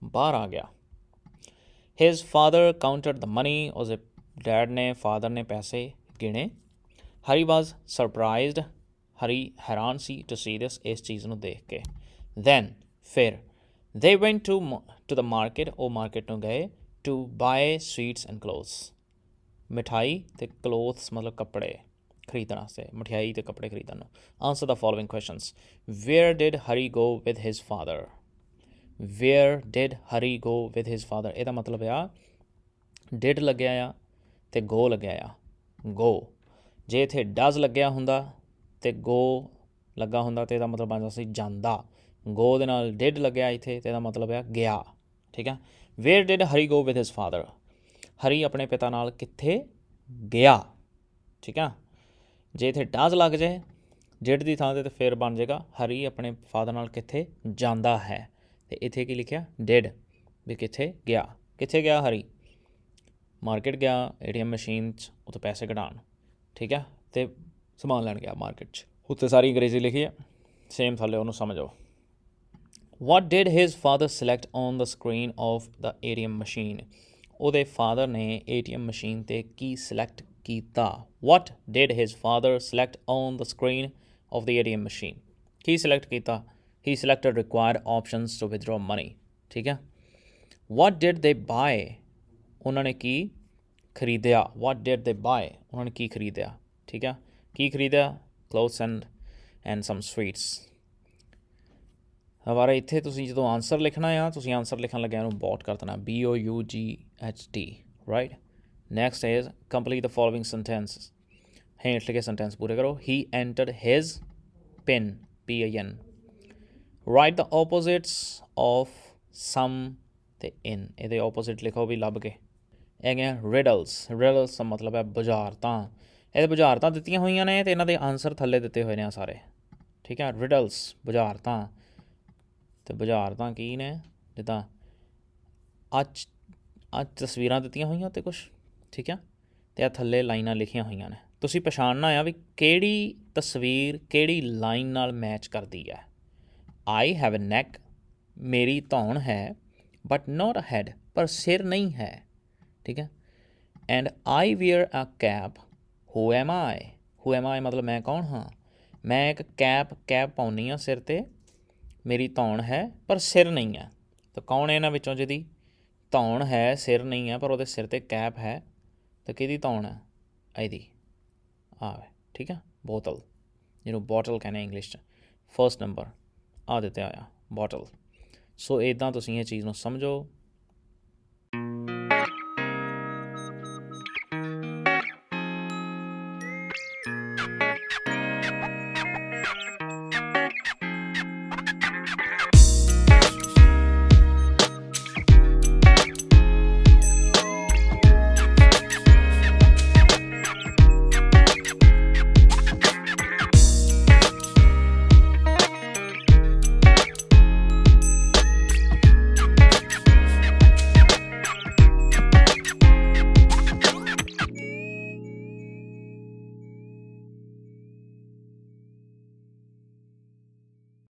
ਬਾਹਰ ਆ ਗਿਆ। His father counted the money, ਉਸਦੇ ਡੈਡ ਨੇ, ਫਾਦਰ ਨੇ ਪੈਸੇ ਗਿਣੇ। ਹਰੀ ਵਾਜ਼ ਸਰਪ੍ਰਾਈਜ਼ਡ, ਹਰੀ ਹੈਰਾਨ ਸੀ ਟੂ ਸੀ ਦਿਸ, ਇਸ ਚੀਜ਼ ਨੂੰ ਦੇਖ ਕੇ। then ਫਿਰ। they went to the market, ਉਹ ਮਾਰਕੀਟ ਨੂੰ ਗਏ। to buy sweets and clothes, ਮਿਠਾਈ ਅਤੇ clothes ਮਤਲਬ ਕੱਪੜੇ ਖਰੀਦਣ ਵਾਸਤੇ, ਮਠਿਆਈ ਅਤੇ ਕੱਪੜੇ ਖਰੀਦਣ ਨੂੰ। Answer the following questions. Wear did Hari go with his father, wear did Hari go with his father, ਇਹਦਾ ਮਤਲਬ ਆ ਡਿਡ ਲੱਗਿਆ ਆ ਅਤੇ ਗੋ ਲੱਗਿਆ ਆ, ਗੋ। ਜੇ ਇੱਥੇ ਡਜ਼ ਲੱਗਿਆ ਹੁੰਦਾ ਅਤੇ ਗੋ ਲੱਗਾ ਹੁੰਦਾ ਤਾਂ ਇਹਦਾ ਮਤਲਬ ਬਣਦਾ ਸੀ ਜਾਂਦਾ। ਗੋ ਦੇ ਨਾਲ ਡਿਡ ਲੱਗਿਆ ਇੱਥੇ ਅਤੇ ਇਹਦਾ ਮਤਲਬ ਆ ਗਿਆ। ਠੀਕ ਆ। Where did Hari go with his father, Hari ਆਪਣੇ ਪਿਤਾ ਨਾਲ ਕਿੱਥੇ ਗਿਆ। ਠੀਕ ਆ। ਜੇ ਇੱਥੇ ਡਜ਼ ਲੱਗ ਜਾਏ ਡਿਡ ਦੀ ਥਾਂ 'ਤੇ ਫਿਰ ਬਣ ਜਾਏਗਾ ਹਰੀ ਆਪਣੇ ਫਾਦਰ ਨਾਲ ਕਿੱਥੇ ਜਾਂਦਾ ਹੈ। ਅਤੇ ਇੱਥੇ ਕੀ ਲਿਖਿਆ ਡਿਡ, ਵੀ ਕਿੱਥੇ ਗਿਆ। ਕਿੱਥੇ ਗਿਆ ਹਰੀ? ਮਾਰਕੀਟ ਗਿਆ ATM ਮਸ਼ੀਨ 'ਚ ਉੱਥੇ ਪੈਸੇ ਕਢਾਉਣ। ਠੀਕ ਆ। ਅਤੇ ਸਮਾਨ ਲੈਣ ਗਿਆ ਮਾਰਕੀਟ 'ਚ। ਉੱਤੇ ਸਾਰੀ ਅੰਗਰੇਜ਼ੀ ਲਿਖੀ ਹੈ, ਸੇਮ ਥੱਲੇ ਉਹਨੂੰ ਸਮਝੋ। What did his father select on the screen of the ATM machine, ਉਹਦੇ ਫਾਦਰ ਨੇ ATM ਮਸ਼ੀਨ 'ਤੇ ਕੀ ਸਿਲੈਕਟ ਕੀਤਾ। What did his father select on the screen of the ATM machine, ਕੀ ਸਿਲੈਕਟ ਕੀਤਾ। He selected required options to withdraw money. ਠੀਕ ਹੈ। What did ਦੇ ਬਾਏ, ਉਹਨਾਂ ਨੇ ਕੀ ਖਰੀਦਿਆ। ਵਾਟ ਡਿਡ ਦੇ ਬਾਏ, ਉਹਨਾਂ ਨੇ ਕੀ ਖਰੀਦਿਆ। ਠੀਕ ਆ। ਕੀ ਖਰੀਦਿਆ? Clothes and sum sweets. Hawara ਇੱਥੇ ਤੁਸੀਂ ਜਦੋਂ ਆਨਸਰ ਲਿਖਣਾ ਆ, ਤੁਸੀਂ ਆਨਸਰ ਲਿਖਣ ਲੱਗਿਆ ਉਹਨੂੰ ਬੌਟ ਕਰ ਦੇਣਾ, BOUGHT, right. Next is complete the following sentence, ਹੇਠ ਲਿਖੇ ਸੈਂਟੈਂਸ ਪੂਰੇ ਕਰੋ। He entered his pin, PIN। Write the opposites of some ਅਤੇ ਇਨ, ਇਹਦੇ ਓਪੋਜ਼ਿਟ ਲਿਖੋ ਵੀ ਲੱਭ ਕੇ। ਹੈਗੇ ਰਿਡਲਸ, ਰਿਡਲਸ ਦਾ ਮਤਲਬ ਹੈ ਬੁਝਾਰਤਾਂ। ਇਹਦੇ ਬੁਝਾਰਤਾਂ ਦਿੱਤੀਆਂ ਹੋਈਆਂ ਨੇ ਅਤੇ ਇਹਨਾਂ ਦੇ ਆਨਸਰ ਥੱਲੇ ਦਿੱਤੇ ਹੋਏ ਨੇ ਆ ਸਾਰੇ। ਠੀਕ ਹੈ। ਰਿਡਲਸ ਬੁਝਾਰਤਾਂ, ਅਤੇ ਬੁਝਾਰਤਾਂ ਕੀ ਨੇ, ਜਿੱਦਾਂ ਅੱਜ ਤਸਵੀਰਾਂ ਦਿੱਤੀਆਂ ਹੋਈਆਂ ਉੱਤੇ ਕੁਛ। ਠੀਕ ਆ। ਅਤੇ ਆ ਥੱਲੇ ਲਾਈਨਾਂ ਲਿਖੀਆਂ ਹੋਈਆਂ ਨੇ, ਤੁਸੀਂ ਪਛਾਣਨਾ ਆ ਵੀ ਕਿਹੜੀ ਤਸਵੀਰ ਕਿਹੜੀ ਲਾਈਨ ਨਾਲ ਮੈਚ ਕਰਦੀ ਹੈ। ਆਈ ਹੈਵ ਅ ਨੈਕ, ਮੇਰੀ ਧੌਣ ਹੈ, ਬਟ ਨੋਟ ਅ ਹੈਡ, ਪਰ ਸਿਰ ਨਹੀਂ ਹੈ। ਠੀਕ ਹੈ। And I wear a cap, who am I, who am I ਮਤਲਬ ਮੈਂ ਕੌਣ ਹਾਂ। ਮੈਂ ਇੱਕ ਕੈਪ ਪਾਉਂਦੀ ਹਾਂ ਸਿਰ 'ਤੇ, ਮੇਰੀ ਧੌਣ ਹੈ ਪਰ ਸਿਰ ਨਹੀਂ ਹੈ। ਤਾਂ ਕੌਣ ਹੈ ਇਹਨਾਂ ਵਿੱਚੋਂ ਜਿਹਦੀ ਧੌਣ ਹੈ ਸਿਰ ਨਹੀਂ ਹੈ ਪਰ ਉਹਦੇ ਸਿਰ 'ਤੇ ਕੈਪ ਹੈ, ਤਾਂ ਕਿਹਦੀ ਧੌਣ ਹੈ? ਇਹਦੀ ਆ। ਠੀਕ ਹੈ। ਬੋਤਲ, ਜਿਹਨੂੰ ਬੋਟਲ ਕਹਿੰਦੇ ਇੰਗਲਿਸ਼ 'ਚ। ਫਸਟ ਨੰਬਰ ਆ ਦਿੱਤਾ ਹੋਇਆ ਬੋਟਲ। ਸੋ ਇੱਦਾਂ ਤੁਸੀਂ ਇਹ ਚੀਜ਼ ਨੂੰ ਸਮਝੋ।